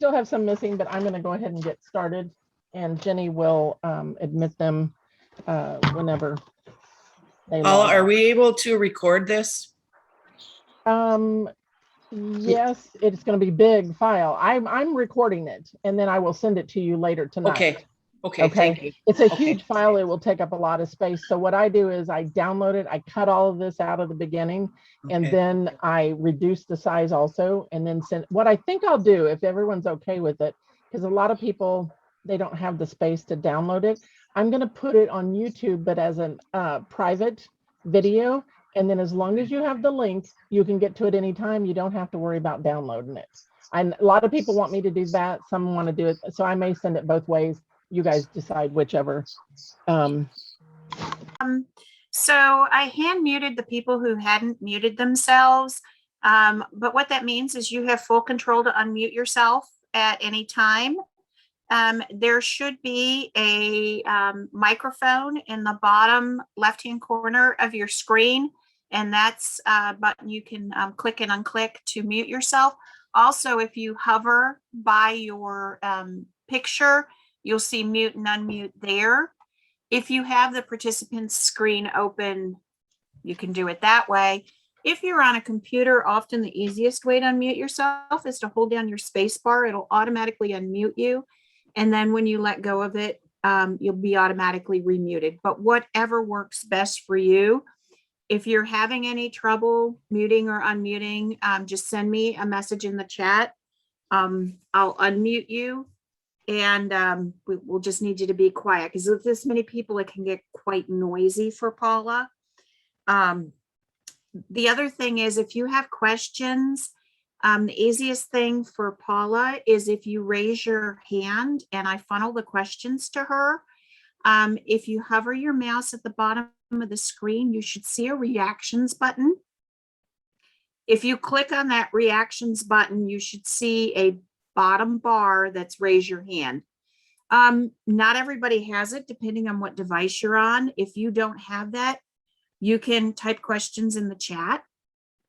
still have some missing, but I'm going to go ahead and get started, and Jenny will admit them whenever they Paula, log are on. we able to record this? Yes, it's going to be big file. I'm recording it, and then I will send it to you later tonight. Okay. Okay. Thank you. It's a Okay. huge file. It will take up a lot of space. So what I do is I download it. I cut all of this out of the beginning, and Okay. then I reduce the size also, and then send. What I think I'll do, if everyone's okay with it, because a lot of people, they don't have the space to download it. I'm going to put it on YouTube, but as a private video. And then as long as you have the link, you can get to it anytime. You don't have to worry about downloading it. And a lot of people want me to do that. Some want to do it. So I may send it both ways. You guys decide whichever. So I hand muted the people who hadn't muted themselves. But what that means is you have full control to unmute yourself at any time. There should be a microphone in the bottom left-hand corner of your screen, and that's a button you can click and unclick to mute yourself. Also, if you hover by your picture, you'll see mute and unmute there. If you have the participant's screen open, you can do it that way. If you're on a computer, often the easiest way to unmute yourself is to hold down your space bar. It'll automatically unmute you. And then when you let go of it, you'll be automatically remuted. But whatever works best for you. If you're having any trouble muting or unmuting, just send me a message in the chat. I'll unmute you, and we'll just need you to be quiet, because with this many people, it can get quite noisy for Paula. The other thing is, if you have questions, the easiest thing for Paula is if you raise your hand and I funnel the questions to her. If you hover your mouse at the bottom of the screen, you should see a reactions button. If you click on that reactions button, you should see a bottom bar that's raise your hand. Not everybody has it, depending on what device you're on. If you don't have that, you can type questions in the chat,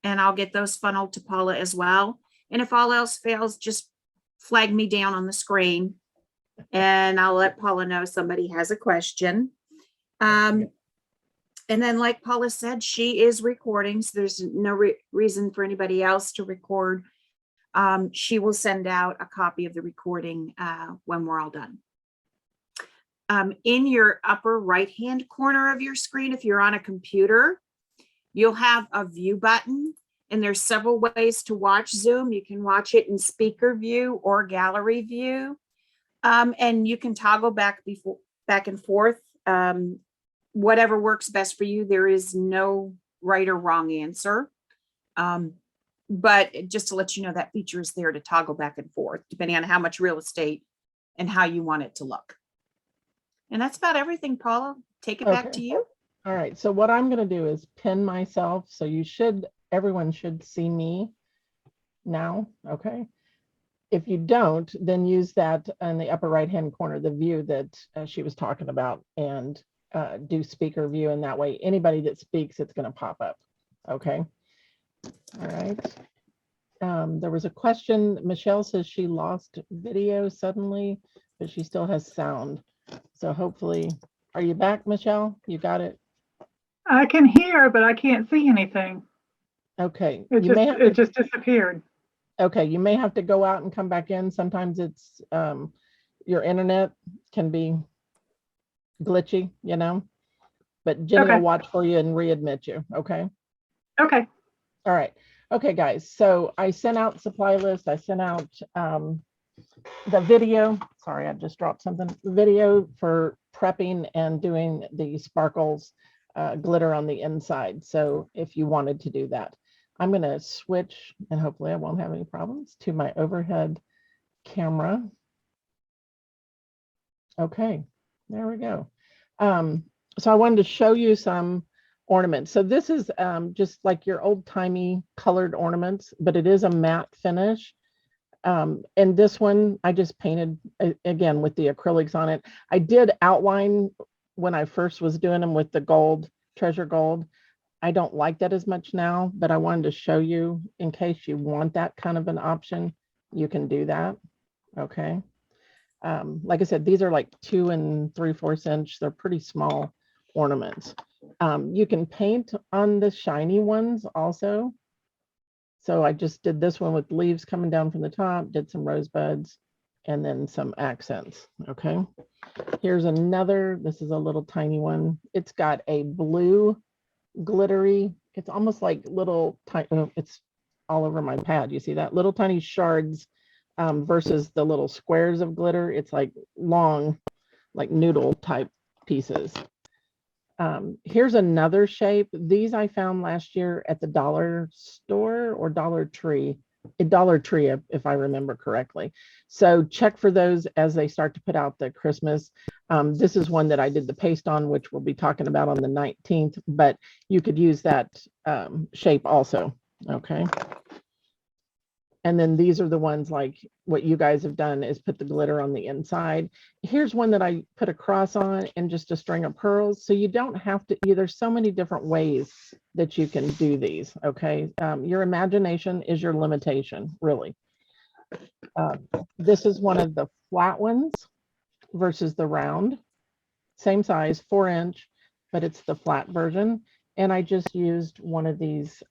and I'll get those funneled to Paula as well. And if all else fails, just flag me down on the screen, and I'll let Paula know somebody has a question. And then, like Paula said, she is recording, so there's no reason for anybody else to record. She will send out a copy of the recording when we're all done. In your upper right-hand corner of your screen, if you're on a computer, you'll have a view button, and there's several ways to watch Zoom. You can watch it in speaker view or gallery view, and you can toggle back and forth. Whatever works best for you. There is no right or wrong answer, but just to let you know, that feature is there to toggle back and forth depending on how much real estate and how you want it to look. And that's about everything, Paula. Take it back to you. All right. So what I'm going to do is pin myself. So everyone should see me now. Okay. If you don't, then use that in the upper right-hand corner, the view that she was talking about, and do speaker view. And that way, anybody that speaks, it's going to pop up. Okay. All right. There was a question. Michelle says she lost video suddenly, but she still has sound. So hopefully, are you back, Michelle? You got it? I can hear, but I can't see anything. Okay. It just disappeared. Okay, you may have to go out and come back in. Sometimes it's your internet can be glitchy, you know, but Jenny will watch for you and readmit you. Okay. Okay. All right. Okay, guys. So I sent out supply list. I sent out the video. Sorry, I just dropped something. The video for prepping and doing the sparkles glitter on the inside. So if you wanted to do that, I'm going to switch, and hopefully I won't have any problems, to my overhead camera. Okay, there we go. So I wanted to show you some ornaments. So this is just like your old-timey colored ornaments, but it is a matte finish. And this one I just painted again with the acrylics on it. I did outline when I first was doing them with the gold, treasure gold. I don't like that as much now, but I wanted to show you in case you want that kind of an option, you can do that. Okay. Like I said, these are like 2 3/4 inch. They're pretty small ornaments. You can paint on the shiny ones also. So I just did this one with leaves coming down from the top, did some rosebuds, and then some accents. Okay. Here's another. This is a little tiny one. It's got a blue glittery. It's almost like little tiny. It's all over my pad. You see that? Little tiny shards versus the little squares of glitter. It's like long, like noodle type pieces. Here's another shape. These I found last year at the dollar store or Dollar Tree, if I remember correctly. So check for those as they start to put out the Christmas. This is one that I did the paste on, which we'll be talking about on the 19th, but you could use that shape also. Okay. And then these are the ones like what you guys have done is put the glitter on the inside. Here's one that I put a cross on and just a string of pearls. So you don't have to, there's so many different ways that you can do these. Okay. Your imagination is your limitation, really. This is one of the flat ones versus the round. Same size, 4 inch, but it's the flat version. And I just used one of these,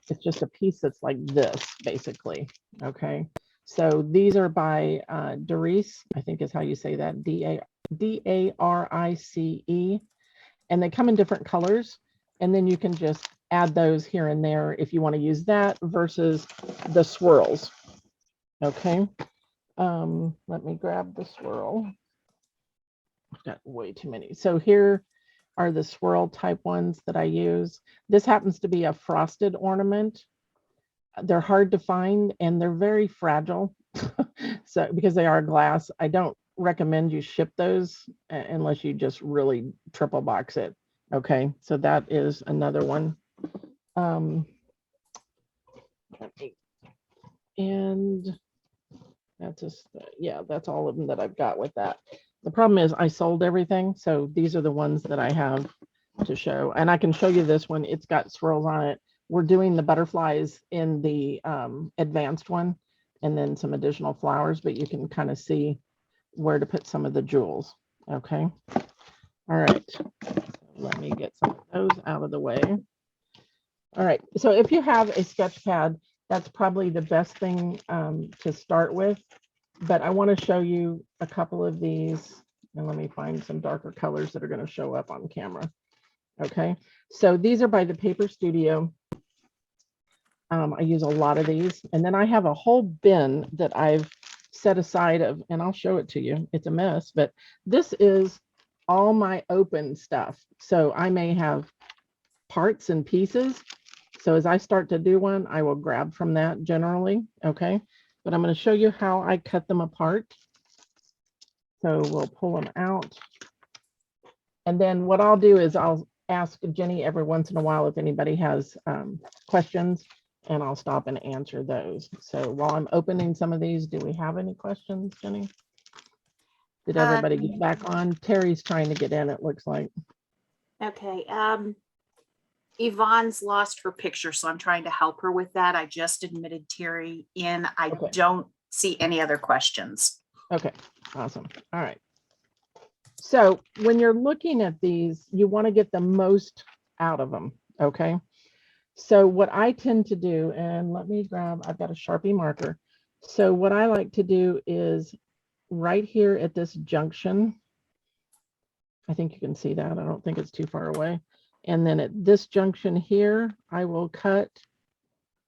it's just a piece that's like this, basically. Okay. So these are by Darice, I think is how you say that, D-A-R-I-C-E. And they come in different colors. And then you can just add those here and there if you want to use that versus the swirls. Okay. Let me grab the swirl. I've got way too many. So here are the swirl type ones that I use. This happens to be a frosted ornament. They're hard to find and they're very fragile. So because they are glass, I don't recommend you ship those unless you just really triple box it. Okay, so that is another one. And that's just, yeah, that's all of them that I've got with that. The problem is I sold everything. So these are the ones that I have to show. And I can show you this one. It's got swirls on it. We're doing the butterflies in the advanced one and then some additional flowers, but you can kind of see where to put some of the jewels. Okay. All right. Let me get some of those out of the way. All right. So if you have a sketch pad, that's probably the best thing to start with. But I want to show you a couple of these, and let me find some darker colors that are going to show up on camera. Okay, so these are by the Paper Studio. I use a lot of these, and then I have a whole bin that I've set aside of, and I'll show it to you. It's a mess, but this is all my open stuff. So I may have parts and pieces. So as I start to do one, I will grab from that generally. Okay. But I'm going to show you how I cut them apart. So we'll pull them out. And then what I'll do is I'll ask Jenny every once in a while if anybody has questions, and I'll stop and answer those. So while I'm opening some of these, do we have any questions, Jenny? Did everybody get back on? Terry's trying to get in, it looks like. Okay. Yvonne's lost her picture, so I'm trying to help her with that. I just admitted Terry in. I don't see any other questions. Okay, awesome. All right. So when you're looking at these, you want to get the most out of them. Okay. So what I tend to do, and let me grab, I've got a Sharpie marker. So what I like to do is right here at this junction, I think you can see that. I don't think it's too far away. And then at this junction here, I will cut,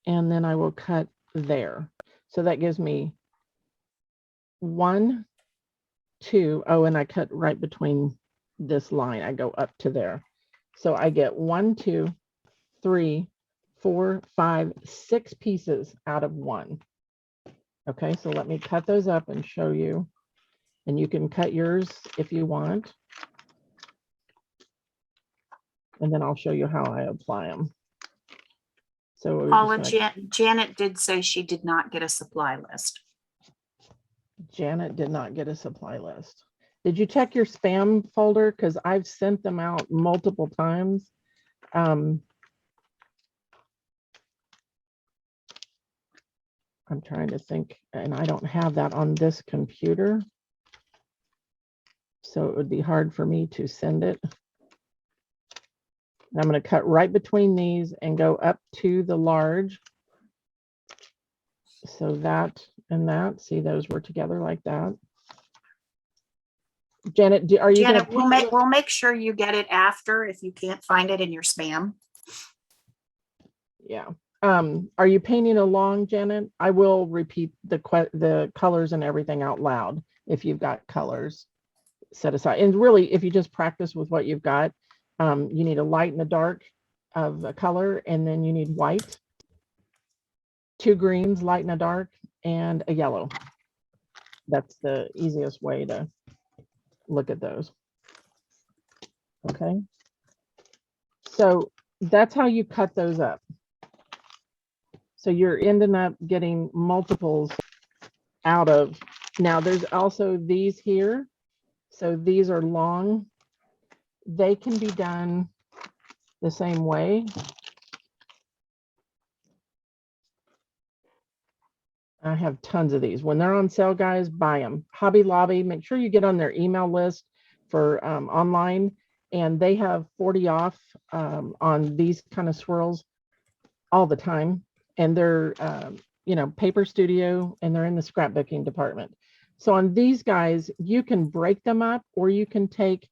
and then I will cut there. So that gives me 1, 2. Oh, and I cut right between this line. I go up to there. So I get 1, 2, 3, 4, 5, 6 pieces out of 1. Okay, so let me cut those up and show you. And you can cut yours if you want. And then I'll show you how I apply them. So Paula, Janet did say she did not get a supply list. Janet did not get a supply list. Did you check your spam folder? Because I've sent them out multiple times. I'm trying to think, and I don't have that on this computer. So it would be hard for me to send it. And I'm going to cut right between these and go up to the large. So that and that, see, those were together like that. Janet, are you Janet, going to we'll make sure you get it after if you can't find it in your spam. Yeah. Are you painting along, Janet? I will repeat the colors and everything out loud if you've got colors set aside. And really, if you just practice with what you've got, you need a light and a dark of a color, and then you need white, 2 greens, light and a dark, and a yellow. That's the easiest way to look at those. Okay. So that's how you cut those up. So you're ending up getting multiples out of. Now there's also these here. So these are long. They can be done the same way. I have tons of these. When they're on sale, guys, buy them. Hobby Lobby, make sure you get on their email list for online, and they have 40 off on these kind of swirls all the time. And they're, you know, Paper Studio, and they're in the scrapbooking department. So on these guys, you can break them up, or you can take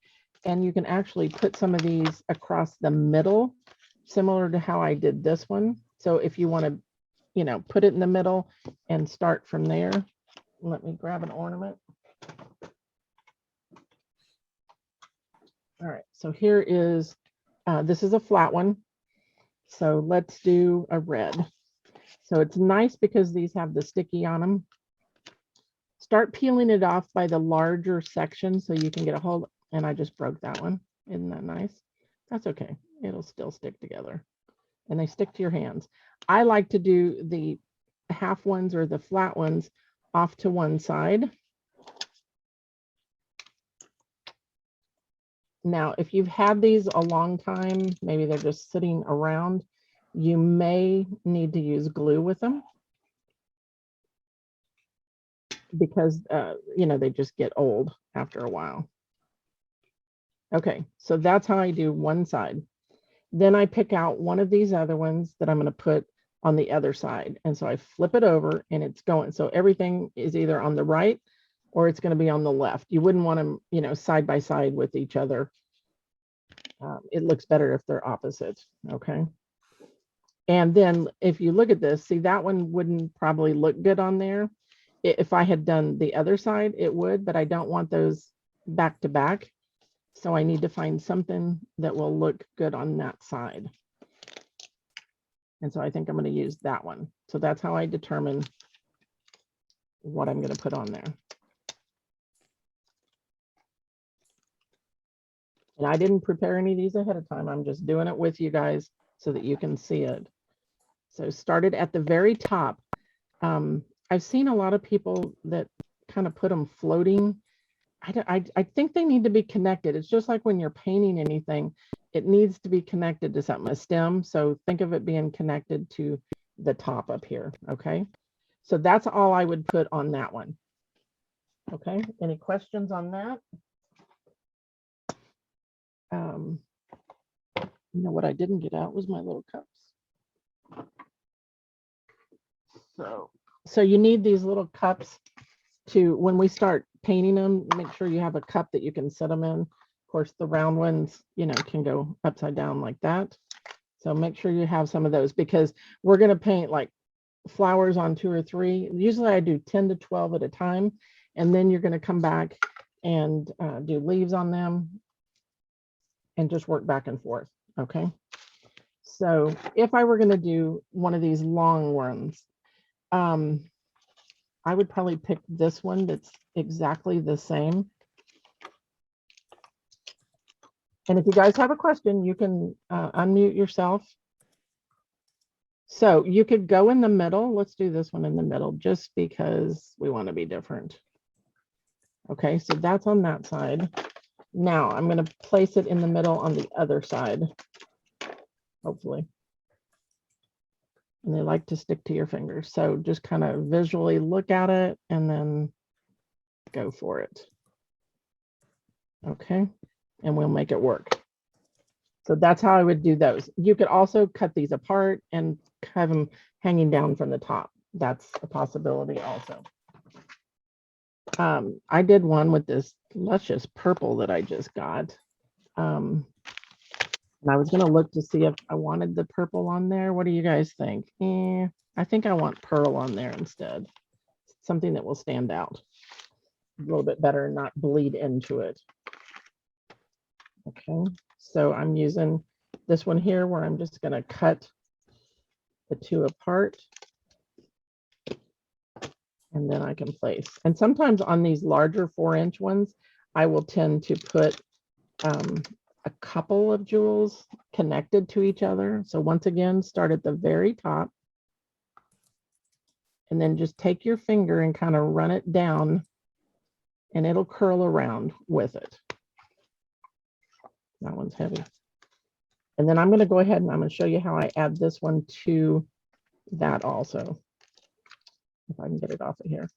and you can actually put some of these across the middle, similar to how I did this one. So if you want to, you know, put it in the middle and start from there. Let me grab an ornament. All right, so here is, this is a flat one. So let's do a red. So it's nice because these have the sticky on them. Start peeling it off by the larger section so you can get a hold. And I just broke that one. Isn't that nice? That's okay. It'll still stick together. And they stick to your hands. I like to do the half ones or the flat ones off to one side. Now, if you've had these a long time, maybe they're just sitting around, you may need to use glue with them because, you know, they just get old after a while. Okay, so that's how I do one side. Then I pick out one of these other ones that I'm going to put on the other side. And so I flip it over and it's going. So everything is either on the right or it's going to be on the left. You wouldn't want them, you know, side by side with each other. It looks better if they're opposite. Okay. And then if you look at this, see, that one wouldn't probably look good on there. If I had done the other side, it would, but I don't want those back to back. So I need to find something that will look good on that side. And so I think I'm going to use that one. So that's how I determine what I'm going to put on there. And I didn't prepare any of these ahead of time. I'm just doing it with you guys so that you can see it. So started at the very top. I've seen a lot of people that kind of put them floating. I think they need to be connected. It's just like when you're painting anything, it needs to be connected to something, a stem. So think of it being connected to the top up here. Okay. So that's all I would put on that one. Okay. Any questions on that? You know what I didn't get out was my little cups. So you need these little cups to, when we start painting them, make sure you have a cup that you can set them in. Of course, the round ones, you know, can go upside down like that. So make sure you have some of those because we're going to paint like flowers on 2 or 3. Usually I do 10 to 12 at a time. And then you're going to come back and do leaves on them and just work back and forth. Okay. So if I were going to do one of these long ones, I would probably pick this one that's exactly the same. And if you guys have a question, you can unmute yourself. So you could go in the middle. Let's do this one in the middle just because we want to be different. Okay, so that's on that side. Now I'm going to place it in the middle on the other side, hopefully. and they like to stick to your fingers. So just kind of visually look at it and then go for it. Okay, and we'll make it work. So that's how I would do those. You could also cut these apart and have them hanging down from the top. That's a possibility also. I did one with this luscious purple that I just got. And I was going to look to see if I wanted the purple on there. What do you guys think? I think I want pearl on there instead. Something that will stand out a little bit better and not bleed into it. Okay, so I'm using this one here where I'm just going to cut the two apart. And then I can place. And sometimes on these larger 4-inch ones, I will tend to put a couple of jewels connected to each other. So once again, start at the very top. And then just take your finger and kind of run it down and it'll curl around with it. That one's heavy. And then I'm going to go ahead and I'm going to show you how I add this one to that also. If I can get it off of here.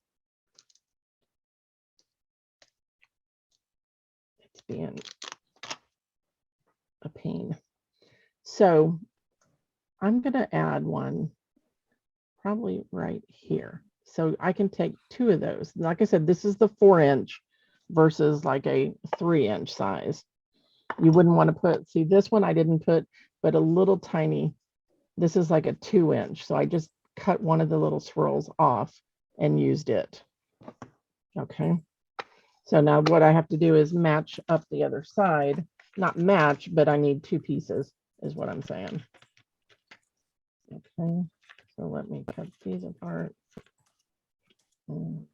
It's being a pain. So I'm going to add one probably right here. So I can take two of those. Like I said, this is the 4-inch versus like a 3-inch size. You wouldn't want to put, see this one I didn't put, but a little tiny, this is like a 2-inch. So I just cut one of the little swirls off and used it. Okay. So now what I have to do is match up the other side. Not match, but I need 2 pieces is what I'm saying. Okay. So let me cut these apart. And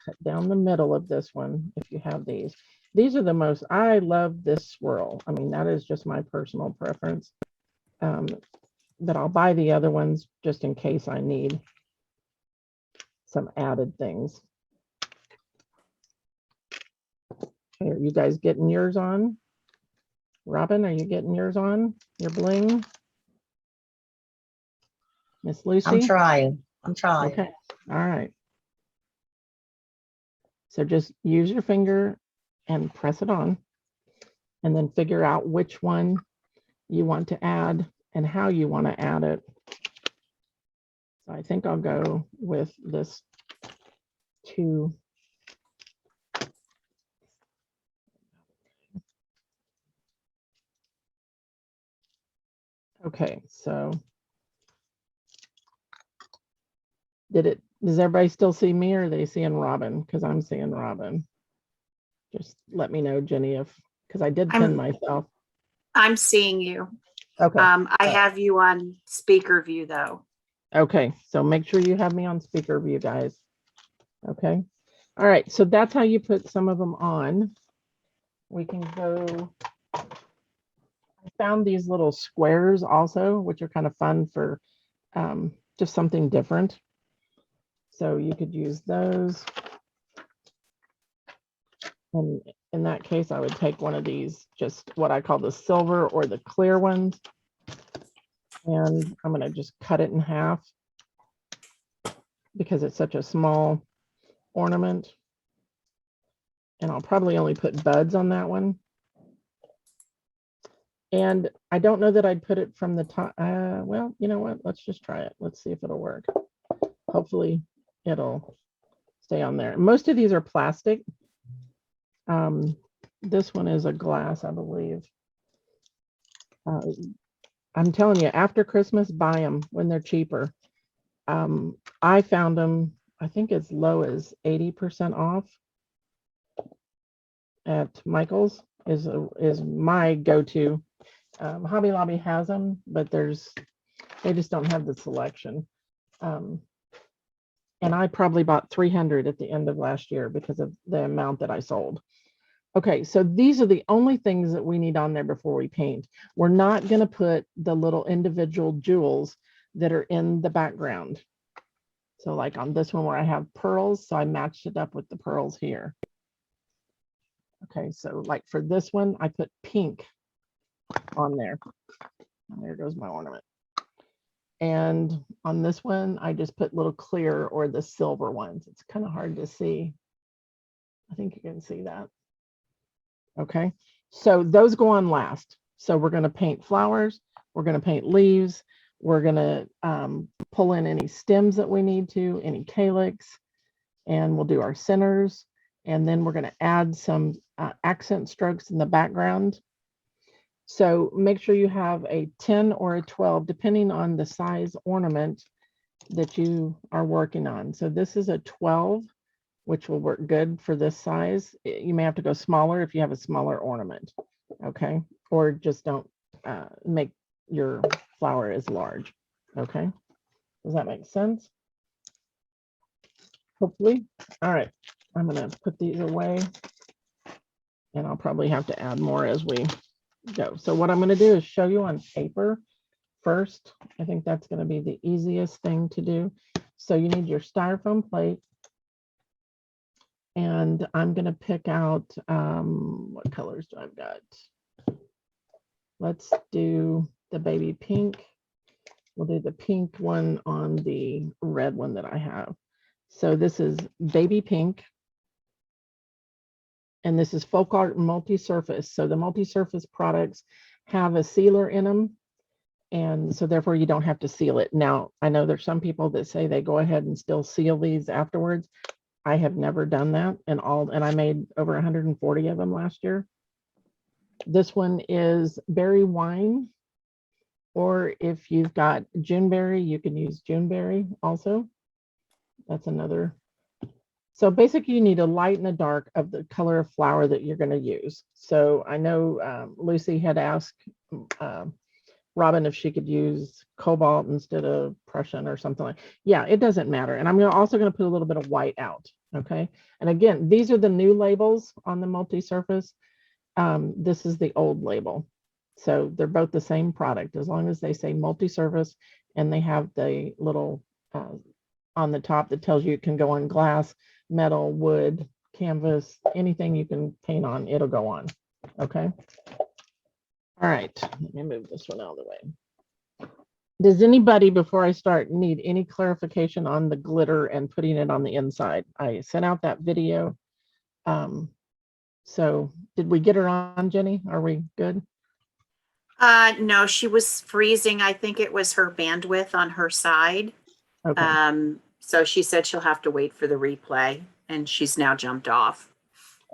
cut down the middle of this one if you have these. These are the most, I love this swirl. I mean, that is just my personal preference. But I'll buy the other ones just in case I need some added things. Okay, are you guys getting yours on? Robin, are you getting yours on? Your bling? Miss Lucy? I'm trying. Okay, all right. So just use your finger and press it on and then figure out which one you want to add and how you want to add it. So I think I'll go with this 2. Okay, so does everybody still see me or are they seeing Robin? Because I'm seeing Robin. Just let me know, Jenny, because I did pin myself. I'm seeing you. Okay. I have you on speaker view though. Okay, so make sure you have me on speaker view, guys. Okay. All right, so that's how you put some of them on. We can go. I found these little squares also, which are kind of fun for just something different. So you could use those. And in that case, I would take one of these, just what I call the silver or the clear ones. And I'm going to just cut it in half because it's such a small ornament. And I'll probably only put buds on that one. And I don't know that I'd put it from the top. Well, you know what? Let's just try it. Let's see if it'll work. Hopefully it'll stay on there. Most of these are plastic. This one is a glass, I believe. I'm telling you, after Christmas, buy them when they're cheaper. I found them, I think as low as 80% off at Michael's is my go-to. Hobby Lobby has them, but they just don't have the selection. And I probably bought 300 at the end of last year because of the amount that I sold. Okay, so these are the only things that we need on there before we paint. We're not going to put the little individual jewels that are in the background. So like on this one where I have pearls, so I matched it up with the pearls here. Okay, so like for this one, I put pink on there. There goes my ornament. And on this one, I just put little clear or the silver ones. It's kind of hard to see. I think you can see that. Okay, so those go on last. So we're going to paint flowers. We're going to paint leaves. We're going to pull in any stems that we need to, any calyx, and we'll do our centers. And then we're going to add some accent strokes in the background. So make sure you have a 10 or a 12, depending on the size ornament that you are working on. So this is a 12, which will work good for this size. You may have to go smaller if you have a smaller ornament, okay? Or just don't make your flower as large, okay? Does that make sense? Hopefully. All right, I'm gonna put these away and I'll probably have to add more as we go. So what I'm gonna do is show you on paper first. I think that's gonna be the easiest thing to do. So you need your styrofoam plate. And I'm going to pick out, what colors do I've got? Let's do the baby pink. We'll do the pink one on the red one that I have. So this is baby pink. And this is Folk Art multi-surface. So the multi-surface products have a sealer in them. And so therefore you don't have to seal it. Now, I know there's some people that say they go ahead and still seal these afterwards. I have never done that and I made over 140 of them last year. This one is berry wine, or if you've got Juneberry, you can use Juneberry also. That's another. So basically you need a light and a dark of the color of flower that you're going to use. So I know Lucy had asked Robin if she could use cobalt instead of Prussian or something like. Yeah, it doesn't matter. And I'm also going to put a little bit of white out. Okay. And again, these are the new labels on the multi-surface. This is the old label. So they're both the same product as long as they say multi-surface and they have the little on the top that tells you it can go on glass, metal, wood, canvas, anything you can paint on, it'll go on. Okay. All right, let me move this one out of the way. Does anybody, before I start, need any clarification on the glitter and putting it on the inside? I sent out that video. So did we get her on, Jenny? Are we good? No, she was freezing. I think it was her bandwidth on her side. Okay. So she said she'll have to wait for the replay and she's now jumped off.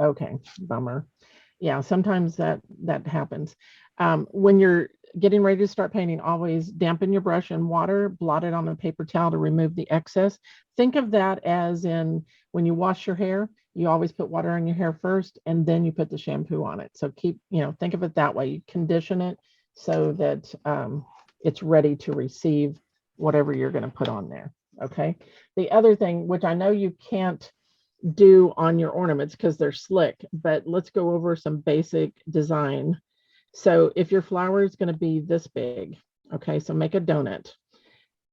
Okay, bummer. Yeah, sometimes that happens. When you're getting ready to start painting, always dampen your brush in water, blot it on a paper towel to remove the excess. Think of that as in when you wash your hair, you always put water on your hair first and then you put the shampoo on it. So think of it that way. You condition it so that it's ready to receive whatever you're going to put on there. Okay. The other thing, which I know you can't do on your ornaments because they're slick, but let's go over some basic design. So if your flower is going to be this big, okay, so make a donut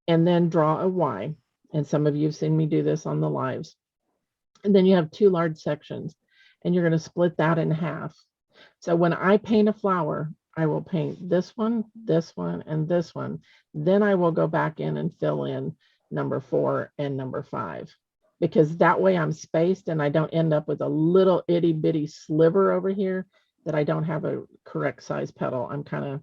and then draw a Y. And some of you have seen me do this on the lives. And then you have two large sections and you're going to split that in half. So when I paint a flower, I will paint this one, and this one. Then I will go back in and fill in number 4 and number 5. Because that way I'm spaced and I don't end up with a little itty bitty sliver over here that I don't have a correct size petal. I'm kind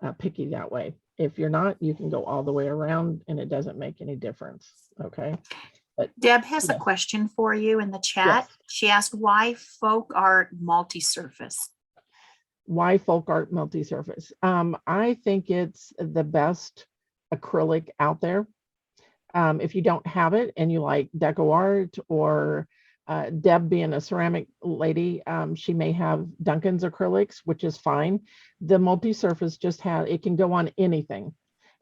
of picky that way. If you're not, you can go all the way around and it doesn't make any difference. Okay. But Deb has a question for you in the chat. Yes. She asked why folk art multi-surface. Why folk art multi-surface? I think it's the best acrylic out there. If you don't have it and you like deco art or Deb being a ceramic lady, she may have Duncan's acrylics, which is fine. The multi-surface it can go on anything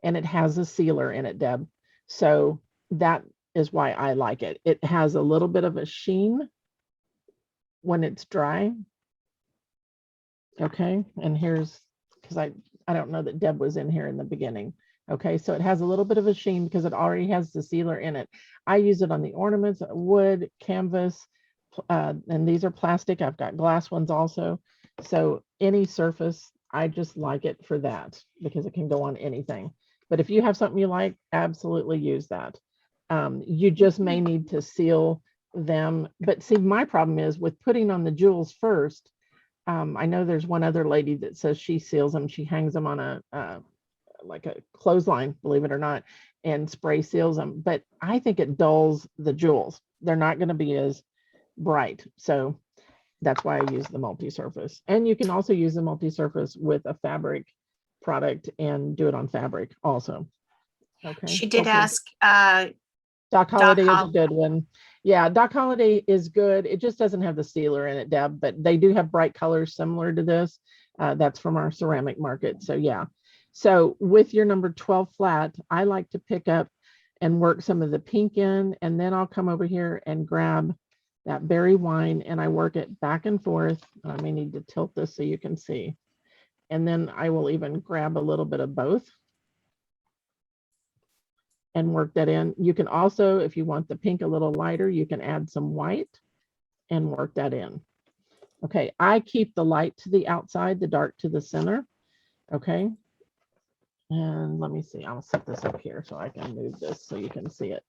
and it has a sealer in it, Deb. So that is why I like it. It has a little bit of a sheen when it's dry. Okay, and here's, because I don't know that Deb was in here in the beginning. Okay, so it has a little bit of a sheen because it already has the sealer in it. I use it on the ornaments, wood, canvas, and these are plastic. I've got glass ones also. So any surface, I just like it for that because it can go on anything. But if you have something you like, absolutely use that. You just may need to seal them. But see, my problem is with putting on the jewels first. I know there's one other lady that says she seals them. She hangs them on a like a clothesline, believe it or not, and spray seals them. But I think it dulls the jewels. They're not going to be as bright. So that's why I use the multi-surface. And you can also use the multi-surface with a fabric product and do it on fabric also. Okay. She did Hopefully. ask, Doc Holiday is a Hol- good one. Yeah, Doc Holiday is good. It just doesn't have the sealer in it, Deb, but they do have bright colors similar to this. That's from our ceramic market. So yeah. So with your number 12 flat, I like to pick up and work some of the pink in, and then I'll come over here and grab that berry wine and I work it back and forth. I may need to tilt this so you can see. And then I will even grab a little bit of both and work that in. You can also, if you want the pink a little lighter, you can add some white and work that in. Okay, I keep the light to the outside, the dark to the center. Okay. And let me see, I'll set this up here so I can move this so you can see it.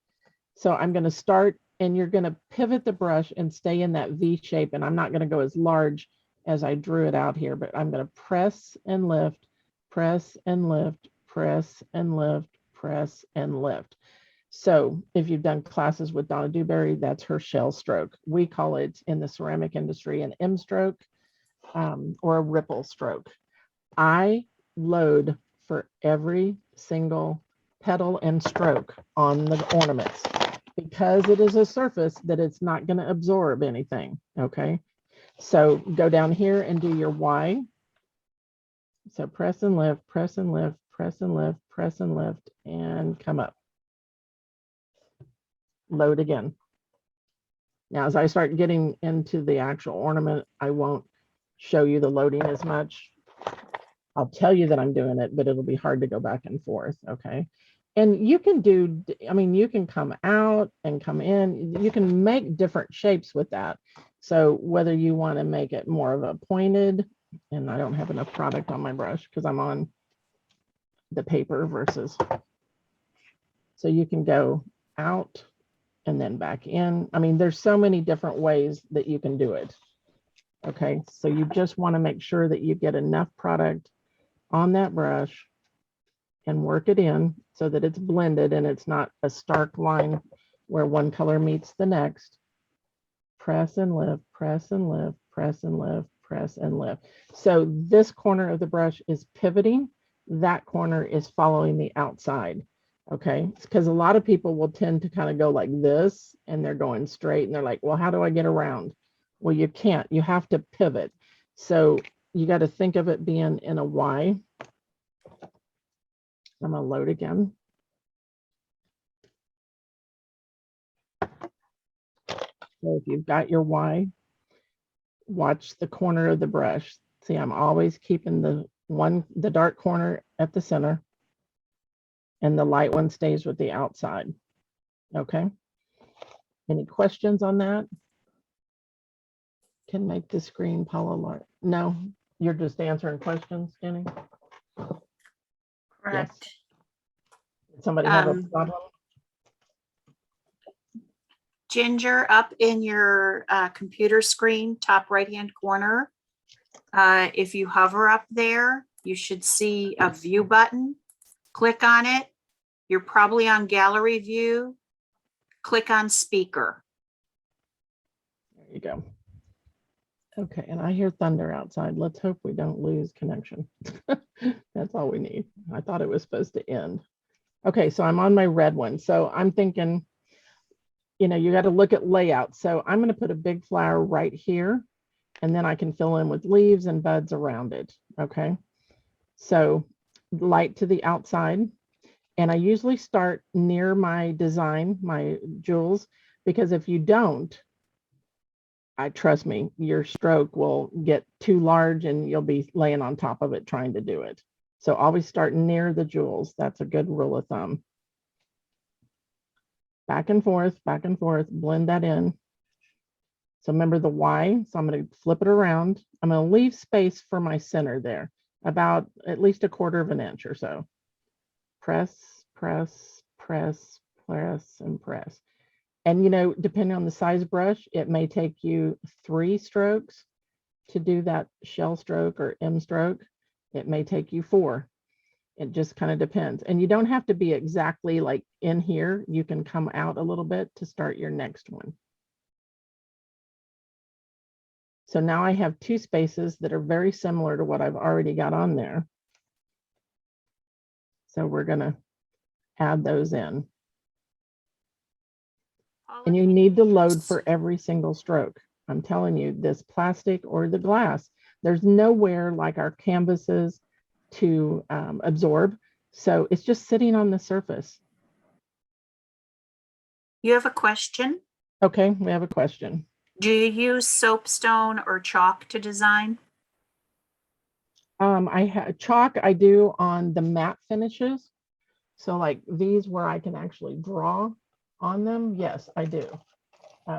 So I'm going to start, and you're going to pivot the brush and stay in that V shape. And I'm not going to go as large as I drew it out here, but I'm going to press and lift, press and lift, press and lift, press and lift. So if you've done classes with Donna Dewberry, that's her shell stroke. We call it in the ceramic industry an M stroke or a ripple stroke. I load for every single petal and stroke on the ornaments because it is a surface that it's not going to absorb anything. Okay. So go down here and do your Y. So press and lift, press and lift, press and lift, press and lift, and come up. Load again. Now, as I start getting into the actual ornament, I won't show you the loading as much. I'll tell you that I'm doing it, but it'll be hard to go back and forth. Okay. And you can do, I mean, you can come out and come in. You can make different shapes with that. So whether you want to make it more of a pointed, and I don't have enough product on my brush because I'm on the paper versus, so you can go out and then back in. I mean, there's so many different ways that you can do it. Okay. So you just want to make sure that you get enough product on that brush and work it in so that it's blended and it's not a stark line where one color meets the next. Press and lift, press and lift, press and lift, press and lift. So this corner of the brush is pivoting. That corner is following the outside. Okay, because a lot of people will tend to kind of go like this and they're going straight and they're like, well, how do I get around? Well, you can't. You have to pivot. So you got to think of it being in a Y. I'm going to load again. So if you've got your Y, watch the corner of the brush. See, I'm always keeping the dark corner at the center and the light one stays with the outside. Okay. Any questions on that? Can make the screen, Paula. Lark. No, you're just answering questions, Jenny. correct. Yes. Did somebody have a problem? Ginger, up in your computer screen, top right-hand corner, if you hover up there, you should see a view button. Click on it. You're probably on gallery view. Click on speaker. There you go. Okay, and I hear thunder outside. Let's hope we don't lose connection. That's all we need. I thought it was supposed to end. Okay, so I'm on my red one. So I'm thinking, you know, you got to look at layout. So I'm going to put a big flower right here, and then I can fill in with leaves and buds around it. Okay, so light to the outside. And I usually start near my design, my jewels, because if you don't, trust me, your stroke will get too large and you'll be laying on top of it trying to do it. So always start near the jewels. That's a good rule of thumb. Back and forth, blend that in. So remember the Y, so I'm going to flip it around. I'm going to leave space for my center there, about at least 1/4 of an inch or so. press, press, press, press, and press. And, you know, depending on the size brush, it may take you 3 strokes to do that shell stroke or M stroke. It may take you 4. It just kind of depends. And you don't have to be exactly like in here. You can come out a little bit to start your next one. So now I have 2 spaces that are very similar to what I've already got on there. So we're going to add those in. And you need to load for every single stroke. I'm telling you, this plastic or the glass, there's nowhere like our canvases to absorb. So it's just sitting on the surface. You have a question? Okay, we have a question. Do you use soapstone or chalk to design? I have chalk I do on the matte finishes. So like these where I can actually draw on them, yes, I do.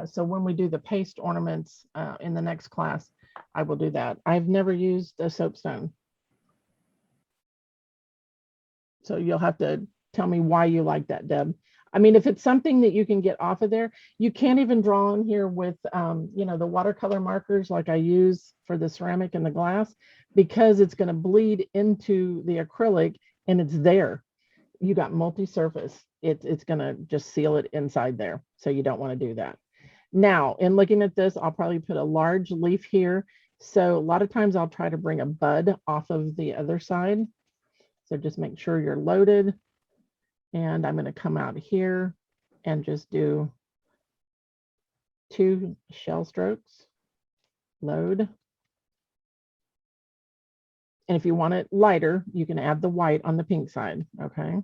So when we do the paste ornaments in the next class, I will do that. I've never used a soapstone. So you'll have to tell me why you like that, Deb. I mean, if it's something that you can get off of there, you can't even draw on here with, you know, the watercolor markers like I use for the ceramic and the glass, because it's going to bleed into the acrylic and it's there. You got multi-surface. It's going to just seal it inside there. So you don't want to do that. Now, in looking at this, I'll probably put a large leaf here. So a lot of times I'll try to bring a bud off of the other side. So just make sure you're loaded. And I'm going to come out here and just do 2 shell strokes, load. And if you want it lighter, you can add the white on the pink side, okay?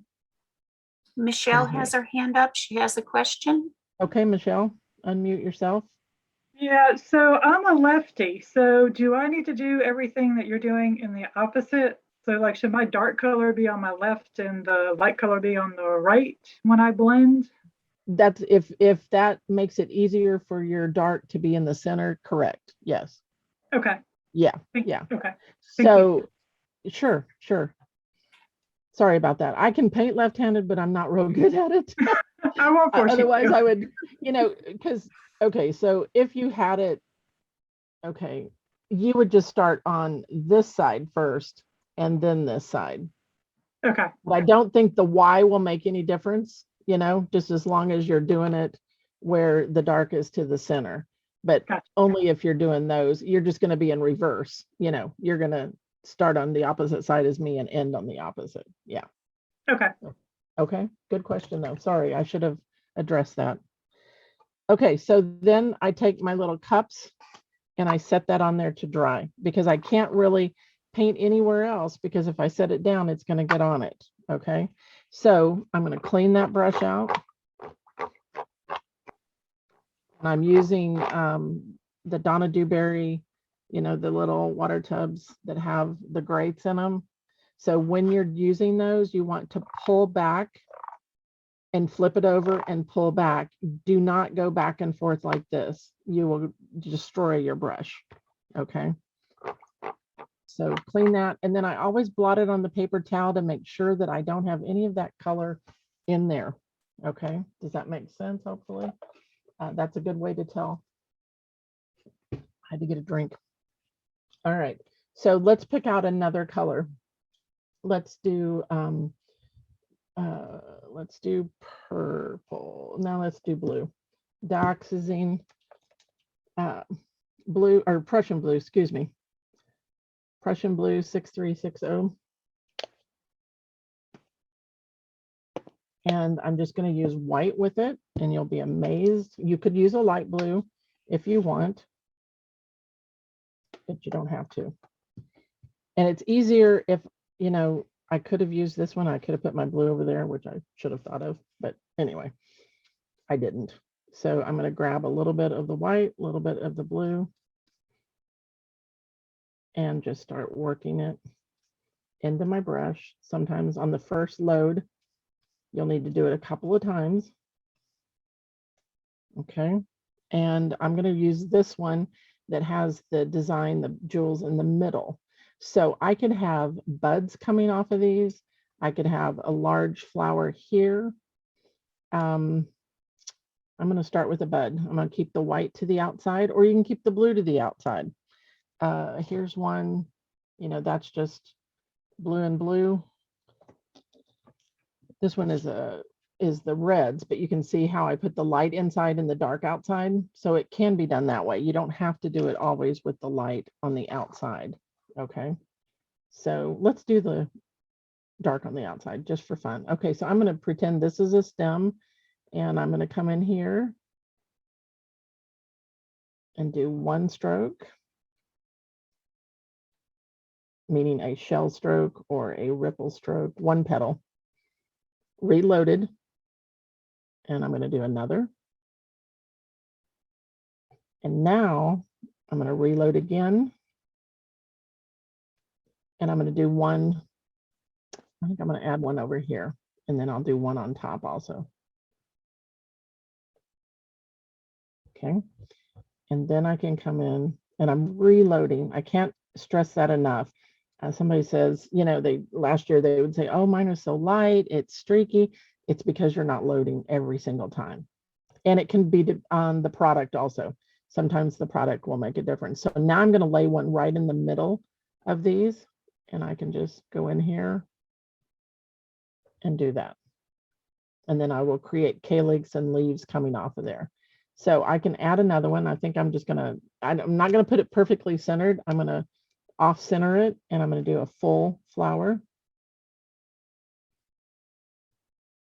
Michelle has her hand up. She has a question. Okay, Michelle, unmute yourself. Yeah, so I'm a lefty. So do I need to do everything that you're doing in the opposite? So like, should my dark color be on my left and the light color be on the right when I blend? That's if that makes it easier for your dark to be in the center, correct? Yes. Okay. Yeah. Thank- Yeah. Okay. Thank So sure. Sorry about that. I can paint left-handed, but I'm not real good at it. I won't force Otherwise, you. I would, you know, because, okay, so if you had it, okay, you would just start on this side first and then this side. Okay. But I don't think the Y will make any difference, you know, just as long as you're doing it where the dark is to the center. But Gotcha. only if you're doing those, you're just going to be in reverse, you know, you're going to start on the opposite side as me and end on the opposite. Yeah. Okay. Okay, good question though. Sorry, I should have addressed that. Okay, so then I take my little cups and I set that on there to dry because I can't really paint anywhere else because if I set it down, it's going to get on it. Okay, so I'm going to clean that brush out. And I'm using the Donna Dewberry, you know, the little water tubs that have the grates in them. So when you're using those, you want to pull back and flip it over and pull back. Do not go back and forth like this. You will destroy your brush. Okay. So clean that. And then I always blot it on the paper towel to make sure that I don't have any of that color in there. Okay. Does that make sense? Hopefully. That's a good way to tell. I had to get a drink. All right. So let's pick out another color. Let's do purple. Now let's do blue. Dioxazine blue or Prussian blue, excuse me. Prussian blue 6360. And I'm just going to use white with it and you'll be amazed. You could use a light blue if you want, but you don't have to. And it's easier if, you know, I could have used this one. I could have put my blue over there, which I should have thought of, but anyway, I didn't. So I'm going to grab a little bit of the white, a little bit of the blue, and just start working it into my brush. Sometimes on the first load, you'll need to do it a couple of times. Okay. And I'm going to use this one that has the design, the jewels in the middle. So I could have buds coming off of these. I could have a large flower here. I'm going to start with a bud. I'm going to keep the white to the outside, or you can keep the blue to the outside. Here's one, you know, that's just blue and blue. This one is the reds, but you can see how I put the light inside and the dark outside. So it can be done that way. You don't have to do it always with the light on the outside. Okay. So let's do the dark on the outside just for fun. Okay. So I'm going to pretend this is a stem, and I'm going to come in here and do one stroke, meaning a shell stroke or a ripple stroke, one petal, reloaded. And I'm going to do another. And now I'm going to reload again. And I'm going to do one. I think I'm going to add one over here, and then I'll do one on top also. Okay. And then I can come in and I'm reloading. I can't stress that enough. Somebody says, you know, last year they would say, oh, mine is so light, it's streaky. It's because you're not loading every single time. And it can be on the product also. Sometimes the product will make a difference. So now I'm going to lay one right in the middle of these, and I can just go in here and do that. And then I will create calyx and leaves coming off of there. So I can add another one. I think I'm just going to, I'm not going to put it perfectly centered. I'm going to off center it, and I'm going to do a full flower.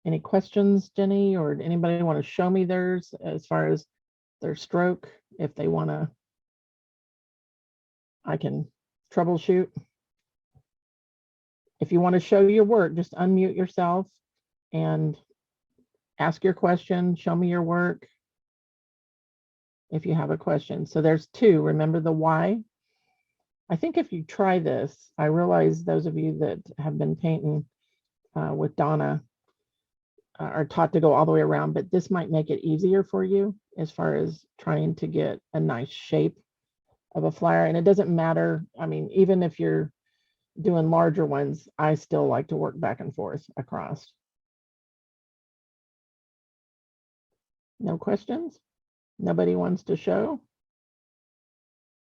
Any questions, Jenny, or anybody want to show me theirs as far as their stroke? If they want to, I can troubleshoot. If you want to show your work, just unmute yourself and ask your question, show me your work if you have a question. So there's two, remember the why? I think if you try this, I realize those of you that have been painting with Donna are taught to go all the way around, but this might make it easier for you as far as trying to get a nice shape of a flower. And it doesn't matter. I mean, even if you're doing larger ones, I still like to work back and forth across. No questions? Nobody wants to show?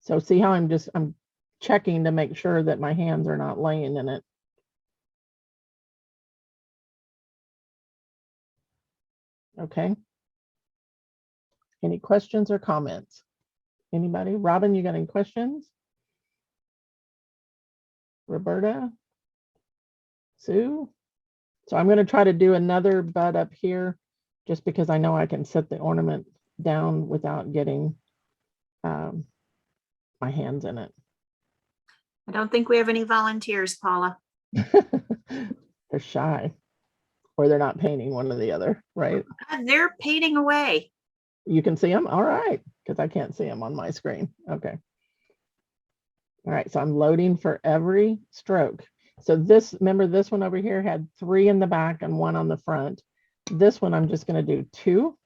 So see how I'm checking to make sure that my hands are not laying in it. Okay. Any questions or comments? Anybody? Robin, you got any questions? Roberta? Sue? So I'm going to try to do another bud up here just because I know I can set the ornament down without getting my hands in it. I don't think we have any volunteers, Paula. They're shy, or they're not painting, one or the other, right? They're painting away. You can see them? All right, because I can't see them on my screen. Okay. All right, so I'm loading for every stroke. So this, remember this one over here had 3 in the back and 1 on the front. This one I'm just going to do 2.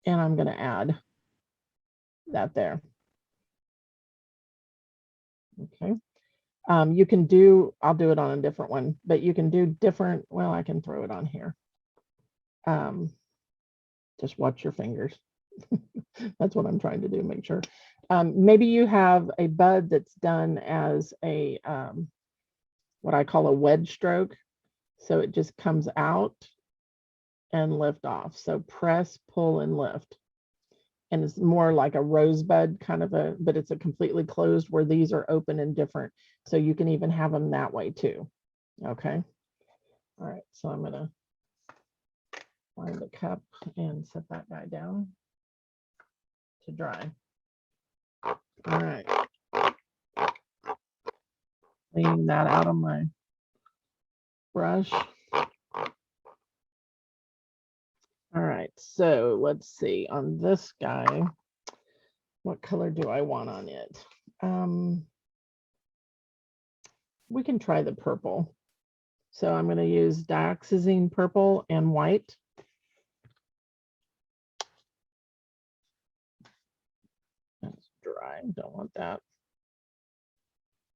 And I'm going to add that there. Okay. You can do, I'll do it on a different one, but you can do different, well, I can throw it on here. Just watch your fingers. That's what I'm trying to do, make sure. Maybe you have a bud that's done as a, what I call a wedge stroke. So it just comes out and lift off. So press, pull, and lift. And it's more like a rosebud kind of a, but it's a completely closed where these are open and different. So you can even have them that way too. Okay. All right. So I'm going to find the cup and set that guy down to dry. All right. Clean that out of my brush. All right, so let's see on this guy, what color do I want on it? We can try the purple. So I'm going to use dioxazine purple and white. That's dry, don't want that.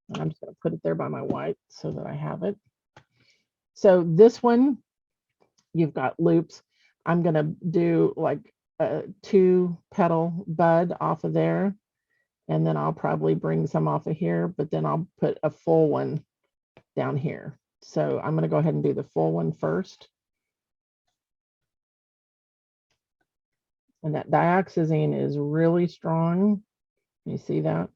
And I'm just going to put it there by my white so that I have it. So this one, you've got loops. I'm gonna do like a 2-petal bud off of there. And then I'll probably bring some off of here, but then I'll put a full one down here. So I'm gonna go ahead and do the full one first. And that dioxazine is really strong. You see that?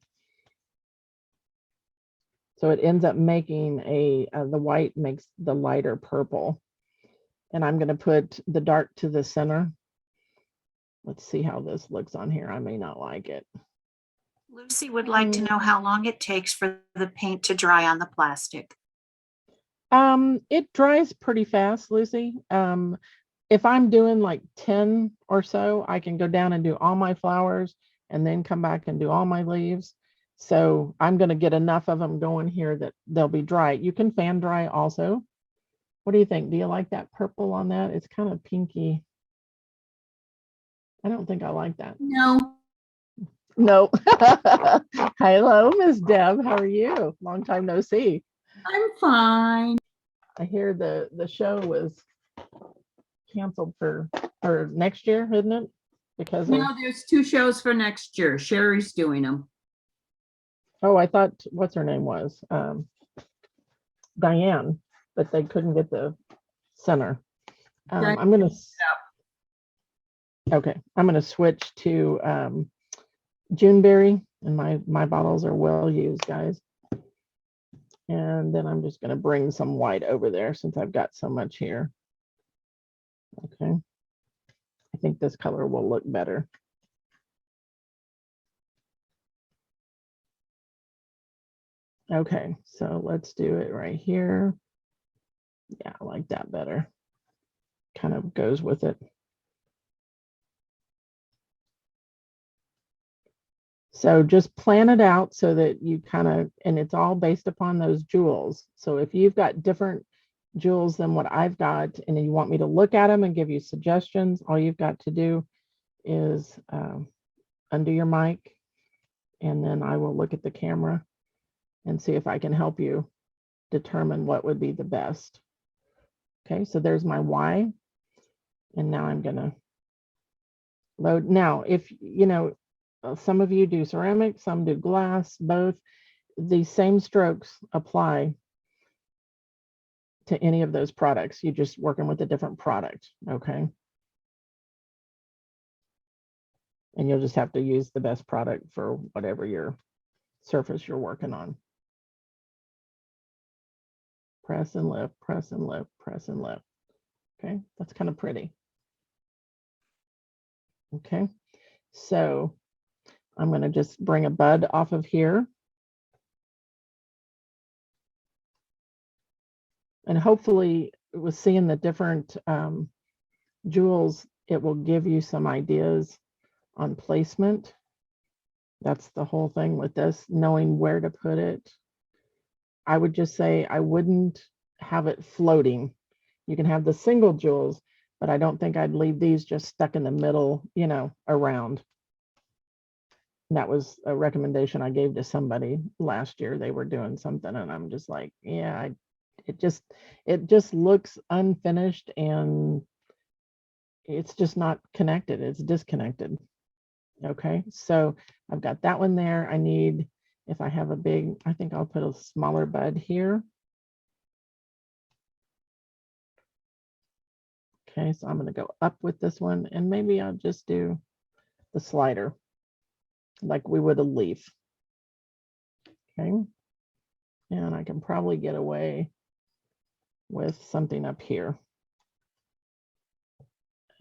So it ends up making the white makes the lighter purple. And I'm gonna put the dark to the center. Let's see how this looks on here. I may not like it. Lucy would like to know how long it takes for the paint to dry on the plastic. It dries pretty fast, Lucy. If I'm doing like 10 or so, I can go down and do all my flowers and then come back and do all my leaves. So I'm going to get enough of them going here that they'll be dry. You can fan dry also. What do you think? Do you like that purple on that? It's kind of pinky. I don't think I like that. No, No. Hello, Miss Deb. How are you? Long time no see. I'm fine. I hear the show was canceled for next year, isn't it? Because of, No, there's 2 shows for next year. Sherry's doing them. oh, I thought what's her name was Diane, but they couldn't get the center. I'm gonna okay. I'm gonna switch to Juneberry, and my bottles are well used, guys. And then I'm just gonna bring some white over there since I've got so much here. Okay. I think this color will look better. Okay, so let's do it right here. Yeah, I like that better. Kind of goes with it. So just plan it out so that you kind of, and it's all based upon those jewels. So if you've got different jewels than what I've got, and you want me to look at them and give you suggestions, all you've got to do is undo your mic, and then I will look at the camera and see if I can help you determine what would be the best. Okay, so there's my Y. And now I'm gonna load. Now, if you know, some of you do ceramic, some do glass, both. The same strokes apply to any of those products. You're just working with a different product, okay? And you'll just have to use the best product for whatever your surface you're working on. Press and lift, press and lift, press and lift. Okay, that's kind of pretty. Okay, so I'm going to just bring a bud off of here. And hopefully with seeing the different jewels, it will give you some ideas on placement. That's the whole thing with this, knowing where to put it. I would just say I wouldn't have it floating. You can have the single jewels, but I don't think I'd leave these just stuck in the middle, you know, around. That was a recommendation I gave to somebody last year. They were doing something and I'm just like, yeah, it just looks unfinished and it's just not connected. It's disconnected. Okay, so I've got that one there. I need, if I have a big, I think I'll put a smaller bud here. Okay, so I'm going to go up with this one and maybe I'll just do the slider like we would a leaf. Okay, and I can probably get away with something up here.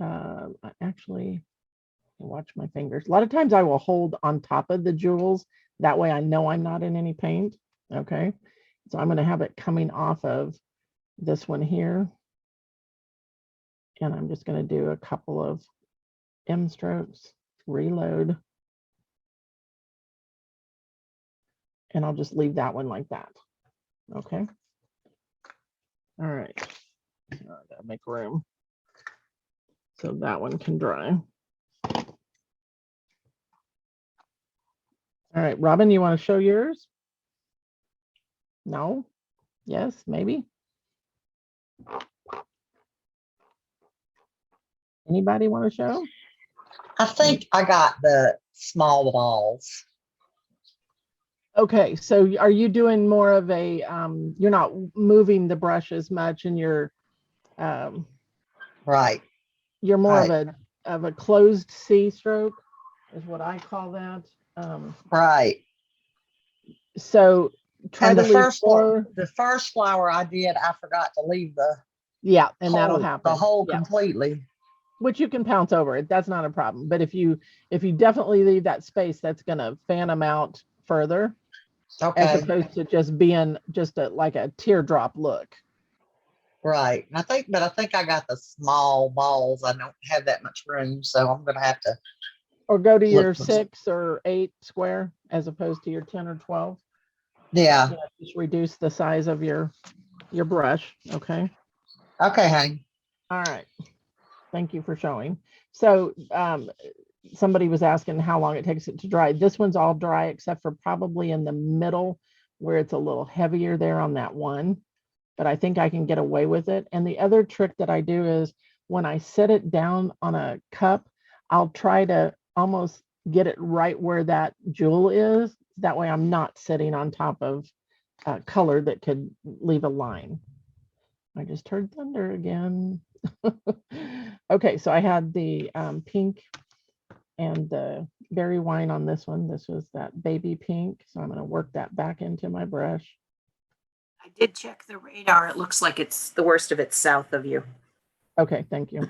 I actually watch my fingers. A lot of times I will hold on top of the jewels. That way I know I'm not in any paint. Okay, so I'm going to have it coming off of this one here. And I'm just going to do a couple of M strokes, reload. And I'll just leave that one like that. Okay. All right. I gotta make room so that one can dry. All right, Robin, you want to show yours? No? Yes, maybe? Anybody want to show? I think I got the small balls. Okay, so are you doing more of a, you're not moving the brush as much and um, Right. you're more Right. of a closed C stroke is what I call that. Right. So try And to the leave first more. the first flower I did, I forgot to leave the Yeah, and that'll hole, happen. the hole Yeah. completely. Which you can pounce over it. That's not a problem. But if you definitely leave that space, that's gonna fan them out further as Okay. opposed to just being just like a teardrop look. Right. And I think I got the small balls. I don't have that much room, so I'm gonna have to Or go to your look for. 6 or 8 square as opposed to your 10 or 12. Yeah. Yeah, just reduce the size of your brush. Okay. Okay, honey. All right. Thank you for showing. So somebody was asking how long it takes it to dry. This one's all dry except for probably in the middle where it's a little heavier there on that one. But I think I can get away with it. And the other trick that I do is when I set it down on a cup, I'll try to almost get it right where that jewel is. That way I'm not sitting on top of color that could leave a line. I just heard thunder again. Okay, so I had the pink and the berry wine on this one. This was that baby pink. So I'm going to work that back into my brush. I did check the radar. It looks like it's the worst of it south of you. Okay, thank you.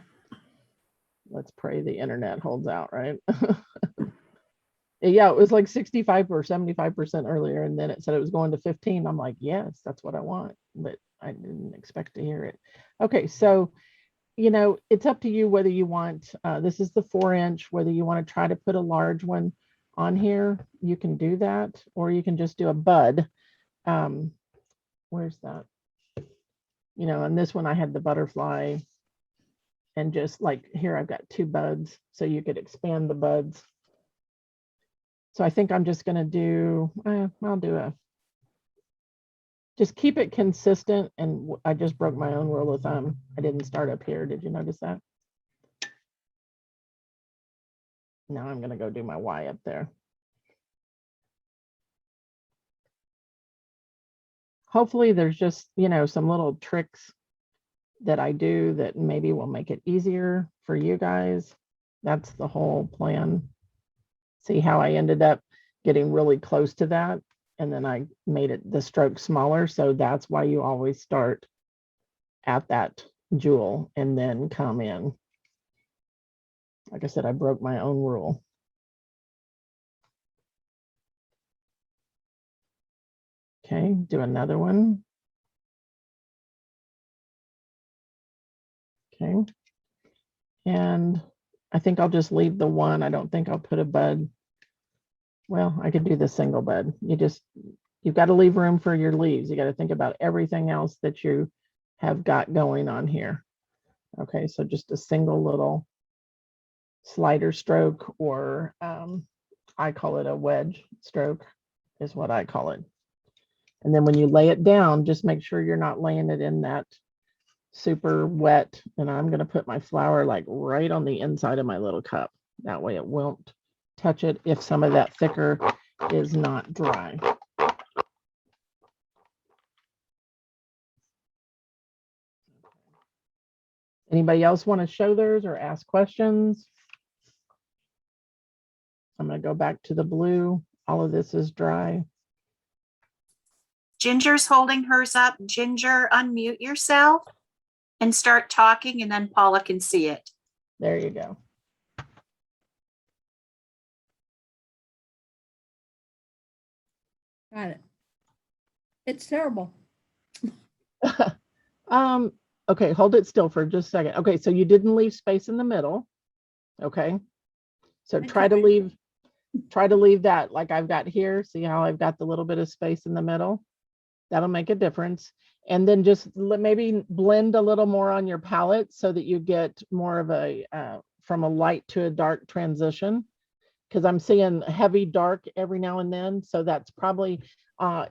Let's pray the internet holds out, right? Yeah, it was like 65 or 75% earlier, and then it said it was going to 15. I'm like, yes, that's what I want, but I didn't expect to hear it. Okay, so it's up to you whether you want, this is the 4-inch, whether you want to try to put a large one on here, you can do that, or you can just do a bud. Where's that? And this one I had the butterfly, and just like here, I've got 2 buds, so you could expand the buds. So I think I'm just going to do, I'll do just keep it consistent. And I just broke my own rule of thumb. I didn't start up here. Did you notice that? Now I'm going to go do my Y up there. Hopefully there's just, some little tricks that I do that maybe will make it easier for you guys. That's the whole plan. See how I ended up getting really close to that. And then I made it the stroke smaller. So that's why you always start at that jewel and then come in. Like I said, I broke my own rule. Okay, do another one. Okay. And I think I'll just leave the one. I don't think I'll put a bud. Well, I could do the single bud. You've got to leave room for your leaves. You got to think about everything else that you have got going on here. Okay, so just a single little slider stroke, or I call it a wedge stroke is what I call it. And then when you lay it down, just make sure you're not laying it in that super wet. And I'm going to put my flower like right on the inside of my little cup. That way it won't touch it if some of that thicker is not dry. Anybody else want to show theirs or ask questions? I'm going to go back to the blue. All of this is dry. Ginger's holding hers up. Ginger, unmute yourself and start talking, and then Paula can see it. There you go. Got it. It's terrible. Okay, hold it still for just a second. Okay, so you didn't leave space in the middle. Okay. So try to leave that like I've got here. See how I've got the little bit of space in the middle? That'll make a difference. And then just maybe blend a little more on your palette so that you get more of a from a light to a dark transition, because I'm seeing heavy dark every now and then. So that's probably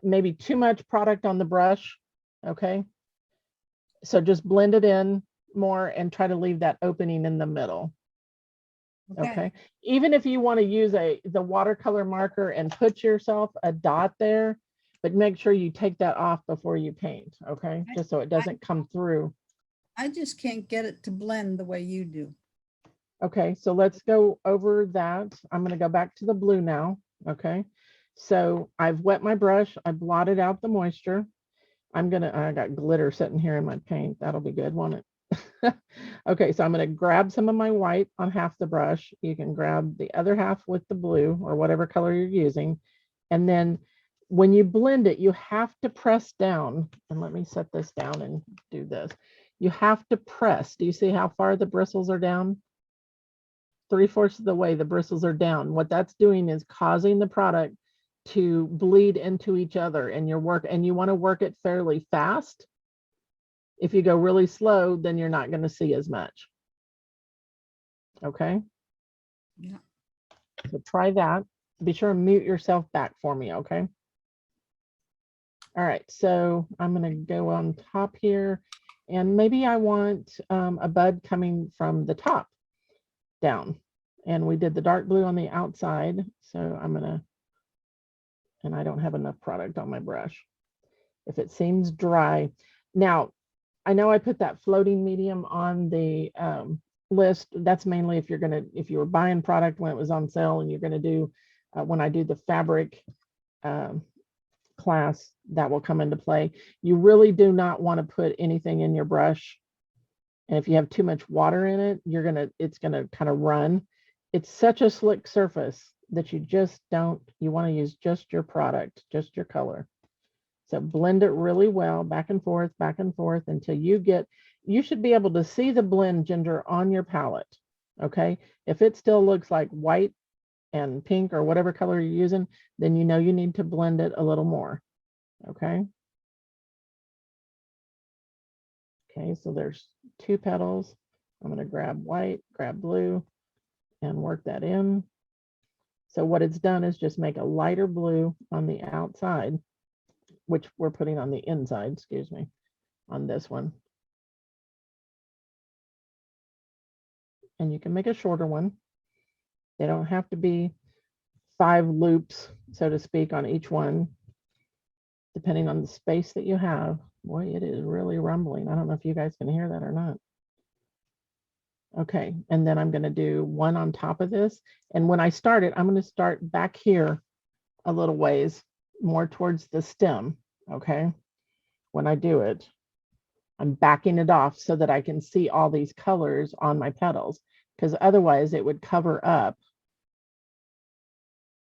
maybe too much product on the brush. Okay. So just blend it in more and try to leave that opening in the middle. Okay. Even if you want to use the watercolor marker and put yourself a dot there, but make sure you take that off before you paint. Okay. Just so it doesn't come through. I just can't get it to blend the way you do. Okay. So let's go over that. I'm going to go back to the blue now. Okay. So I've wet my brush. I blotted out the moisture. I got glitter sitting here in my paint. That'll be good, won't it? Okay, so I'm going to grab some of my white on half the brush. You can grab the other half with the blue or whatever color you're using. And then when you blend it, you have to press down. And let me set this down and do this. You have to press. Do you see how far the bristles are down? 3/4 of the way the bristles are down. What that's doing is causing the product to bleed into each other and you want to work it fairly fast. If you go really slow, then you're not going to see as much. Okay. Yeah. So try that. Be sure and mute yourself back for me. Okay. All right. So I'm going to go on top here and maybe I want a bud coming from the top down. And we did the dark blue on the outside. So I'm going to, and I don't have enough product on my brush. If it seems dry. Now, I know I put that floating medium on the list. That's mainly if you were buying product when it was on sale and you're going to do, when I do the fabric class, that will come into play. You really do not want to put anything in your brush. And if you have too much water in it, it's going to kind of run. It's such a slick surface that you want to use just your product, just your color. So blend it really well, back and forth until you should be able to see the blend, Ginger, on your palette. Okay. If it still looks like white and pink or whatever color you're using, then you know you need to blend it a little more. Okay. Okay. So there's 2 petals. I'm going to grab white, grab blue and work that in. So what it's done is just make a lighter blue on the outside, which we're putting on the inside, excuse me, on this one. And you can make a shorter one. They don't have to be 5 loops, so to speak, on each one, depending on the space that you have. Boy, it is really rumbling. I don't know if you guys can hear that or not. Okay, and then I'm going to do one on top of this. And when I start it, I'm going to start back here a little ways, more towards the stem. Okay, when I do it, I'm backing it off so that I can see all these colors on my petals, because otherwise it would cover up.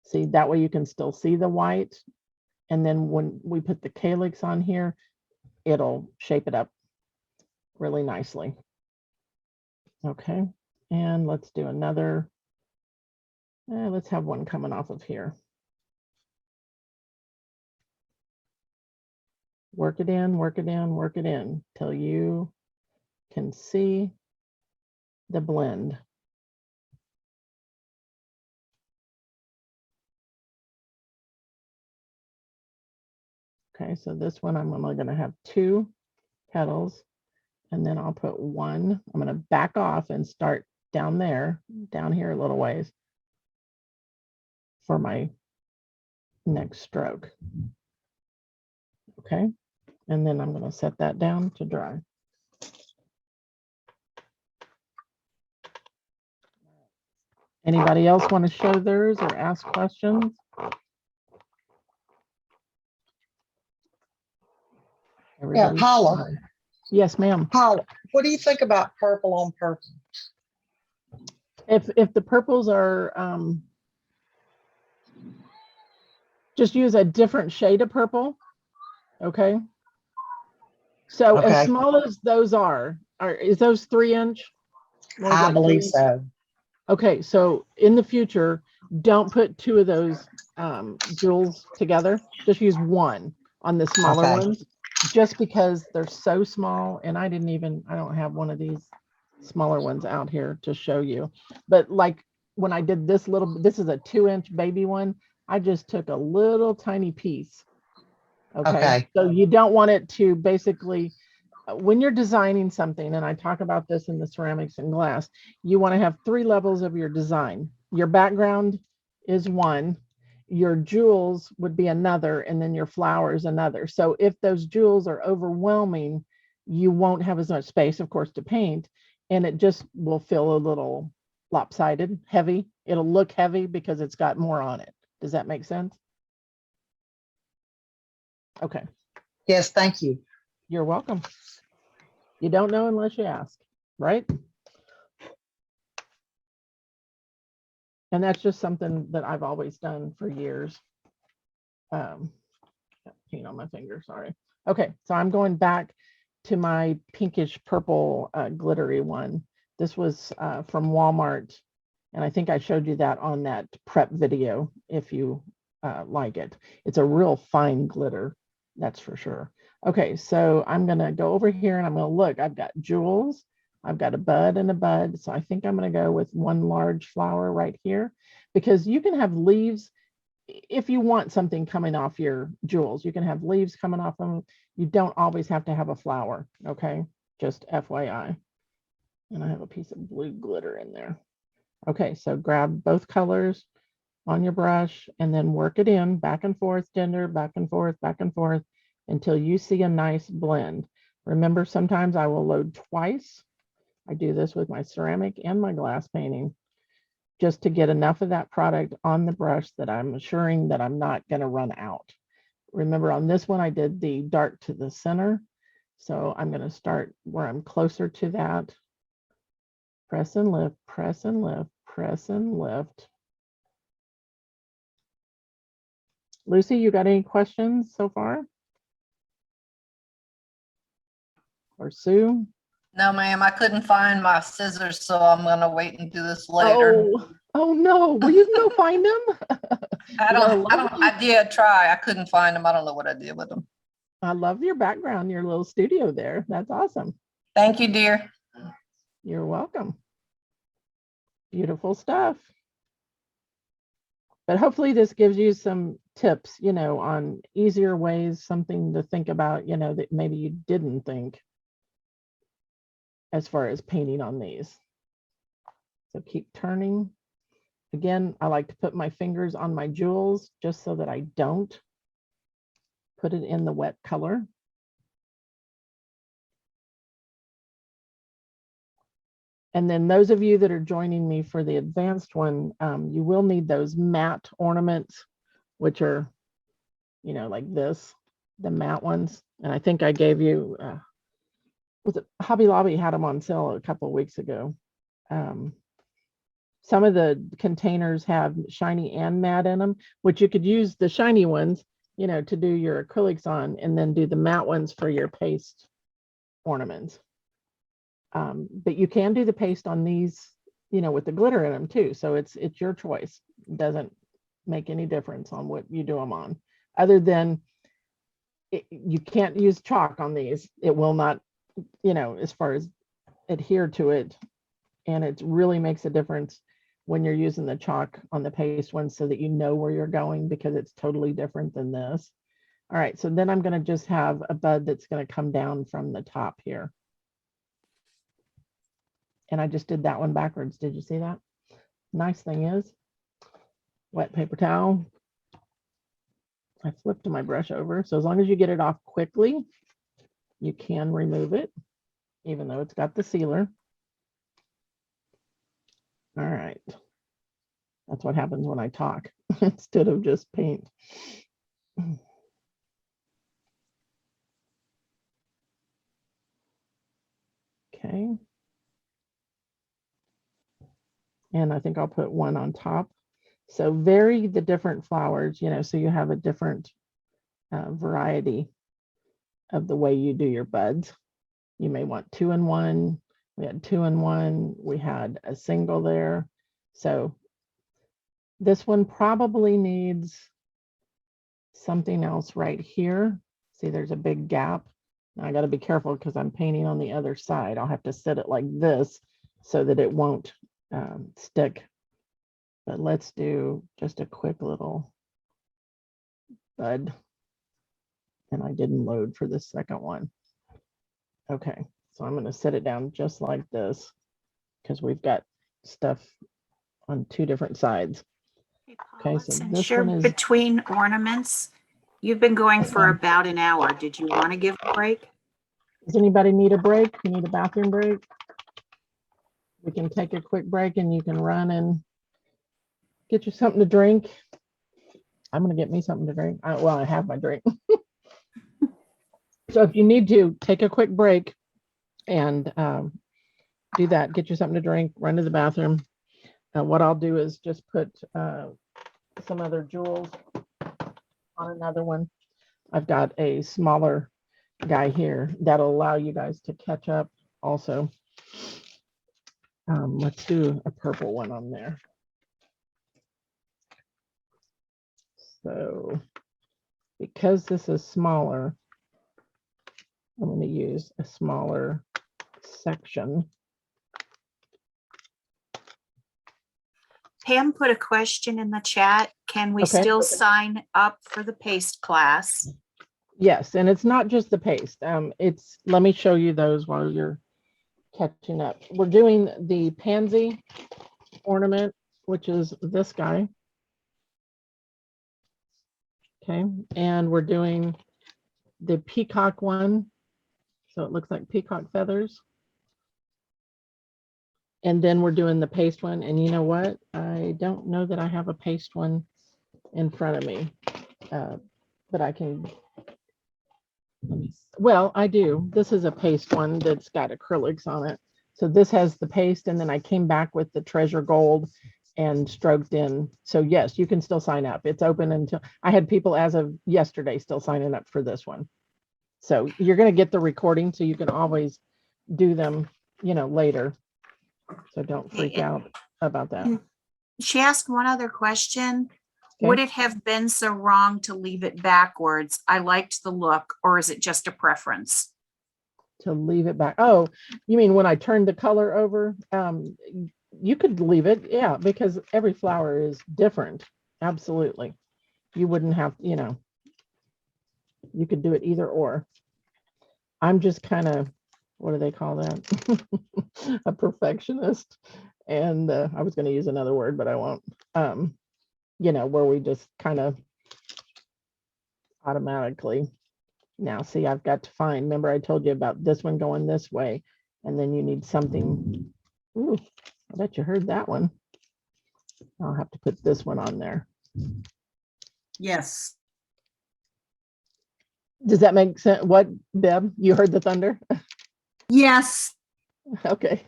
See, that way you can still see the white. And then when we put the calyx on here, it'll shape it up really nicely. Okay, and let's do another. Let's have one coming off of here. Work it in, work it in, work it in till you can see the blend. Okay, so this one I'm only going to have 2 petals, and then I'll put 1. I'm going to back off and start down there, down here a little ways for my next stroke. Okay, and then I'm going to set that down to dry. Anybody else want to show theirs or ask questions? Yeah, Paula. Yes, ma'am. Paula, what do you think about purple on purple? If the purples are, just use a different shade of purple. Okay. So Okay. as small as those is those 3-inch? I believe so. Okay, so in the future, don't put 2 of those jewels together. Just use 1 on the smaller ones, just because they're so small. And I don't have one of these smaller ones out here to show you. But like when I did this is a 2-inch baby one. I just took a little tiny piece. Okay. So you don't want it to basically when you're designing something, and I talk about this in the ceramics and glass, you want to have 3 levels of your design. Your background is one, your jewels would be another, and then your flowers another. So if those jewels are overwhelming, you won't have as much space, of course, to paint, and it just will feel a little lopsided, heavy. It'll look heavy because it's got more on it. Does that make sense? Okay, Yes, thank you. you're welcome. You don't know unless you ask, right? And that's just something that I've always done for years. Got paint on my finger, sorry. Okay, so I'm going back to my pinkish purple glittery one. This was from Walmart, and I think I showed you that on that prep video if you like it. It's a real fine glitter, that's for sure. Okay, so I'm gonna go over here and I'm gonna look. I've got jewels, I've got a bud and a bud. So I think I'm gonna go with one large flower right here, because you can have leaves if you want something coming off your jewels. You can have leaves coming off them. You don't always have to have a flower, okay? Just FYI. And I have a piece of blue glitter in there. Okay, so grab both colors on your brush and then work it in back and forth, gender, back and forth, until you see a nice blend. Remember, sometimes I will load twice. I do this with my ceramic and my glass painting, just to get enough of that product on the brush that I'm assuring that I'm not going to run out. Remember, on this one, I did the dark to the center. So I'm going to start where I'm closer to that. Press and lift, press and lift, press and lift. Lucy, you got any questions so far? Or Sue? No, ma'am, I couldn't find my scissors, so I'm gonna wait and do this later. Oh no, well, you can go find them. I did try. I couldn't find them. I don't know what I did with them. I love your background, your little studio there. That's awesome. Thank you, dear. You're welcome. Beautiful stuff. But hopefully this gives you some tips, you know, on easier ways, something to think about, you know, that maybe you didn't think as far as painting on these. So keep turning. Again, I like to put my fingers on my jewels just so that I don't put it in the wet color. And then those of you that are joining me for the advanced one, you will need those matte ornaments, which are, you know, like this, the matte ones. And I think I gave you, was it Hobby Lobby had them on sale a couple of weeks ago. Some of the containers have shiny and matte in them, which you could use the shiny ones, you know, to do your acrylics on, and then do the matte ones for your paste ornaments. But you can do the paste on these, you know, with the glitter in them too. So it's your choice. It doesn't make any difference on what you do them on, other than you can't use chalk on these. It will not, you know, as far as adhere to it. And it really makes a difference when you're using the chalk on the paste one, so that you know where you're going, because it's totally different than this. All right, so then I'm going to just have a bud that's going to come down from the top here. And I just did that one backwards. Did you see that? Nice thing is, wet paper towel. I flipped my brush over. So as long as you get it off quickly, you can remove it, even though it's got the sealer. All right. That's what happens when I talk instead of just paint. Okay. And I think I'll put one on top. So vary the different flowers, you know, so you have a different variety of the way you do your buds. You may want 2 in 1. We had 2 in 1. We had a single there. So this one probably needs something else right here. See, there's a big gap. Now I got to be careful because I'm painting on the other side. I'll have to set it like this so that it won't stick. But let's do just a quick little bud. And I didn't load for the second one. Okay, so I'm gonna set it down just like this because we've got stuff on two different sides. Hey, Okay, Paula, so since this you're one is, between ornaments, you've been going for about an hour. Did you want to give a break? does anybody need a break? You need a bathroom break? We can take a quick break and you can run and get you something to drink. I'm gonna get me something to drink. Well, I have my drink. So if you need to take a quick break and do that, get you something to drink, run to the bathroom. What I'll do is just put some other jewels on another one. I've got a smaller guy here that'll allow you guys to catch up also. Let's do a purple one on there. So because this is smaller, I'm going to use a smaller section. Pam put a question in the chat. Can we Okay. still sign up for the paste class? Yes, and it's not just the paste. It's, let me show you those while you're catching up. We're doing the pansy ornament, which is this guy. Okay, and we're doing the peacock one. So it looks like peacock feathers. And then we're doing the paste one. And you know what? I don't know that I have a paste one in front of me, but I can. Well, I do. This is a paste one that's got acrylics on it. So this has the paste, and then I came back with the treasure gold and stroked in. So yes, you can still sign up. It's open until, I had people as of yesterday still signing up for this one. So you're going to get the recording, so you can always do them, you know, later. So don't freak out about that. She asked one other question. Okay. Would it have been so wrong to leave it backwards? I liked the look, or is it just a preference? To leave it back. Oh, you mean when I turned the color over? You could leave it, yeah, because every flower is different. Absolutely. You wouldn't have, you know, you could do it either or. I'm just kind of, what do they call that? A perfectionist. And I was going to use another word, but I won't. You know, where we just kind of automatically. Now, see, I've got to find, remember I told you about this one going this way, and then you need something. Ooh, I bet you heard that one. I'll have to put this one on there. Yes. Does that make sense? What, Deb? You heard the thunder? Yes. Okay.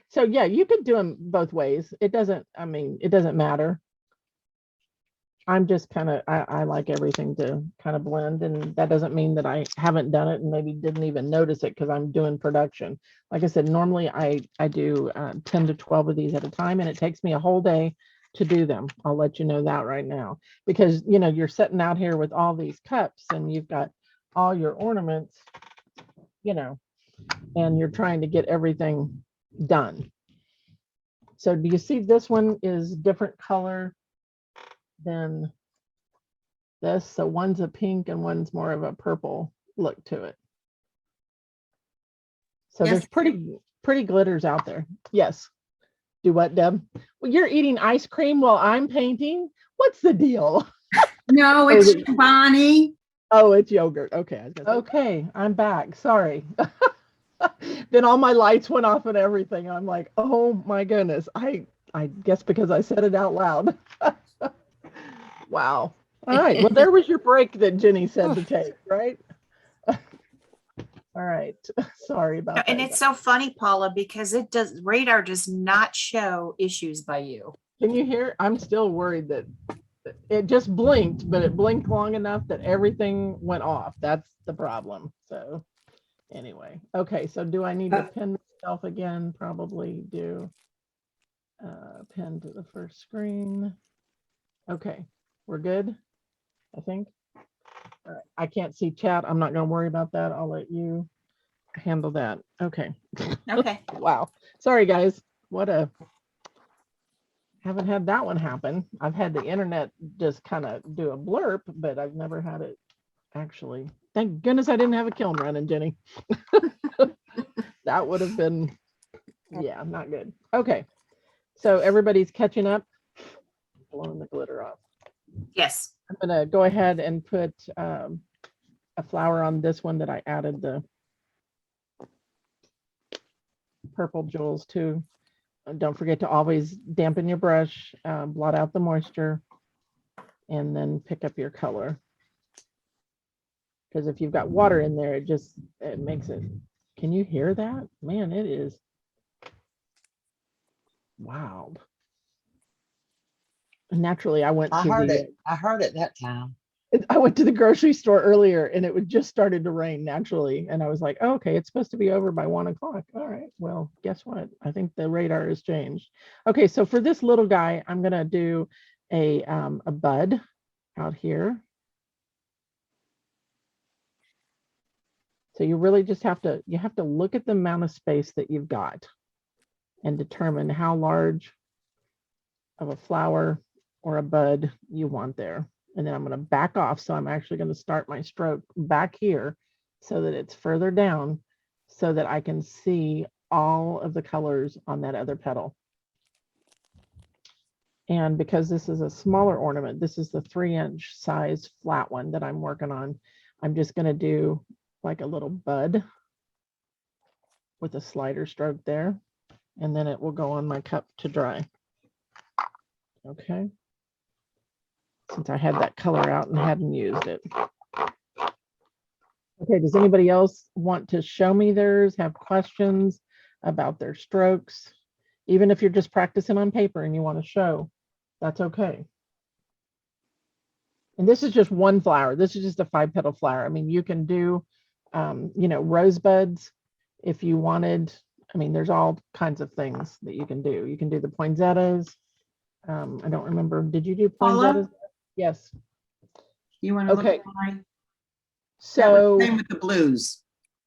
So yeah, you could do them both ways. It doesn't, I mean, it doesn't matter. I'm just kind of, I like everything to kind of blend, and that doesn't mean that I haven't done it and maybe didn't even notice it because I'm doing production. Like I said, normally I do 10 to 12 of these at a time, and it takes me a whole day to do them. I'll let you know that right now, because you know, you're sitting out here with all these cups and you've got all your ornaments, you know, and you're trying to get everything done. So do you see this one is different color than this? So one's a pink and one's more of a purple look to it. So Yes. there's pretty glitters out there. Yes. Do what, Deb? Well, you're eating ice cream while I'm painting. What's the deal? No, it's Bonnie. Oh, it's yogurt. Okay. Okay, I'm back. Sorry. Then all my lights went off and everything. I'm like, oh my goodness. I guess because I said it out loud. Wow. All right. Well, there was your break that Jenny said to take, right? All right. Sorry about that. And it's so funny, Paula, because radar does not show issues by you. Can you hear? I'm still worried that it just blinked, but it blinked long enough that everything went off. That's the problem. So anyway, okay. So do I need to pin myself again? Probably do. Pin to the first screen. Okay, we're good, I think. All right. I can't see chat. I'm not going to worry about that. I'll let you handle that. Okay. Okay. Wow. Sorry, guys. Haven't had that one happen. I've had the internet just kind of do a blurb, but I've never had it actually. Thank goodness I didn't have a kiln running, Jenny. That would have been, yeah, not good. Okay, so everybody's catching up. Blowing the glitter off. Yes. I'm gonna go ahead and put a flower on this one that I added the purple jewels to. Don't forget to always dampen your brush, blot out the moisture, and then pick up your color. Because if you've got water in there, it makes it. Can you hear that? Man, it is wild. Naturally, I went to I heard it. I heard it that time. I went to the grocery store earlier and it would just started to rain naturally. And I was like, oh, okay, it's supposed to be over by 1 o'clock. All right, well, guess what? I think the radar has changed. Okay, so for this little guy, I'm gonna do a bud out here. So you really just have to look at the amount of space that you've got and determine how large of a flower or a bud you want there. And then I'm going to back off. So I'm actually going to start my stroke back here so that it's further down so that I can see all of the colors on that other petal. And because this is a smaller ornament, this is the 3-inch size flat one that I'm working on. I'm just going to do like a little bud with a slider stroke there, and then it will go on my cup to dry. Okay. Since I had that color out and hadn't used it. Okay, does anybody else want to show me theirs, have questions about their strokes? Even if you're just practicing on paper and you want to show, that's okay. And this is just one flower. This is just a 5-petal flower. I mean, you can do, you know, rosebuds if you wanted. I mean, there's all kinds of things that you can do. You can do the poinsettias. I don't remember. Did you do poinsettias? Paula? Yes. You want to Okay. look at mine? So Same with the blues.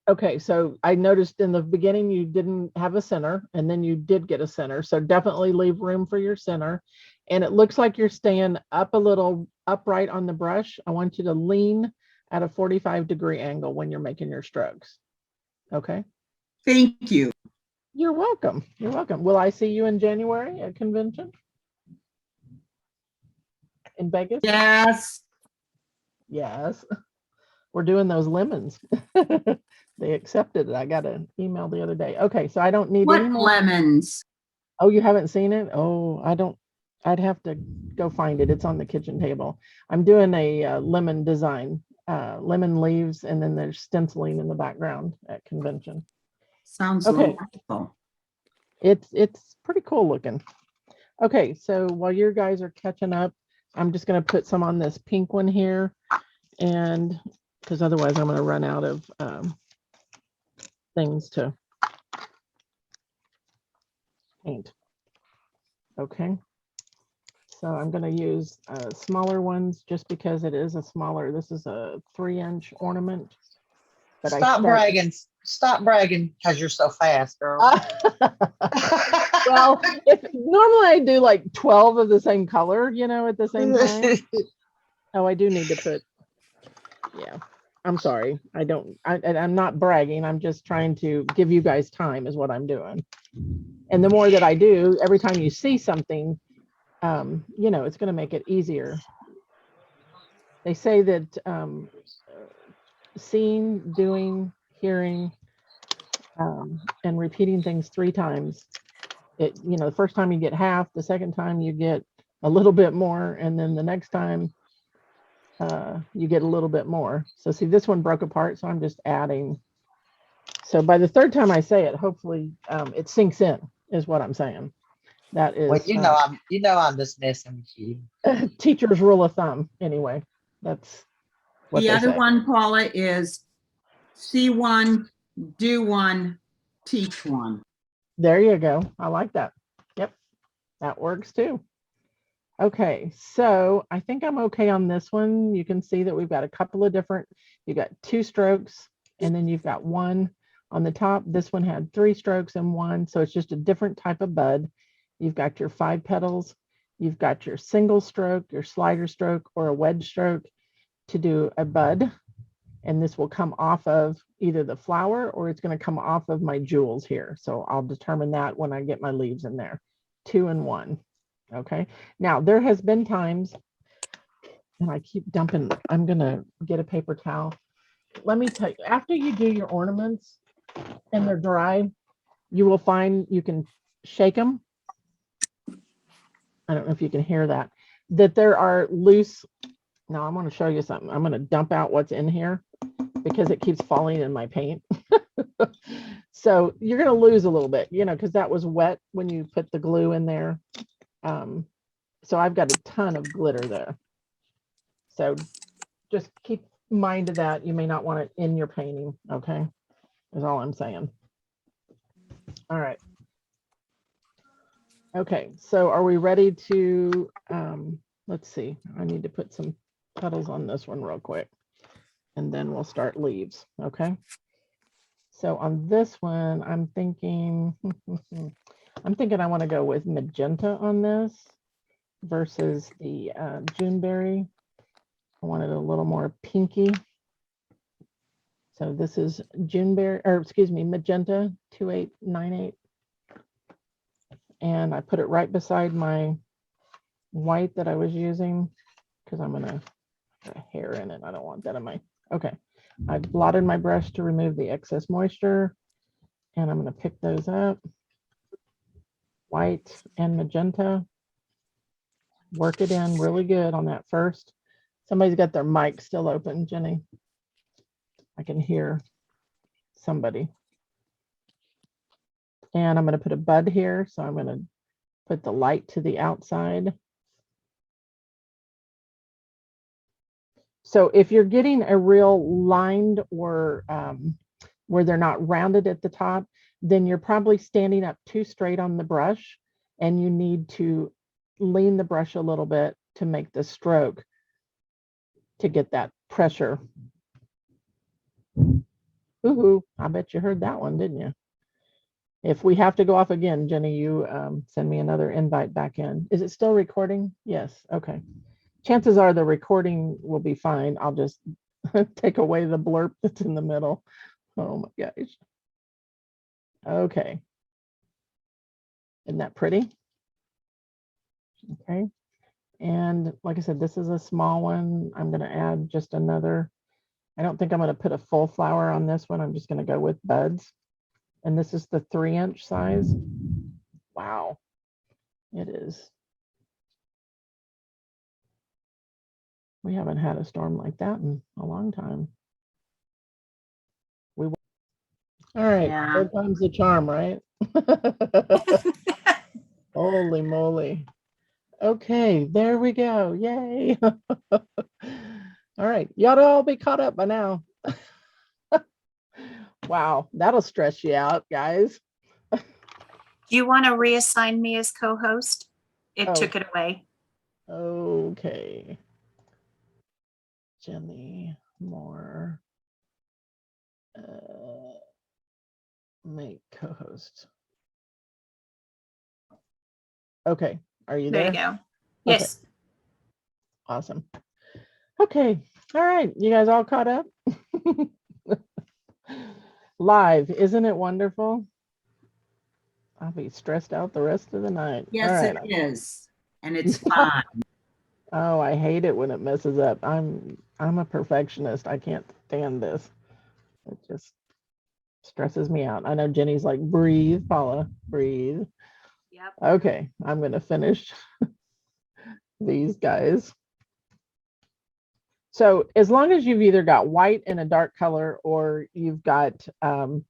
okay, so I noticed in the beginning you didn't have a center and then you did get a center. So definitely leave room for your center. And it looks like you're staying up a little upright on the brush. I want you to lean at a 45-degree angle when you're making your strokes. Okay. Thank you. You're welcome. You're welcome. Will I see you in January at convention? In Vegas? Yes. Yes. We're doing those lemons. They accepted it. I got an email the other day. Okay, so I don't need What any more. lemons? Oh, you haven't seen it? Oh, I don't. I'd have to go find it. It's on the kitchen table. I'm doing a lemon design, lemon leaves, and then there's stenciling in the background at convention. Sounds Okay. wonderful. It's pretty cool looking. Okay, so while your guys are catching up, I'm just going to put some on this pink one here, and because otherwise I'm going to run out of things to paint. Okay, so I'm going to use smaller ones just because it is a smaller. This is a 3-inch ornament. But Stop bragging. Stop bragging because you're so fast, girl. Well, normally I do like 12 of the same color, you know, at the same time. Oh, I do need to put, yeah, I'm sorry. I'm not bragging. I'm just trying to give you guys time is what I'm doing. And the more that I do, every time you see something, you know, it's going to make it easier. They say that seeing, doing, hearing, and repeating things 3 times, it, you know, the first time you get half, the second time you get a little bit more, and then the next time you get a little bit more. So see, this one broke apart, so I'm just adding. So by the 3rd time I say it, hopefully it sinks in, is what I'm saying. That is, well, you know I'm just messing with you. Teacher's rule of thumb. Anyway, that's what The they other say. one, Paula, is see one, do one, teach one. There you go. I like that. Yep, that works too. Okay, so I think I'm okay on this one. You can see that we've got a couple of different, you got 2 strokes and then you've got 1 on the top. This one had 3 strokes and 1. So it's just a different type of bud. You've got your 5 petals. You've got your single stroke, your slider stroke, or a wedge stroke to do a bud. And this will come off of either the flower or it's going to come off of my jewels here. So I'll determine that when I get my leaves in there. 2 and 1. Okay. Now there has been times, and I keep dumping, I'm going to get a paper towel. Let me tell you, after you do your ornaments and they're dry, you will find you can shake them. I don't know if you can hear that, that there are loose. Now I'm going to show you something. I'm going to dump out what's in here because it keeps falling in my paint. So you're going to lose a little bit, because that was wet when you put the glue in there. So I've got a ton of glitter there. So just keep mind of that. You may not want it in your painting. Okay. Is all I'm saying. All right. Okay. So are we ready to, let's see, I need to put some petals on this one real quick and then we'll start leaves. Okay. So on this one, I'm thinking I want to go with magenta on this versus the Juneberry. I want it a little more pinky. So this is Juneberry, or excuse me, magenta 2898. And I put it right beside my white that I was using because I'm gonna put a hair in it. I don't want that in my, okay. I blotted my brush to remove the excess moisture and I'm gonna pick those up. White and magenta. Work it in really good on that first. Somebody's got their mic still open, Jenny. I can hear somebody. And I'm going to put a bud here. So I'm going to put the light to the outside. So if you're getting a real lined or where they're not rounded at the top, then you're probably standing up too straight on the brush and you need to lean the brush a little bit to make the stroke to get that pressure. Ooh, I bet you heard that one, didn't you? If we have to go off again, Jenny, you send me another invite back in. Is it still recording? Yes. Okay. Chances are the recording will be fine. I'll just take away the blurb that's in the middle. Oh my gosh. Okay. Isn't that pretty? Okay. And like I said, this is a small one. I'm going to add just another. I don't think I'm going to put a full flower on this one. I'm just going to go with buds. And this is the 3-inch size. Wow. It is. We haven't had a storm like that in a long time. We will. All right. Yeah. Third time's the charm, right? Holy moly. Okay, there we go. Yay. All right. You ought to all be caught up by now. Wow, that'll stress you out, guys. Do you want to reassign me as co-host? It Oh. took it away. Okay. Jenny Moore. Make co-host. Okay, are you There there? you go. Yes. Okay. Awesome. Okay, all right, you guys all caught up? Live, isn't it wonderful? I'll be stressed out the rest of the night. Yes, All it right. is. And it's fine. Oh, I hate it when it messes up. I'm a perfectionist. I can't stand this. It just stresses me out. I know Jenny's like, breathe, Paula, breathe. Yep. Okay, I'm gonna finish these guys. So as long as you've either got white in a dark color or you've got a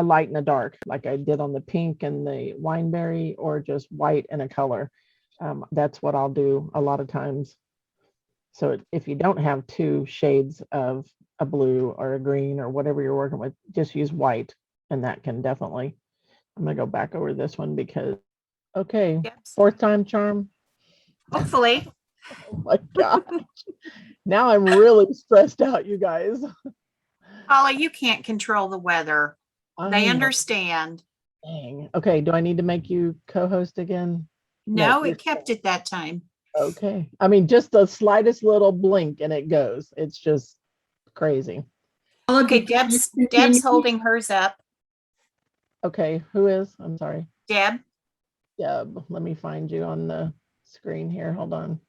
light and a dark, like I did on the pink and the wineberry, or just white and a color, that's what I'll do a lot of times. So if you don't have 2 shades of a blue or a green or whatever you're working with, just use white, and that can definitely. I'm gonna go back over this one because, okay, Yep. 4th time charm. Hopefully. Oh my gosh. Now I'm really stressed out, you guys. Paula, you can't control the weather. I They know. understand. Dang. Okay, do I need to make you co-host again? No, you're it kept it that time. Okay. I mean, just the slightest little blink and it goes. It's just crazy. Okay, Deb's holding hers up. Okay, who is? I'm sorry. Deb, Deb, let me find you on the screen here. Hold on.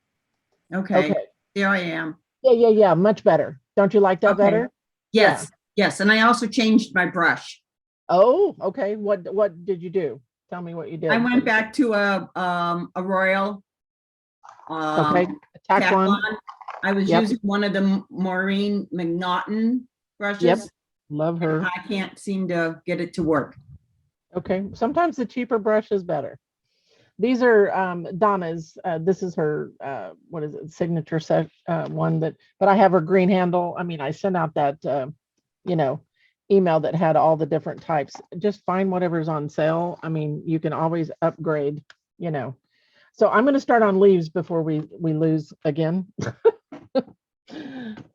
Okay, Okay. there I am. Yeah. Much better. Don't you like that Okay. better? Yes, yes, and I also changed my brush. Oh, okay. What did you do? Tell me what you did. I went back to a Royal. Okay. Tack one. I was Yep. using one of the Maureen McNaughton brushes. Yep. Love her. I can't seem to get it to work. Okay. Sometimes the cheaper brush is better. These are Donna's. This is her, what is it, signature set one that, but I have her green handle. I mean, I sent out that, you know, email that had all the different types. Just find whatever's on sale. I mean, you can always upgrade, you know. So I'm going to start on leaves before we lose again.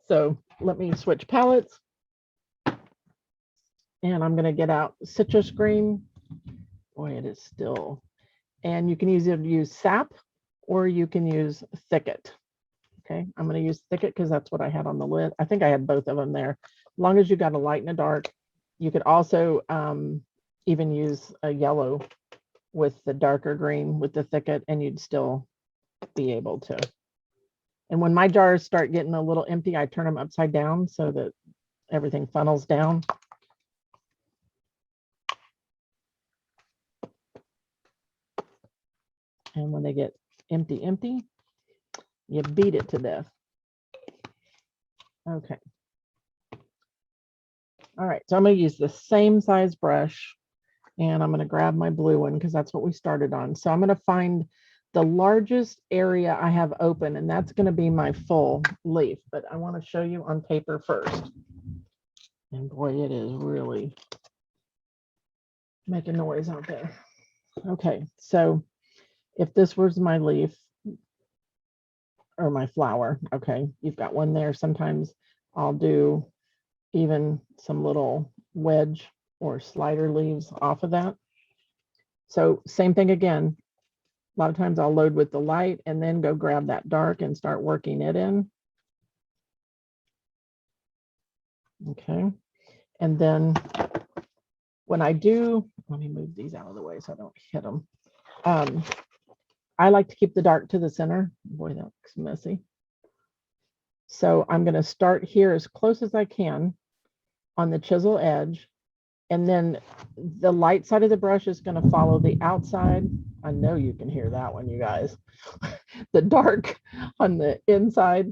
So let me switch palettes. And I'm going to get out citrus green. Boy, it is still. And you can either use sap or you can use thicket. Okay, I'm going to use thicket because that's what I had on the lid. I think I had both of them there. As long as you got a light and a dark, you could also even use a yellow with the darker green with the thicket, and you'd still be able to. And when my jars start getting a little empty, I turn them upside down so that everything funnels down. And when they get empty, you beat it to death. Okay. All right, so I'm going to use the same size brush, and I'm going to grab my blue one because that's what we started on. So I'm going to find the largest area I have open, and that's going to be my full leaf, but I want to show you on paper first. And boy, it is really making noise out there. Okay, so if this was my leaf or my flower, okay, you've got one there. Sometimes I'll do even some little wedge or slider leaves off of that. So same thing again. A lot of times I'll load with the light and then go grab that dark and start working it in. Okay. And then when I do, let me move these out of the way so I don't hit them. I like to keep the dark to the center. Boy, that looks messy. So I'm going to start here as close as I can on the chisel edge. And then the light side of the brush is going to follow the outside. I know you can hear that one, you guys. The dark on the inside.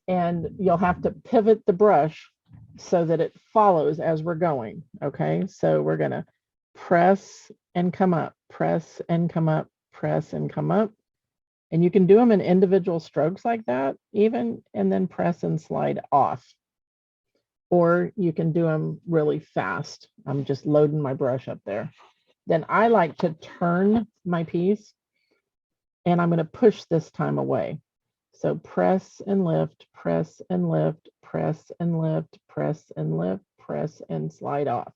And you'll have to pivot the brush so that it follows as we're going. Okay, so we're going to press and come up, press and come up, press and come up. And you can do them in individual strokes like that, even, and then press and slide off. Or you can do them really fast. I'm just loading my brush up there. Then I like to turn my piece, and I'm going to push this time away. So press and lift, press and lift, press and lift, press and lift, press and slide off.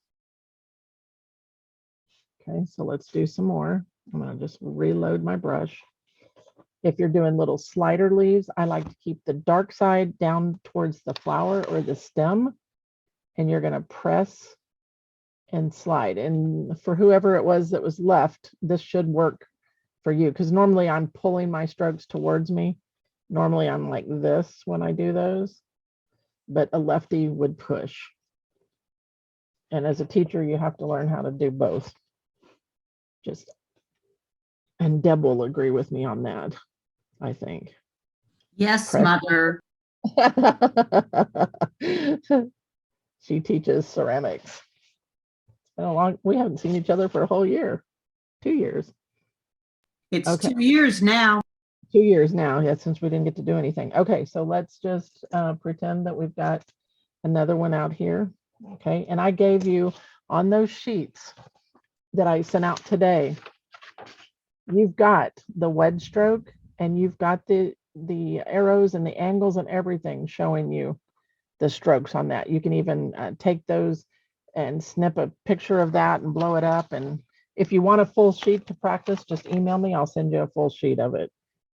Okay, so let's do some more. I'm going to just reload my brush. If you're doing little slider leaves, I like to keep the dark side down towards the flower or the stem. And you're going to press and slide. And for whoever it was that was left, this should work for you, because normally I'm pulling my strokes towards me. Normally I'm like this when I do those, but a lefty would push. And as a teacher, you have to learn how to do both. And Deb will agree with me on that, I think. Yes, Press. mother. She teaches ceramics. It's been a long, we haven't seen each other for a whole year, 2 years. It's Okay. 2 years now. 2 years now, yeah, since we didn't get to do anything. Okay, so let's just pretend that we've got another one out here. Okay, and I gave you on those sheets that I sent out today, you've got the wedge stroke and you've got the arrows and the angles and everything showing you the strokes on that. You can even take those and snip a picture of that and blow it up. And if you want a full sheet to practice, just email me. I'll send you a full sheet of it.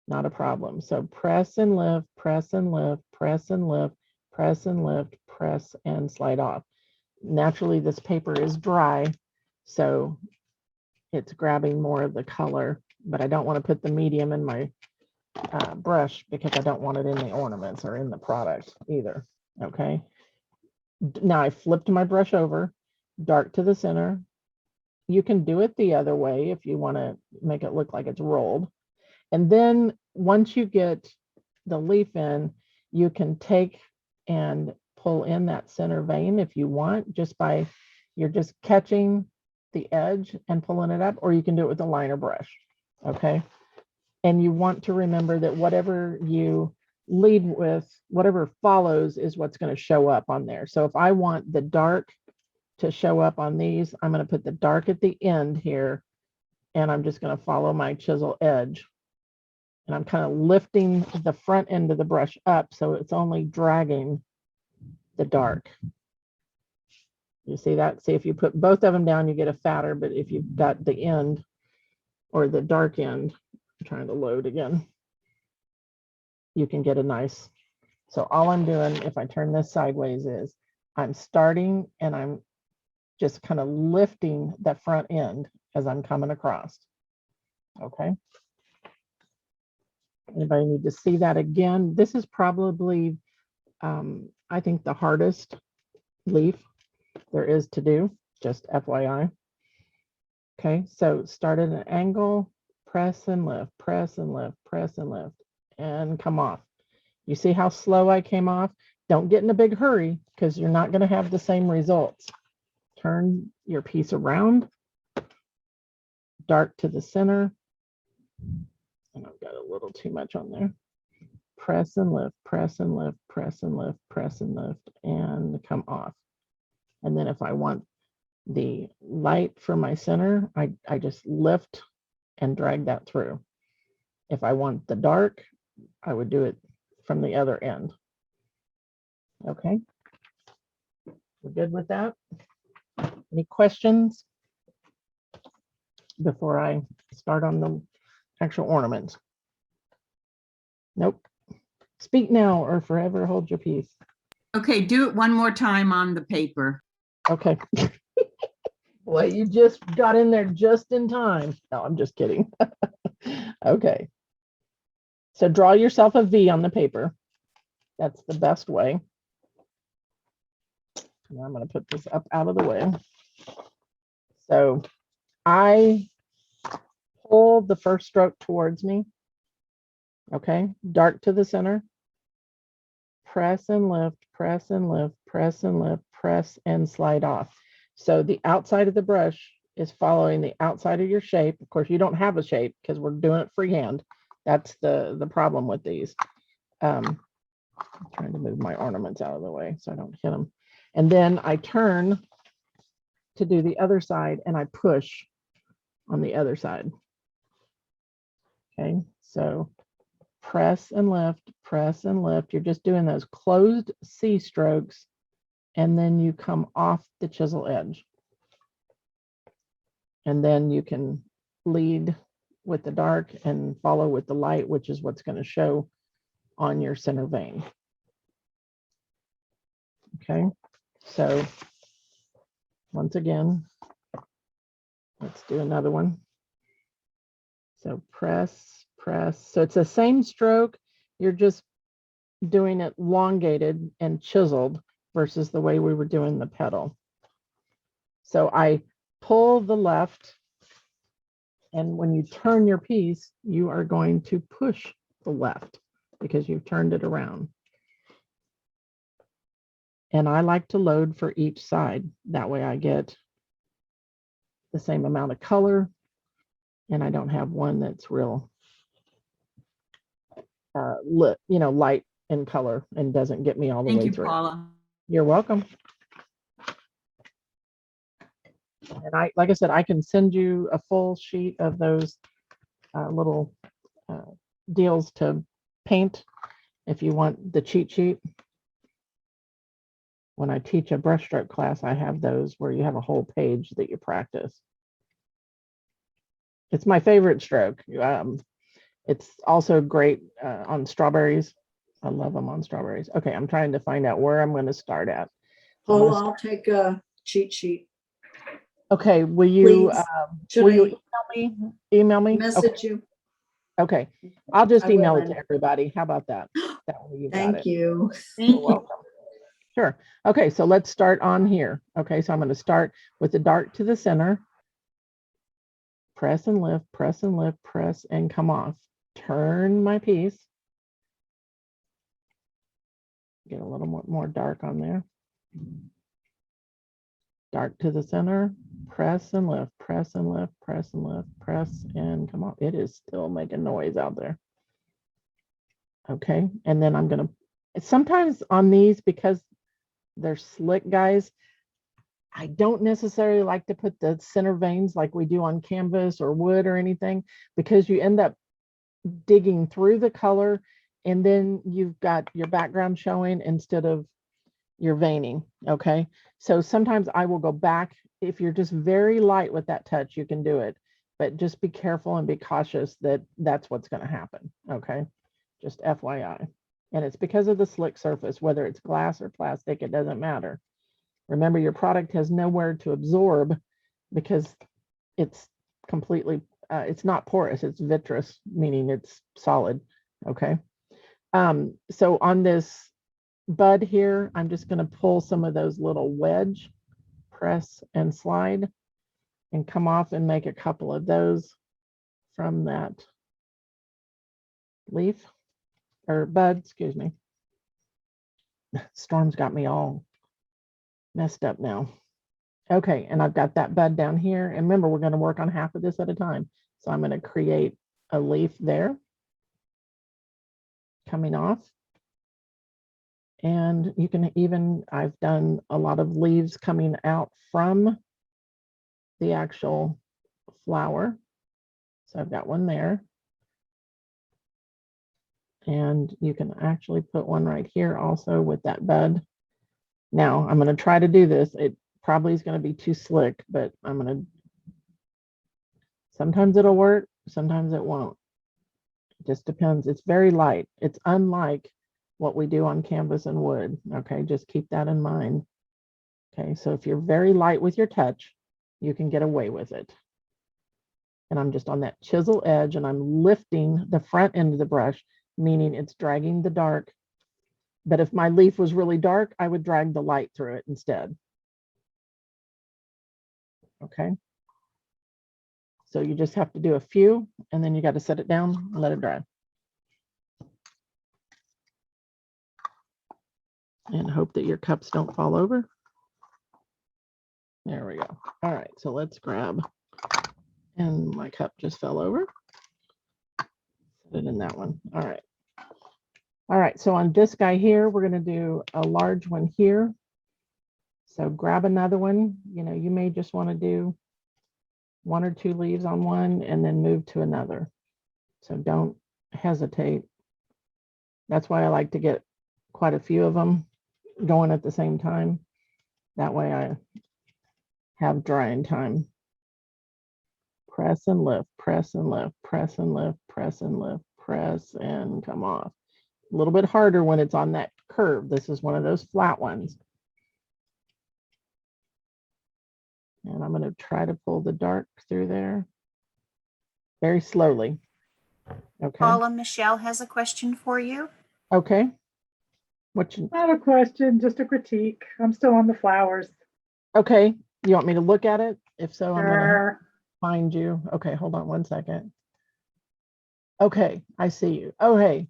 Not a problem. So press and lift, press and lift, press and lift, press and lift, press and slide off. Naturally, this paper is dry, so it's grabbing more of the color, but I don't want to put the medium in my brush because I don't want it in the ornaments or in the product either. Okay. Now I flipped my brush over, dark to the center. You can do it the other way if you want to make it look like it's rolled. And then once you get the leaf in, you can take and pull in that center vein if you want, just by, you're just catching the edge and pulling it up, or you can do it with a liner brush. Okay. And you want to remember that whatever you lead with, whatever follows is what's going to show up on there. So if I want the dark to show up on these, I'm going to put the dark at the end here, and I'm just going to follow my chisel edge. And I'm kind of lifting the front end of the brush up so it's only dragging the dark. You see that? See, if you put both of them down, you get a fatter, but if you've got the end or the dark end, I'm trying to load again, you can get a nice. So all I'm doing, if I turn this sideways, is I'm starting and I'm just kind of lifting the front end as I'm coming across. Okay. Anybody need to see that again? This is probably, I think, the hardest leaf there is to do, just FYI. Okay, so start at an angle, press and lift, press and lift, press and lift, and come off. You see how slow I came off? Don't get in a big hurry because you're not going to have the same results. Turn your piece around, dark to the center. And I've got a little too much on there. Press and lift, press and lift, press and lift, press and lift, and come off. And then if I want the light for my center, I just lift and drag that through. If I want the dark, I would do it from the other end. Okay. We're good with that? Any questions before I start on the actual ornaments? Nope. Speak now or forever hold your peace. Okay, do it one more time on the paper. Okay. Well, you just got in there just in time. No, I'm just kidding. Okay. So draw yourself a V on the paper. That's the best way. Now I'm going to put this up out of the way. So I pull the first stroke towards me. Okay, dark to the center. Press and lift, press and lift, press and lift, press and slide off. So the outside of the brush is following the outside of your shape. Of course, you don't have a shape because we're doing it freehand. That's the problem with these. I'm trying to move my ornaments out of the way so I don't hit them. And then I turn to do the other side and I push on the other side. Okay, so press and lift, press and lift. You're just doing those closed C strokes, and then you come off the chisel edge. And then you can lead with the dark and follow with the light, which is what's going to show on your center vein. Okay, so once again, let's do another one. So press, press. So it's the same stroke. You're just doing it elongated and chiseled versus the way we were doing the petal. So I pull the left, and when you turn your piece, you are going to push the left because you've turned it around. And I like to load for each side. That way I get the same amount of color and I don't have one that's real lit, light in color and doesn't get me all the Thank way you, through. Paula. You're welcome. And like I said, I can send you a full sheet of those little deals to paint if you want the cheat sheet. When I teach a brushstroke class, I have those where you have a whole page that you practice. It's my favorite stroke. It's also great on strawberries I love them on strawberries. Okay, I'm trying to find out where I'm going to start at. So I'm Oh, gonna I'll take a cheat sheet. Okay, will you, Please. Should will you I email me? Email me? Okay, message you? okay. I'll just I will email it then. to everybody. How about that? That way you got Thank it. you. You're Thank you. welcome. Sure. Okay, so let's start on here. Okay, so I'm going to start with the dark to the center. Press and lift, press and lift, press and come off. Turn my piece. Get a little more dark on there. Dark to the center, press and lift, press and lift, press and lift, press and come on. It is still making noise out there. Okay, and then I'm gonna, sometimes on these, because they're slick, guys, I don't necessarily like to put the center veins like we do on canvas or wood or anything, because you end up digging through the color and then you've got your background showing instead of your veining. Okay, so sometimes I will go back. If you're just very light with that touch, you can do it, but just be careful and be cautious that that's what's going to happen. Okay, just FYI. And it's because of the slick surface, whether it's glass or plastic, it doesn't matter. Remember, your product has nowhere to absorb because it's completely, it's not porous, it's vitreous, meaning it's solid. Okay, so on this bud here, I'm just going to pull some of those little wedge, press and slide, and come off and make a couple of those from that leaf or bud, excuse me. Storm's got me all messed up now. Okay, and I've got that bud down here. And remember, we're going to work on half of this at a time. So I'm going to create a leaf there, coming off. And you can even, I've done a lot of leaves coming out from the actual flower. So I've got one there. And you can actually put one right here also with that bud. Now I'm going to try to do this. It probably is going to be too slick, but I'm going to, sometimes it'll work, sometimes it won't. It just depends. It's very light. It's unlike what we do on canvas and wood. Okay, just keep that in mind. Okay, so if you're very light with your touch, you can get away with it. And I'm just on that chisel edge and I'm lifting the front end of the brush, meaning it's dragging the dark. But if my leaf was really dark, I would drag the light through it instead. Okay. So you just have to do a few and then you got to set it down and let it dry. And hope that your cups don't fall over. There we go. All right, so let's grab, and my cup just fell over. Put it in that one. All right. All right, so on this guy here, we're going to do a large one here. So grab another one. You know, you may just want to do 1 or 2 leaves on one and then move to another. So don't hesitate. That's why I like to get quite a few of them going at the same time. That way I have drying time. Press and lift, press and lift, press and lift, press and lift, press and come off. A little bit harder when it's on that curve. This is one of those flat ones. And I'm going to try to pull the dark through there very slowly. Okay. Paula, Michelle has a question for you. Okay. What you, Not a question, just a critique. I'm still on the flowers. okay. You want me to look at it? If so, I'm going to Sure. find you. Okay, hold on one second. Okay, I see you. Oh, hey.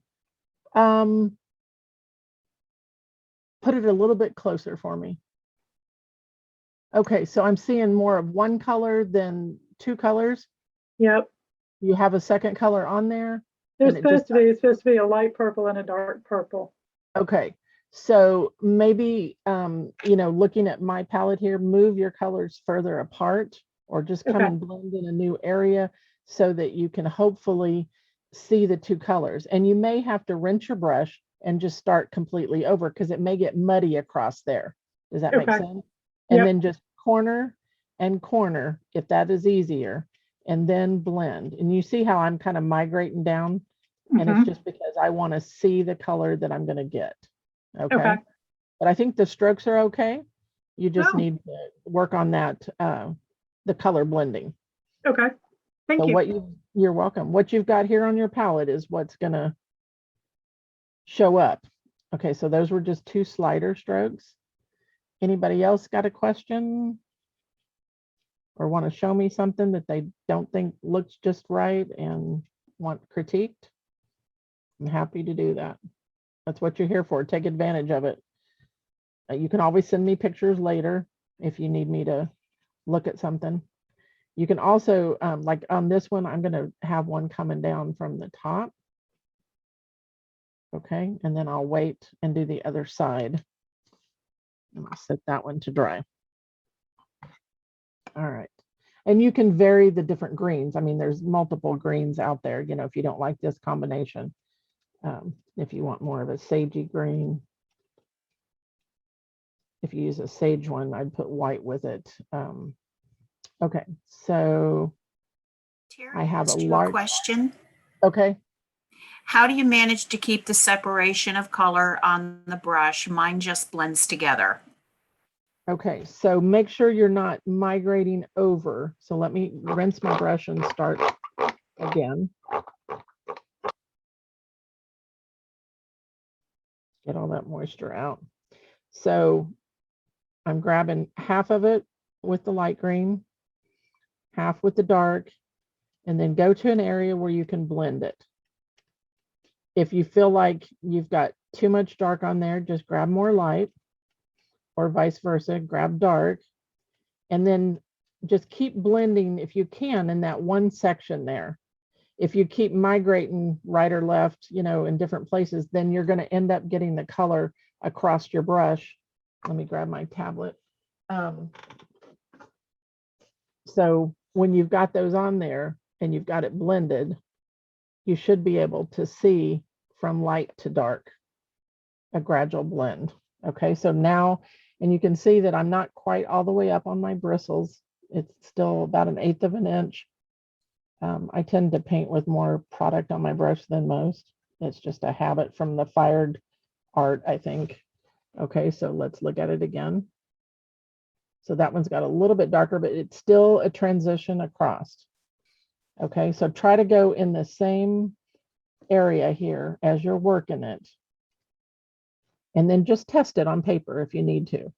Put it a little bit closer for me. Okay, so I'm seeing more of one color than 2 colors. Yep. You have a second color on there. There's and it just- it's supposed to be a light purple and a dark purple. Okay, so maybe, you know, looking at my palette here, move your colors further apart or just come Okay. and blend in a new area so that you can hopefully see the 2 colors. And you may have to rinse your brush and just start completely over because it may get muddy across there. Does that make Okay. sense? And Yep. then just corner and corner if that is easier, and then blend. And you see how I'm kind of migrating down And it's Mhm. just because I want to see the color that I'm going to get. Okay. Okay. But I think the strokes are okay. You just Oh. need to work on that, the color blending. Okay. Thank So you. you're welcome. What you've got here on your palette is what's going to show up. Okay, so those were just 2 slider strokes. Anybody else got a question or want to show me something that they don't think looks just right and want critiqued? I'm happy to do that. That's what you're here for. Take advantage of it. You can always send me pictures later if you need me to look at something. You can also, like on this one, I'm going to have one coming down from the top. Okay, and then I'll wait and do the other side. And I'll set that one to dry. All right. And you can vary the different greens. I mean, there's multiple greens out there, you know, if you don't like this combination. If you want more of a sagey green. If you use a sage one, I'd put white with it. Okay, so Terry, I have a asked you large question. Okay. How do you manage to keep the separation of color on the brush? Mine just blends together. Okay, so make sure you're not migrating over. So let me rinse my brush and start again. Get all that moisture out. So I'm grabbing half of it with the light green, half with the dark, and then go to an area where you can blend it. If you feel like you've got too much dark on there, just grab more light, or vice versa, grab dark, and then just keep blending if you can in that one section there. If you keep migrating right or left, you know, in different places, then you're going to end up getting the color across your brush. Let me grab my tablet. So when you've got those on there and you've got it blended, you should be able to see from light to dark, a gradual blend. Okay, so now, and you can see that I'm not quite all the way up on my bristles. It's still about 1/8 of an inch. I tend to paint with more product on my brush than most. It's just a habit from the fired art, I think. Okay, so let's look at it again. So that one's got a little bit darker, but it's still a transition across. Okay, so try to go in the same area here as you're working it. And then just test it on paper if you need to.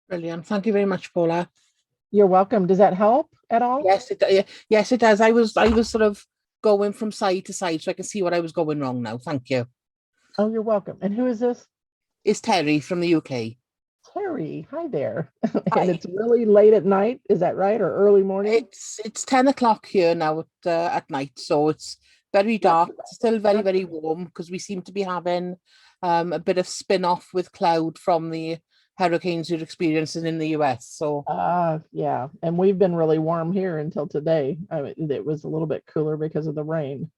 Brilliant. Thank you very much, Paula. You're welcome. Does that help at all? Yes, yes, it does. I was sort of going from side to side so I can see what I was going wrong now. Thank you. Oh, you're welcome. And who is this? It's Terry from the UK. Terry, hi there. Hi. And it's really late at night, is that right? Or early morning? It's 10 o'clock here now at night, so it's very dark. It's still very, very warm because we seem to be having a bit of spin-off with cloud from the hurricanes we're experiencing in the US. So yeah, and we've been really warm here until today. I mean, it was a little bit cooler because of the rain.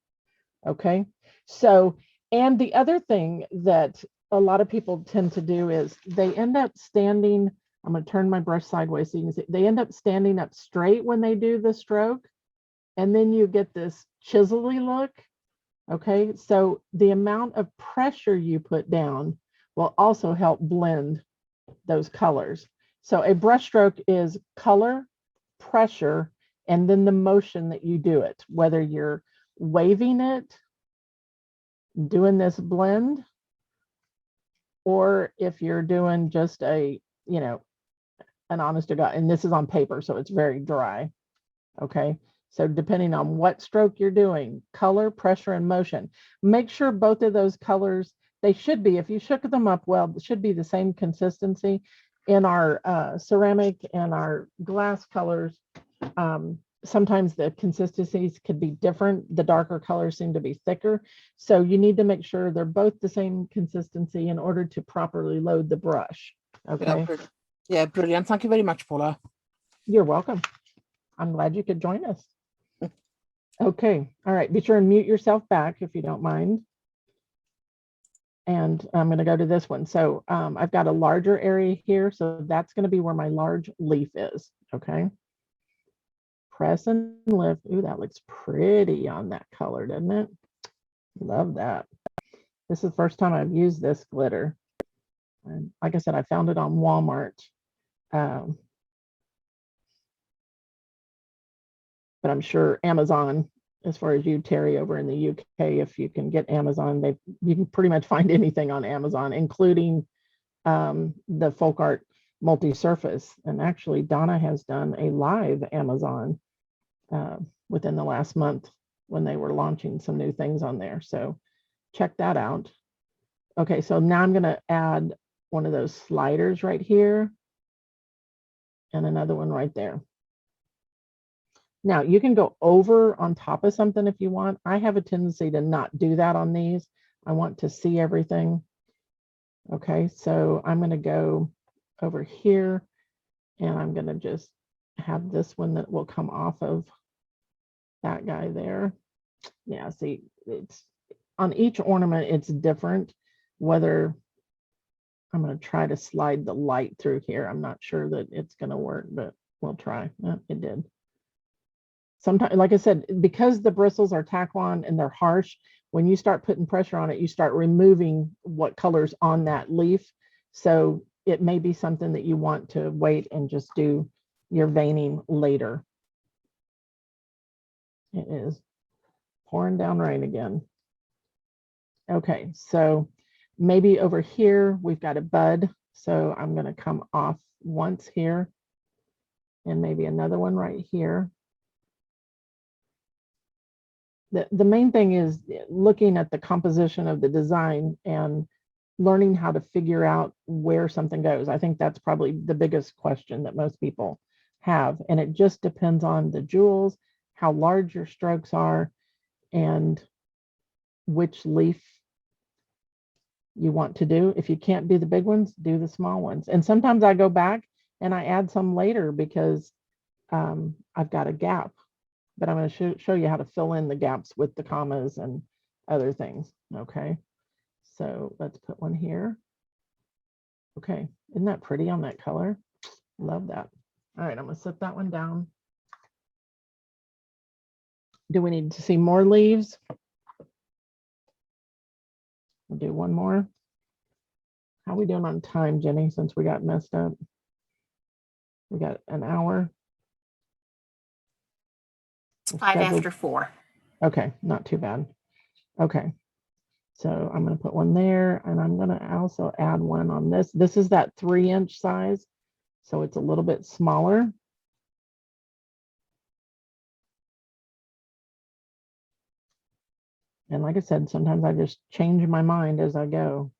Okay, so, and the other thing that a lot of people tend to do is they end up standing, I'm going to turn my brush sideways so you can see, they end up standing up straight when they do the stroke, and then you get this chiselly look. Okay, so the amount of pressure you put down will also help blend those colors. So a brush stroke is color, pressure, and then the motion that you do it, whether you're waving it, doing this blend, or if you're doing just a, you know, an honest to God, and this is on paper, so it's very dry. Okay, so depending on what stroke you're doing, color, pressure, and motion, make sure both of those colors, they should be, if you shook them up well, it should be the same consistency. In our ceramic and our glass colors, sometimes the consistencies could be different. The darker colors seem to be thicker. So you need to make sure they're both the same consistency in order to properly load the brush. Okay. Yeah, brilliant. Thank you very much, Paula. You're welcome. I'm glad you could join us. Okay. All right. Be sure and mute yourself back if you don't mind. And I'm going to go to this one. So I've got a larger area here. So that's going to be where my large leaf is. Okay. Press and lift. Ooh, that looks pretty on that color, doesn't it? Love that. This is the first time I've used this glitter. And like I said, I found it on Walmart. But I'm sure Amazon, as far as you, Terry, over in the UK, if you can get Amazon, you can pretty much find anything on Amazon, including the folk art multi-surface. And actually, Donna has done a live Amazon within the last month when they were launching some new things on there. So check that out. Okay, so now I'm going to add one of those sliders right here and another one right there. Now you can go over on top of something if you want. I have a tendency to not do that on these. I want to see everything. Okay, so I'm going to go over here and I'm going to just have this one that will come off of that guy there. Yeah, see, it's on each ornament, it's different. Whether I'm going to try to slide the light through here. I'm not sure that it's going to work, but we'll try. It did. Sometimes, like I said, because the bristles are Taklon and they're harsh, when you start putting pressure on it, you start removing what color's on that leaf. So it may be something that you want to wait and just do your veining later. It is pouring down rain again. Okay, so maybe over here we've got a bud. So I'm going to come off once here and maybe another one right here. The main thing is looking at the composition of the design and learning how to figure out where something goes. I think that's probably the biggest question that most people have. And it just depends on the jewels, how large your strokes are, and which leaf you want to do. If you can't do the big ones, do the small ones. And sometimes I go back and I add some later because I've got a gap. But I'm going to show you how to fill in the gaps with the commas and other things. Okay, so let's put one here. Okay, isn't that pretty on that color? Love that. All right, I'm going to set that one down. Do we need to see more leaves? We'll do one more. How are we doing on time, Jenny, since we got messed up? We got an hour. It's 5:04. Okay, not too bad. Okay, so I'm going to put one there, and I'm going to also add one on this. This is that 3-inch size, so it's a little bit smaller. And like I said, sometimes I just change my mind as I go.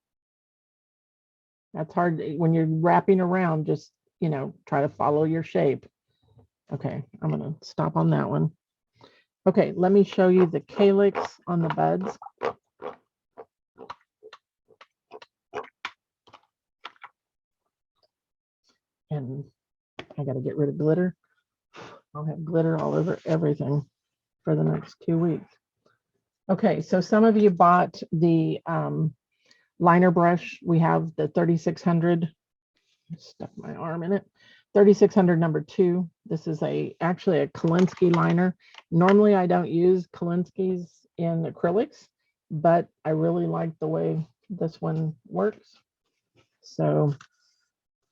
That's hard when you're wrapping around, just, you know, try to follow your shape. Okay, I'm going to stop on that one. Okay, let me show you the calyx on the buds. And I got to get rid of glitter. I'll have glitter all over everything for the next 2 weeks. Okay, so some of you bought the liner brush. We have the 3600. Stuck my arm in it. 3600 number 2. This is actually a Kolinsky liner. Normally I don't use Kolinskys in acrylics, but I really like the way this one works. So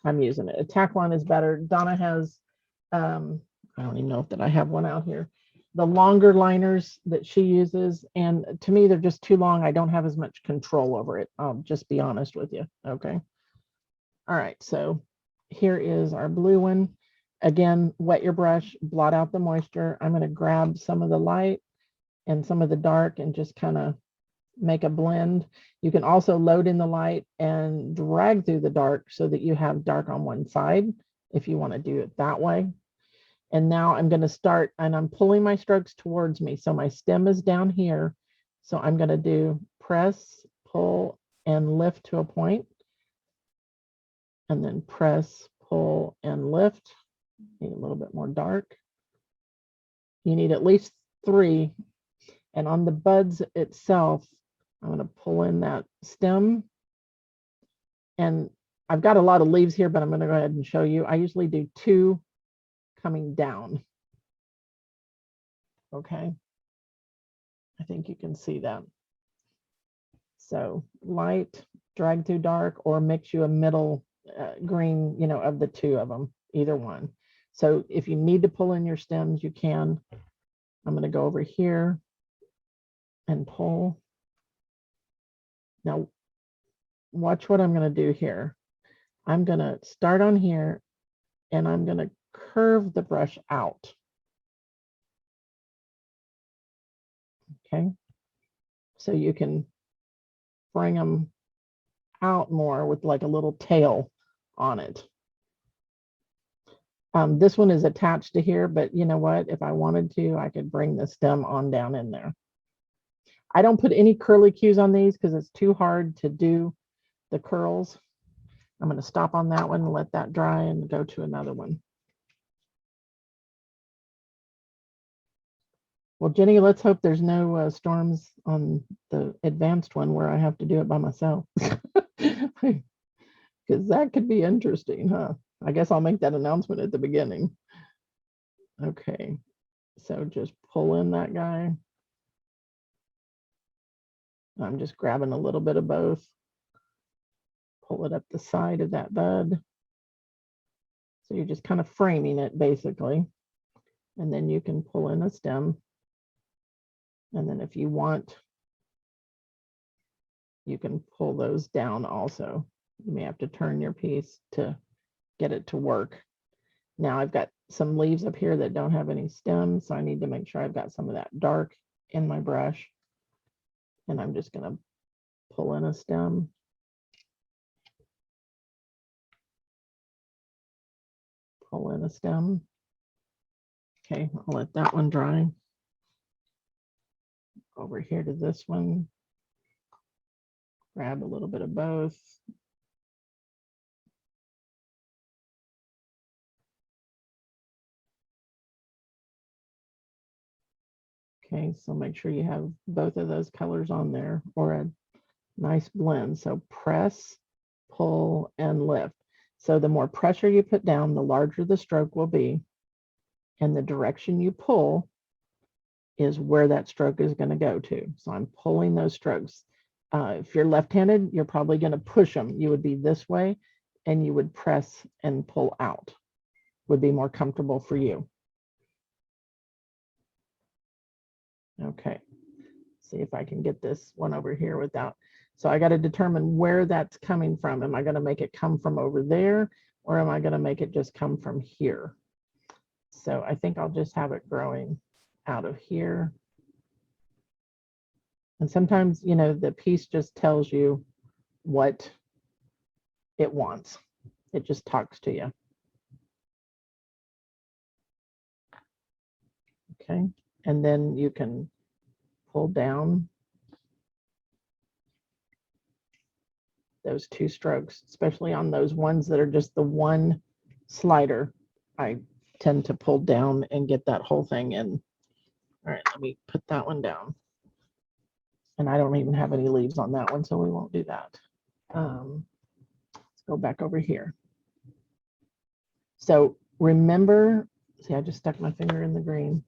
I'm using it. A Taklon is better. Donna has, I don't even know that I have one out here. The longer liners that she uses, and to me, they're just too long. I don't have as much control over it. I'll just be honest with you. Okay. All right, so here is our blue one. Again, wet your brush, blot out the moisture. I'm going to grab some of the light and some of the dark and just kind of make a blend. You can also load in the light and drag through the dark so that you have dark on one side if you want to do it that way. And now I'm going to start, and I'm pulling my strokes towards me. So my stem is down here. So I'm going to do press, pull, and lift to a point. And then press, pull, and lift. Need a little bit more dark. You need at least 3. And on the buds itself, I'm going to pull in that stem. And I've got a lot of leaves here, but I'm going to go ahead and show you. I usually do 2 coming down. Okay. I think you can see that. So light, drag through dark, or mix you a middle green, you know, of the two of them, either one. So if you need to pull in your stems, you can. I'm going to go over here and pull. Now, watch what I'm going to do here. I'm going to start on here and I'm going to curve the brush out. Okay. So you can bring them out more with like a little tail on it. This one is attached to here, but you know what? If I wanted to, I could bring the stem on down in there. I don't put any curly cues on these because it's too hard to do the curls. I'm going to stop on that one and let that dry and go to another one. Well, Jenny, let's hope there's no storms on the advanced one where I have to do it by myself. Because that could be interesting, huh? I guess I'll make that announcement at the beginning. Okay, so just pull in that guy. I'm just grabbing a little bit of both. Pull it up the side of that bud. So you're just kind of framing it basically. And then you can pull in a stem. And then if you want, you can pull those down also. You may have to turn your piece to get it to work. Now I've got some leaves up here that don't have any stems, so I need to make sure I've got some of that dark in my brush. And I'm just going to pull in a stem. Pull in a stem. Okay, I'll let that one dry. Over here to this one. Grab a little bit of both. Okay, so make sure you have both of those colors on there or a nice blend. So press, pull, and lift. So the more pressure you put down, the larger the stroke will be. And the direction you pull is where that stroke is going to go to. So I'm pulling those strokes. If you're left-handed, you're probably going to push them. You would be this way and you would press and pull out. Would be more comfortable for you. Okay, see if I can get this one over here without. So I got to determine where that's coming from. Am I going to make it come from over there or am I going to make it just come from here? So I think I'll just have it growing out of here. And sometimes, you know, the piece just tells you what it wants. It just talks to you. Okay, and then you can pull down those two strokes, especially on those ones that are just the one slider. I tend to pull down and get that whole thing in. All right, let me put that one down. And I don't even have any leaves on that one, so we won't do that. Let's go back over here. So remember, see, I just stuck my finger in the green.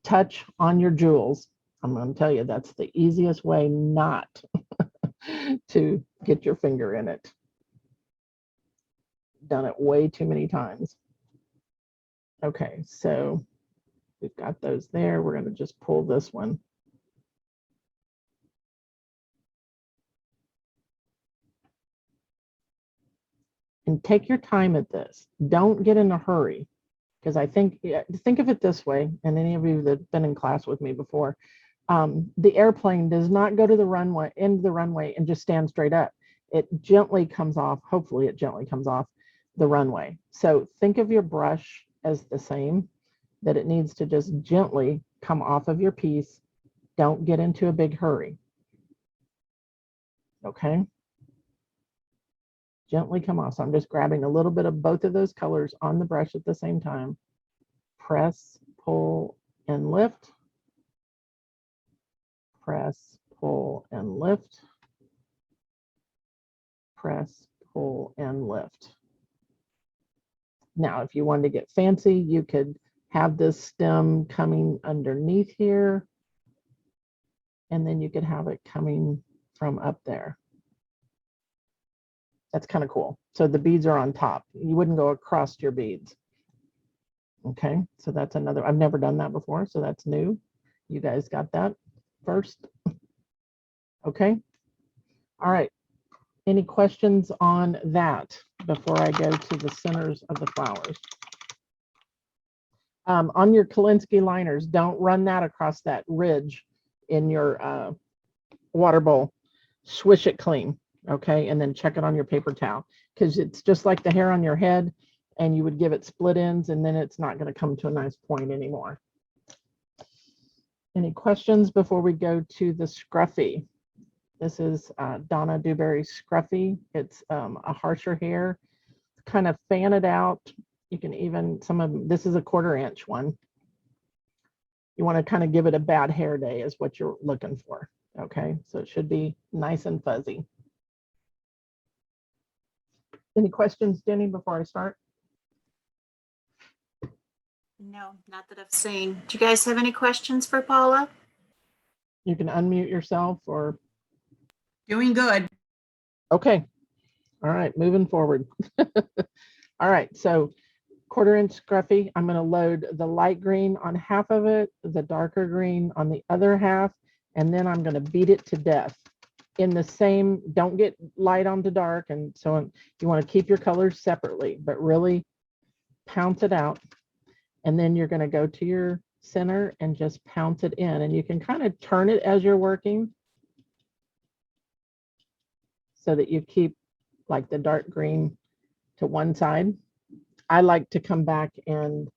Touch on your jewels. I'm going to tell you that's the easiest way not to get your finger in it. Done it way too many times. Okay, so we've got those there. We're going to just pull this one. And take your time at this. Don't get in a hurry. Because I think of it this way, and any of you that have been in class with me before, the airplane does not go to the runway, end the runway, and just stand straight up. It gently comes off, hopefully it gently comes off the runway. So think of your brush as the same, that it needs to just gently come off of your piece. Don't get into a big hurry. Okay? Gently come off. So I'm just grabbing a little bit of both of those colors on the brush at the same time. Press, pull, and lift. Press, pull, and lift. Press, pull, and lift. Now, if you wanted to get fancy, you could have this stem coming underneath here. And then you could have it coming from up there. That's kind of cool. So the beads are on top. You wouldn't go across your beads. Okay, so that's another, I've never done that before, so that's new. You guys got that first. Okay. All right. Any questions on that before I go to the centers of the flowers? On your Kolinsky liners, don't run that across that ridge in your water bowl. Swish it clean, okay? And then check it on your paper towel, because it's just like the hair on your head, and you would give it split ends, and then it's not going to come to a nice point anymore. Any questions before we go to the scruffy? This is Donna Dewberry Scruffy. It's a harsher hair, kind of fan it out. You can even, this is a 1/4 inch one. You want to kind of give it a bad hair day is what you're looking for. Okay, so it should be nice and fuzzy. Any questions, Jenny, before I start? No, not that I've seen. Do you guys have any questions for Paula? You can unmute yourself or. Doing good. Okay. All right, moving forward. All right, so 1/4 inch scruffy. I'm going to load the light green on half of it, the darker green on the other half, and then I'm going to beat it to death. In the same, don't get light onto dark, and so you want to keep your colors separately, but really pounce it out. And then you're going to go to your center and just pounce it in, and you can kind of turn it as you're working so that you keep like the dark green to one side. I like to come back and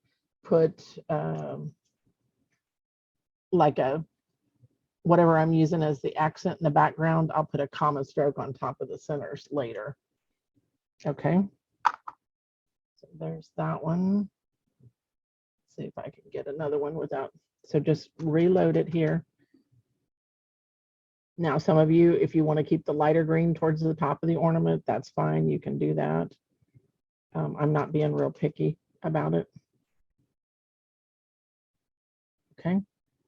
put like a, whatever I'm using as the accent in the background, I'll put a comma stroke on top of the centers later. Okay. So there's that one. Let's see if I can get another one without, so just reload it here. Now, some of you, if you want to keep the lighter green towards the top of the ornament, that's fine. You can do that. I'm not being real picky about it. Okay,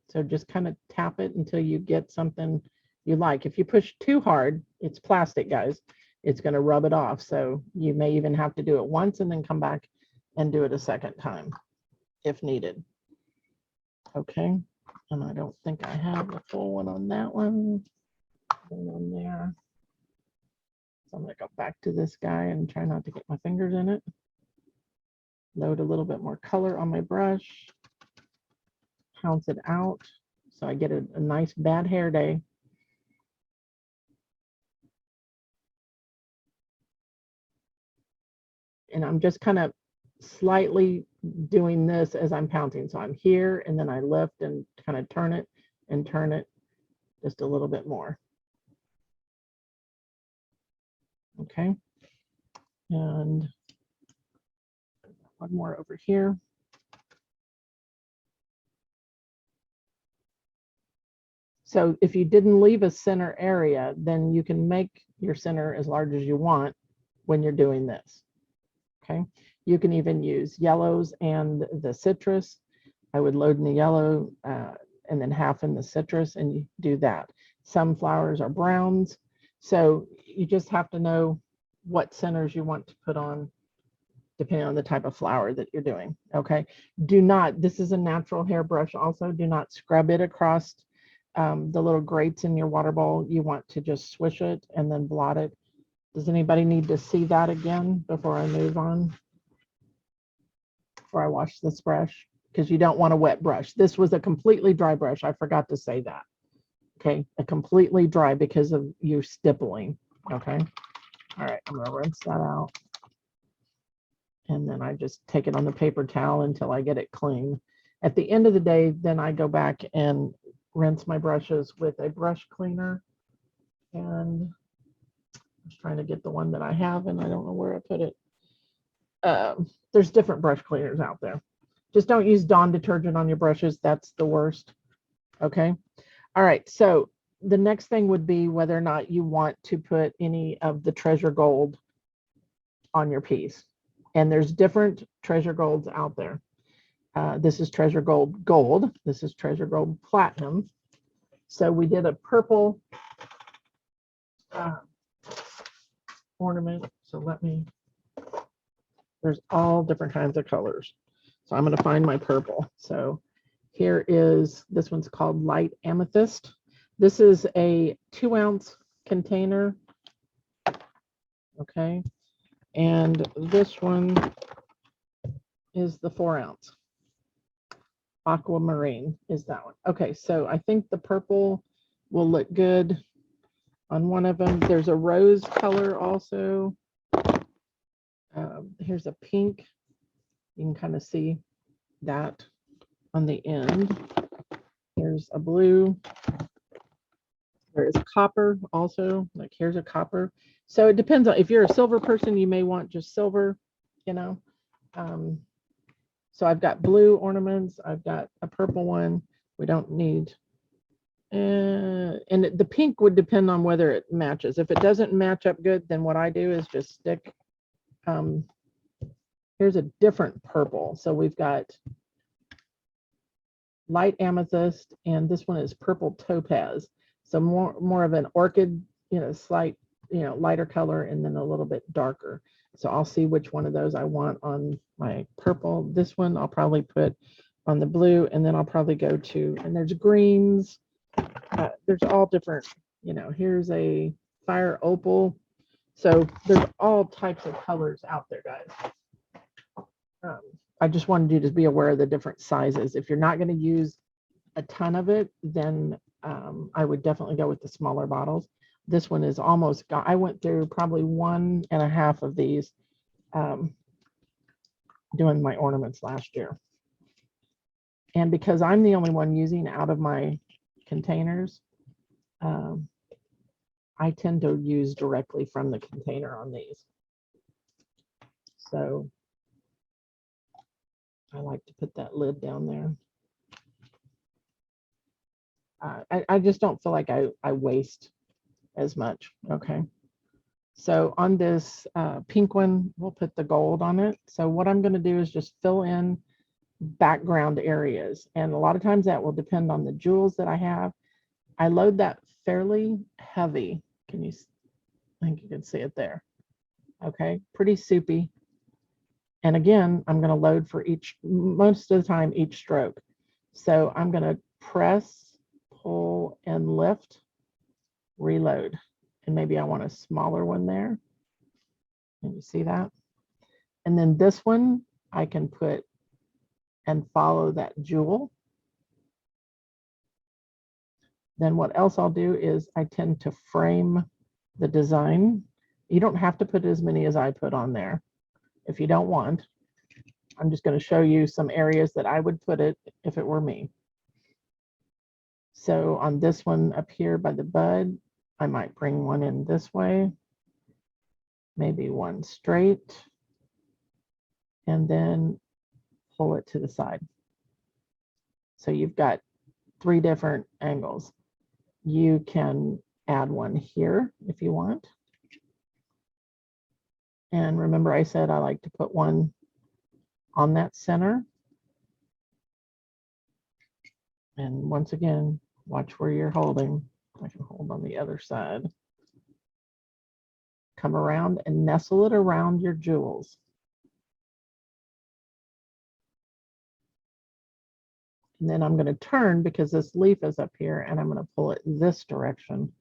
so just kind of tap it until you get something you like. If you push too hard, it's plastic, guys. It's going to rub it off. So you may even have to do it once and then come back and do it a second time if needed. Okay, and I don't think I have the full one on that one. On there. So I'm going to go back to this guy and try not to get my fingers in it. Load a little bit more color on my brush. Pounce it out so I get a nice bad hair day. And I'm just kind of slightly doing this as I'm pouncing. So I'm here and then I lift and kind of turn it and turn it just a little bit more. Okay, and one more over here. So if you didn't leave a center area, then you can make your center as large as you want when you're doing this. Okay, you can even use yellows and the citrus. I would load in the yellow and then half in the citrus, and you do that. Some flowers are browns. So you just have to know what centers you want to put on depending on the type of flower that you're doing. Okay. Do not, this is a natural hairbrush also, do not scrub it across the little grates in your water bowl. You want to just swish it and then blot it. Does anybody need to see that again before I move on? Before I wash this brush? Because you don't want a wet brush. This was a completely dry brush. I forgot to say that. Okay, a completely dry because of you stippling. Okay, all right, I'm gonna rinse that out. And then I just take it on the paper towel until I get it clean. At the end of the day, then I go back and rinse my brushes with a brush cleaner. And I'm just trying to get the one that I have and I don't know where I put it. There's different brush cleaners out there. Just don't use Dawn detergent on your brushes. That's the worst. Okay. All right, so the next thing would be whether or not you want to put any of the treasure gold on your piece. And there's different treasure golds out there. This is treasure gold gold. This is treasure gold platinum. So we did a purple ornament. So there's all different kinds of colors. So I'm going to find my purple. So here is, this one's called Light Amethyst. This is a 2-ounce container. Okay. And this one is the 4-ounce. Aquamarine is that one. Okay. So I think the purple will look good on one of them. There's a rose color also. Here's a pink. You can kind of see that on the end. Here's a blue. There is copper also. Like here's a copper. So it depends on if you're a silver person, you may want just silver, you know. So I've got blue ornaments. I've got a purple one. We don't need. And the pink would depend on whether it matches. If it doesn't match up good, then what I do is just stick. Here's a different purple. So we've got light amethyst, and this one is purple topaz. So more of an orchid, you know, slight, you know, lighter color, and then a little bit darker. So I'll see which one of those I want on my purple. This one I'll probably put on the blue, and then I'll probably go to, and there's greens. There's all different, you know, here's a fire opal. So there's all types of colors out there, guys. I just wanted you to be aware of the different sizes. If you're not going to use a ton of it, then I would definitely go with the smaller bottles. This one is almost gone. I went through probably 1.5 of these doing my ornaments last year. And because I'm the only one using out of my containers, I tend to use directly from the container on these. So I like to put that lid down there. I just don't feel like I waste as much. Okay. So on this pink one, we'll put the gold on it. So what I'm going to do is just fill in background areas. And a lot of times that will depend on the jewels that I have. I load that fairly heavy. Can you, I think you can see it there. Okay. Pretty soupy. And again, I'm going to load for most of the time, each stroke. So I'm going to press, pull, and lift, reload. And maybe I want a smaller one there. Can you see that? And then this one, I can put and follow that jewel. Then what else I'll do is I tend to frame the design. You don't have to put as many as I put on there if you don't want. I'm just going to show you some areas that I would put it if it were me. So on this one up here by the bud, I might bring one in this way, maybe one straight, and then pull it to the side. So you've got 3 different angles. You can add one here if you want. And remember I said I like to put one on that center. And once again, watch where you're holding. I can hold on the other side. Come around and nestle it around your jewels. And then I'm going to turn because this leaf is up here, and I'm going to pull it this direction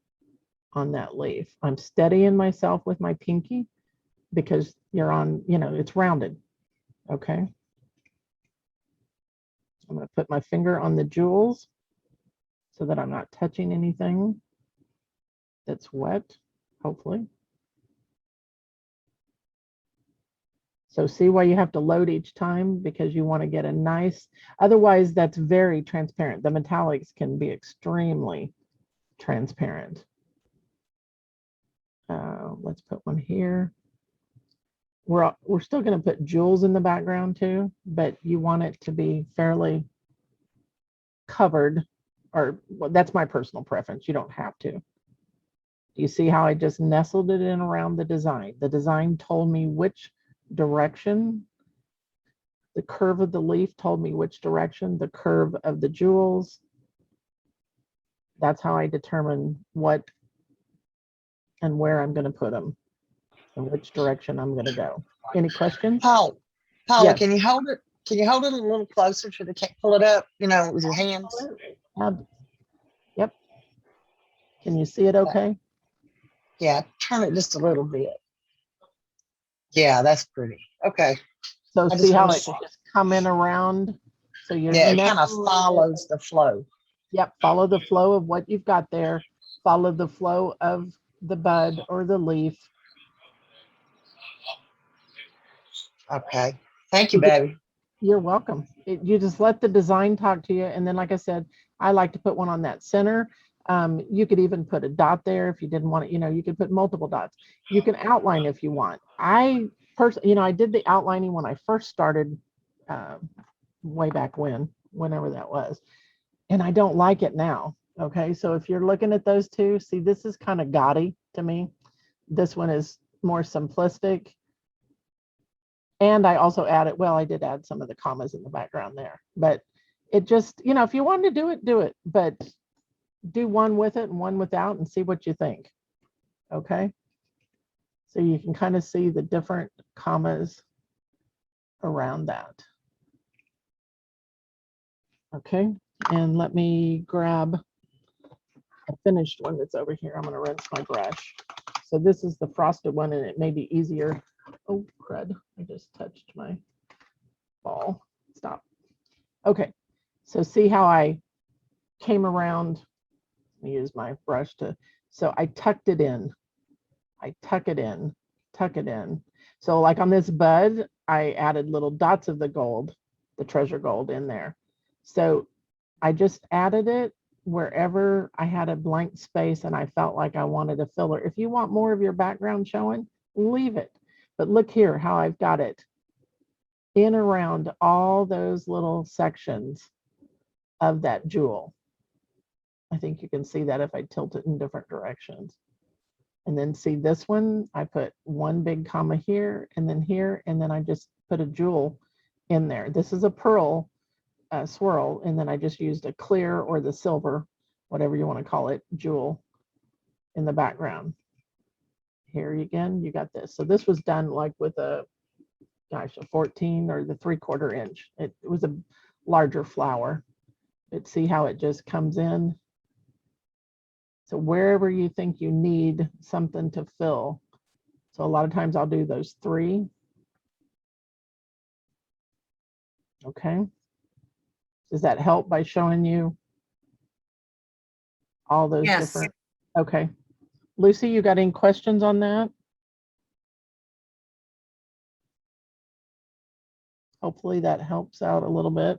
on that leaf. I'm steadying myself with my pinky because you're on, you know, it's rounded. Okay. I'm going to put my finger on the jewels so that I'm not touching anything that's wet, hopefully. So see why you have to load each time, because you want to get a nice, otherwise that's very transparent. The metallics can be extremely transparent. Let's put one here. We're still going to put jewels in the background too, but you want it to be fairly covered, or well, that's my personal preference. You don't have to. Do you see how I just nestled it in around the design? The design told me which direction. The curve of the leaf told me which direction. The curve of the jewels. That's how I determine what and where I'm going to put them and which direction I'm going to go. Any questions? Paula, Yes. can you hold it? Can you hold it a little closer so they can't pull it up, with your hands? Yep. Can you see it okay? Yeah, turn it just a little bit. Yeah, that's pretty. Okay. So I see just how wanna it see. just come in around? So you're Yeah, it kind of nestling- follows the flow. Yep, follow the flow of what you've got there. Follow the flow of the bud or the leaf. Okay. Thank you, baby. You're welcome. You just let the design talk to you. And then, like I said, I like to put one on that center. You could even put a dot there if you didn't want it. You could put multiple dots. You can outline if you want. I did the outlining when I first started way back whenever that was. And I don't like it now. Okay. So if you're looking at those two, see, this is kind of gaudy to me. This one is more simplistic. And I also added, I did add some of the commas in the background there, but it just, if you want to do it, do it, but do one with it and one without and see what you think. Okay. So you can kind of see the different commas around that. Okay. And let me grab a finished one that's over here. I'm going to rinse my brush. So this is the frosted one, and it may be easier. Oh, crud. I just touched my ball. Stop. Okay. So see how I came around. Let me use my brush so I tucked it in. I tuck it in, tuck it in. So like on this bud, I added little dots of the gold, the treasure gold in there. So I just added it wherever I had a blank space and I felt like I wanted a filler. If you want more of your background showing, leave it. But look here how I've got it in around all those little sections of that jewel. I think you can see that if I tilt it in different directions. And then see this one, I put one big comma here, and then I just put a jewel in there. This is a pearl swirl, and then I just used a clear or the silver, whatever you want to call it, jewel in the background. Here again, you got this. So this was done like with a 14 or the 3/4 inch. It was a larger flower. But see how it just comes in. So wherever you think you need something to fill. So a lot of times I'll do those 3. Okay. Does that help by showing you all those Yes. different? Okay. Lucy, you got any questions on that? Hopefully that helps out a little bit.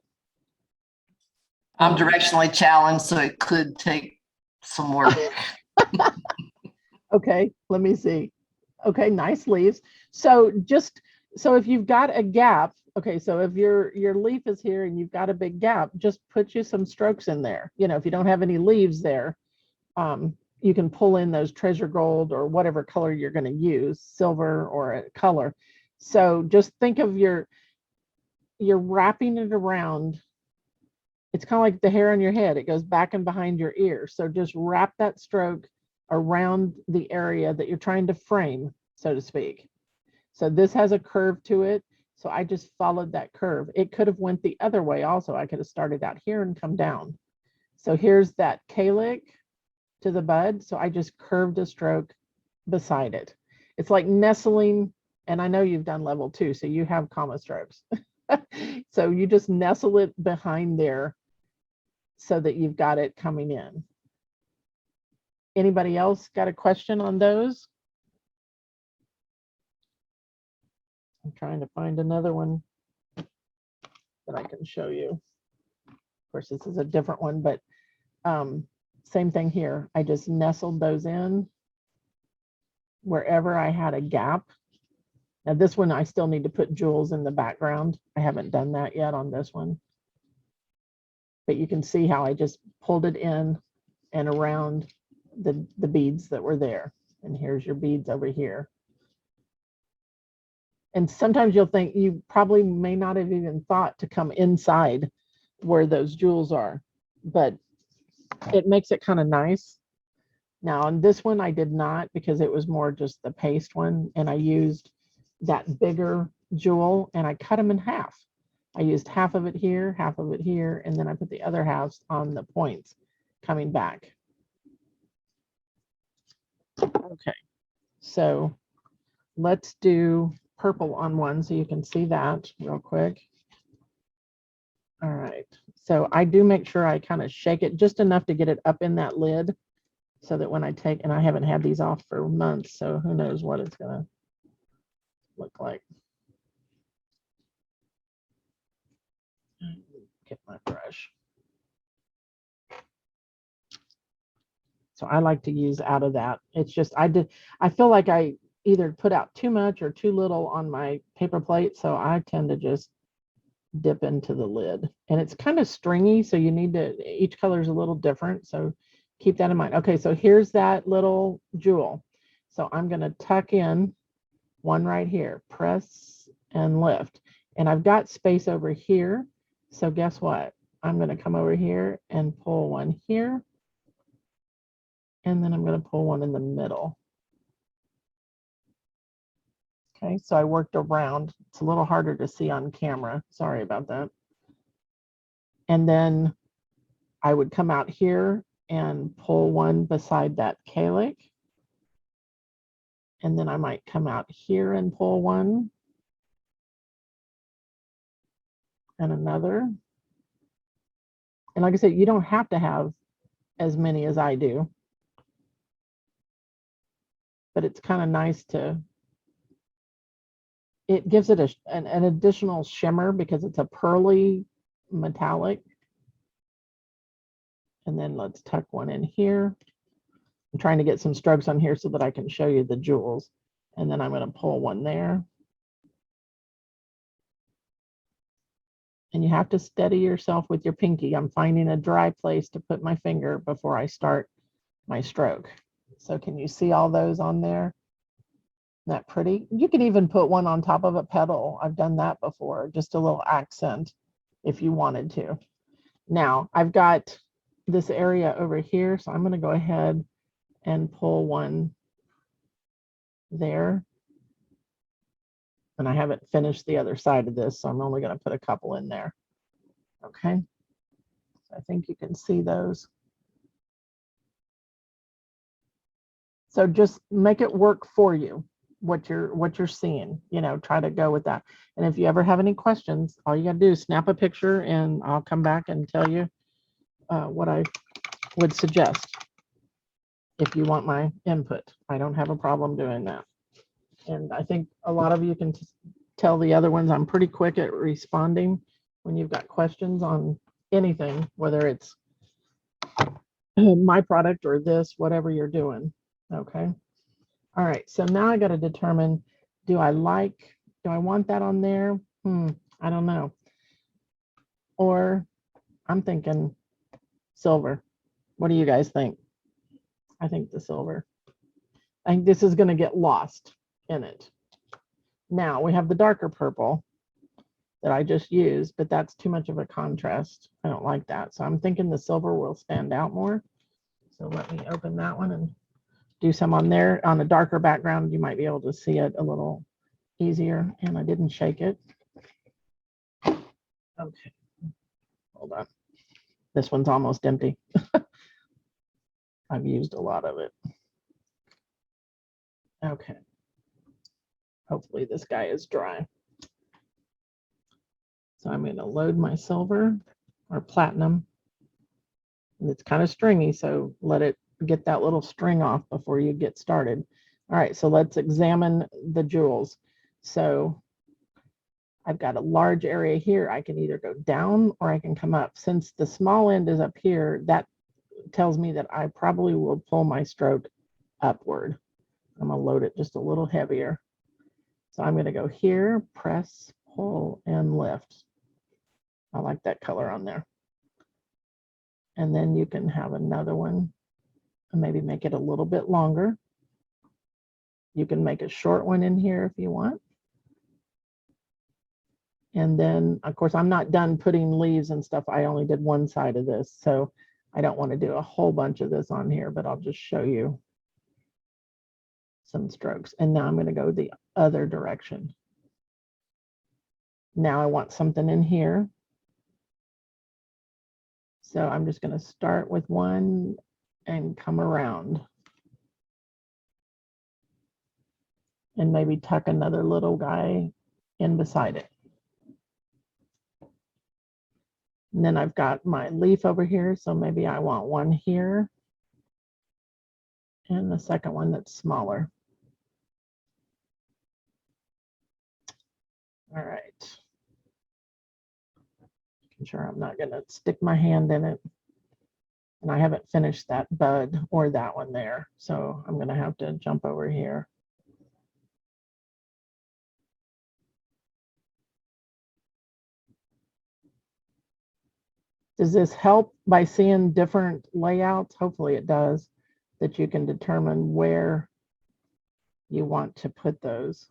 I'm directionally challenged, so it could take some more. Okay, let me see. Okay, nice leaves. So if you've got a gap, okay, so if your leaf is here and you've got a big gap, just put you some strokes in there. If you don't have any leaves there, you can pull in those treasure gold or whatever color you're going to use, silver or a color. So just think of you're wrapping it around. It's kind of like the hair on your head. It goes back and behind your ear. So just wrap that stroke around the area that you're trying to frame, so to speak. So this has a curve to it. So I just followed that curve. It could have went the other way also. I could have started out here and come down. So here's that calyx to the bud. So I just curved a stroke beside it. It's like nestling, and I know you've done level 2, so you have comma strokes. So you just nestle it behind there so that you've got it coming in. Anybody else got a question on those? I'm trying to find another one that I can show you. Of course, this is a different one, but same thing here. I just nestled those in wherever I had a gap. Now this one, I still need to put jewels in the background. I haven't done that yet on this one. But you can see how I just pulled it in and around the beads that were there. And here's your beads over here. And sometimes you'll think you probably may not have even thought to come inside where those jewels are, but it makes it kind of nice Now on this one, I did not because it was more just the paste one. And I used that bigger jewel and I cut them in half. I used half of it here, and then I put the other half on the points coming back. Okay, so let's do purple on one so you can see that real quick. All right, so I do make sure I kind of shake it just enough to get it up in that lid so that when I take, and I haven't had these off for months, so who knows what it's gonna look like. Get my brush. So I like to use out of that. It's just, I feel like I either put out too much or too little on my paper plate. So I tend to just dip into the lid and it's kind of stringy. So you need to, each color is a little different. So keep that in mind. Okay. So here's that little jewel. So I'm going to tuck in one right here, press and lift. And I've got space over here. So guess what? I'm going to come over here and pull one here. And then I'm going to pull one in the middle. Okay, so I worked around. It's a little harder to see on camera. Sorry about that. And then I would come out here and pull one beside that calyx. And then I might come out here and pull one. And another. And like I said, you don't have to have as many as I do. But it's kind of nice to, it gives it an additional shimmer because it's a pearly metallic. And then let's tuck one in here. I'm trying to get some strokes on here so that I can show you the jewels. And then I'm going to pull one there. And you have to steady yourself with your pinky. I'm finding a dry place to put my finger before I start my stroke. So can you see all those on there? Isn't that pretty? You could even put one on top of a petal. I've done that before, just a little accent if you wanted to. Now I've got this area over here, so I'm going to go ahead and pull one there. And I haven't finished the other side of this, so I'm only going to put a couple in there. Okay. I think you can see those. So just make it work for you, what you're seeing, you know, try to go with that. And if you ever have any questions, all you got to do is snap a picture and I'll come back and tell you what I would suggest if you want my input. I don't have a problem doing that. And I think a lot of you can tell the other ones I'm pretty quick at responding when you've got questions on anything, whether it's my product or this, whatever you're doing. Okay. All right. So now I got to determine, do I want that on there? I don't know. Or I'm thinking silver. What do you guys think? I think the silver. I think this is going to get lost in it. Now we have the darker purple that I just used, but that's too much of a contrast. I don't like that. So I'm thinking the silver will stand out more. So let me open that one and do some on there. On a darker background, you might be able to see it a little easier. And I didn't shake it. Okay, hold on. This one's almost empty. I've used a lot of it. Okay. Hopefully this guy is dry. So I'm going to load my silver or platinum. And it's kind of stringy, so let it get that little string off before you get started. All right, so let's examine the jewels. So I've got a large area here. I can either go down or I can come up. Since the small end is up here, that tells me that I probably will pull my stroke upward. I'm going to load it just a little heavier. So I'm going to go here, press, pull, and lift. I like that color on there. And then you can have another one and maybe make it a little bit longer. You can make a short one in here if you want. And then, of course, I'm not done putting leaves and stuff. I only did one side of this. So I don't want to do a whole bunch of this on here, but I'll just show you some strokes. And now I'm going to go the other direction. Now I want something in here. So I'm just going to start with one and come around. And maybe tuck another little guy in beside it. And then I've got my leaf over here, so maybe I want one here. And the second one that's smaller. All right. Making sure I'm not gonna stick my hand in it. And I haven't finished that bud or that one there, so I'm gonna have to jump over here. Does this help by seeing different layouts? Hopefully it does, that you can determine where you want to put those.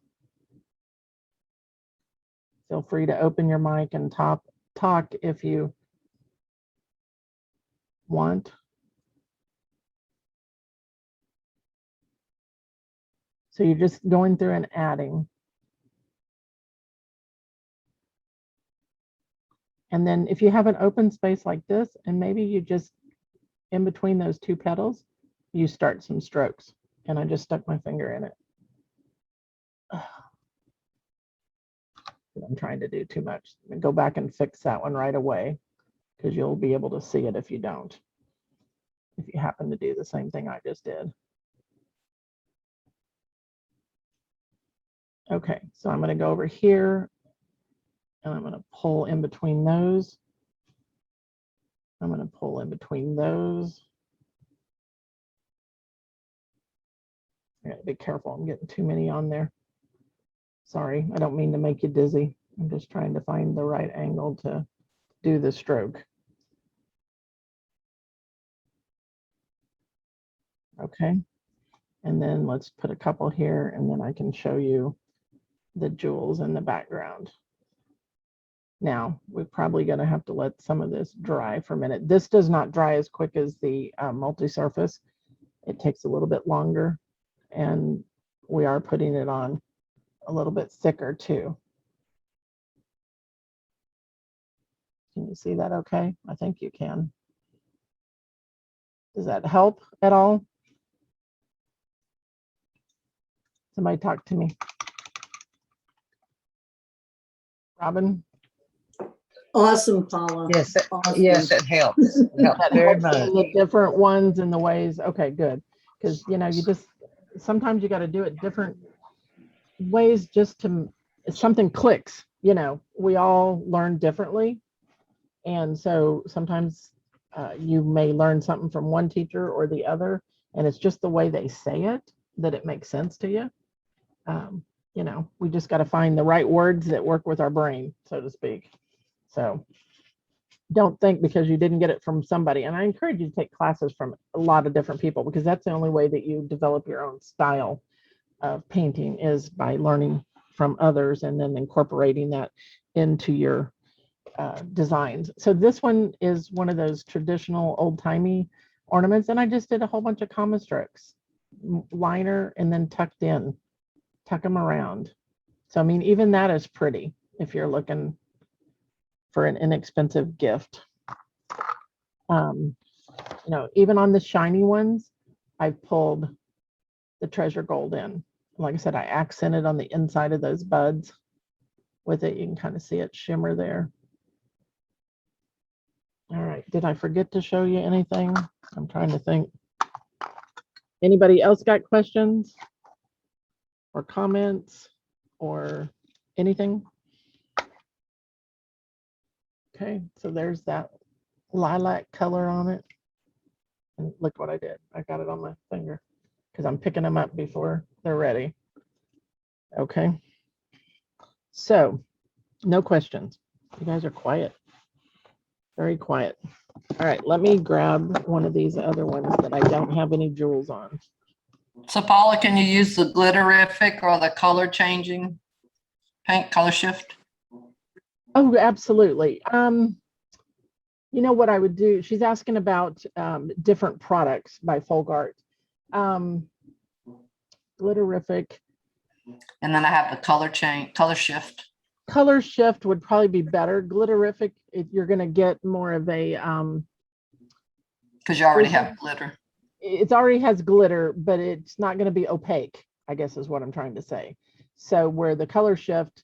Feel free to open your mic and talk if you want. So you're just going through and adding. And then if you have an open space like this, and maybe you just, in between those two petals, you start some strokes. And I just stuck my finger in it. I'm trying to do too much. Go back and fix that one right away, because you'll be able to see it if you don't. If you happen to do the same thing I just did. Okay, so I'm going to go over here. And I'm going to pull in between those. I'm going to pull in between those. I got to be careful. I'm getting too many on there. Sorry, I don't mean to make you dizzy. I'm just trying to find the right angle to do the stroke. Okay. And then let's put a couple here, and then I can show you the jewels in the background. Now, we're probably going to have to let some of this dry for a minute. This does not dry as quick as the multi-surface. It takes a little bit longer, and we are putting it on a little bit thicker too. Can you see that okay? I think you can. Does that help at all? Somebody talk to me. Robin? Awesome, Paula. Yes, Awesome. yes, it helps. It helps That very helps in much. the different ones and the ways. Okay, good. Because, you know, you just, sometimes you got to do it different ways just to, something clicks, you know, we all learn differently. And so sometimes you may learn something from one teacher or the other, and it's just the way they say it that it makes sense to you. You know, we just got to find the right words that work with our brain, so to speak. So don't think because you didn't get it from somebody. And I encourage you to take classes from a lot of different people, because that's the only way that you develop your own style of painting, is by learning from others and then incorporating that into your designs. So this one is one of those traditional old-timey ornaments, and I just did a whole bunch of comma strokes, liner, and then tucked in, tuck them around. So I mean, even that is pretty if you're looking for an inexpensive gift. You know, even on the shiny ones, I pulled the treasure gold in. Like I said, I accented on the inside of those buds with it. You can kind of see it shimmer there. All right, did I forget to show you anything? I'm trying to think. Anybody else got questions or comments or anything? Okay, so there's that lilac color on it. And look what I did. I got it on my finger because I'm picking them up before they're ready. Okay. So no questions. You guys are quiet. Very quiet. All right, let me grab one of these other ones that I don't have any jewels on. So Paula, can you use the glitterific or the color changing paint color shift? Oh, absolutely. You know what I would do? She's asking about different products by Folgart. Glitterific. And then I have the color shift. Color shift would probably be better. Glitterific, you're going to get more of a Because you already have glitter. it already has glitter, but it's not going to be opaque, I guess is what I'm trying to say. So where the color shift,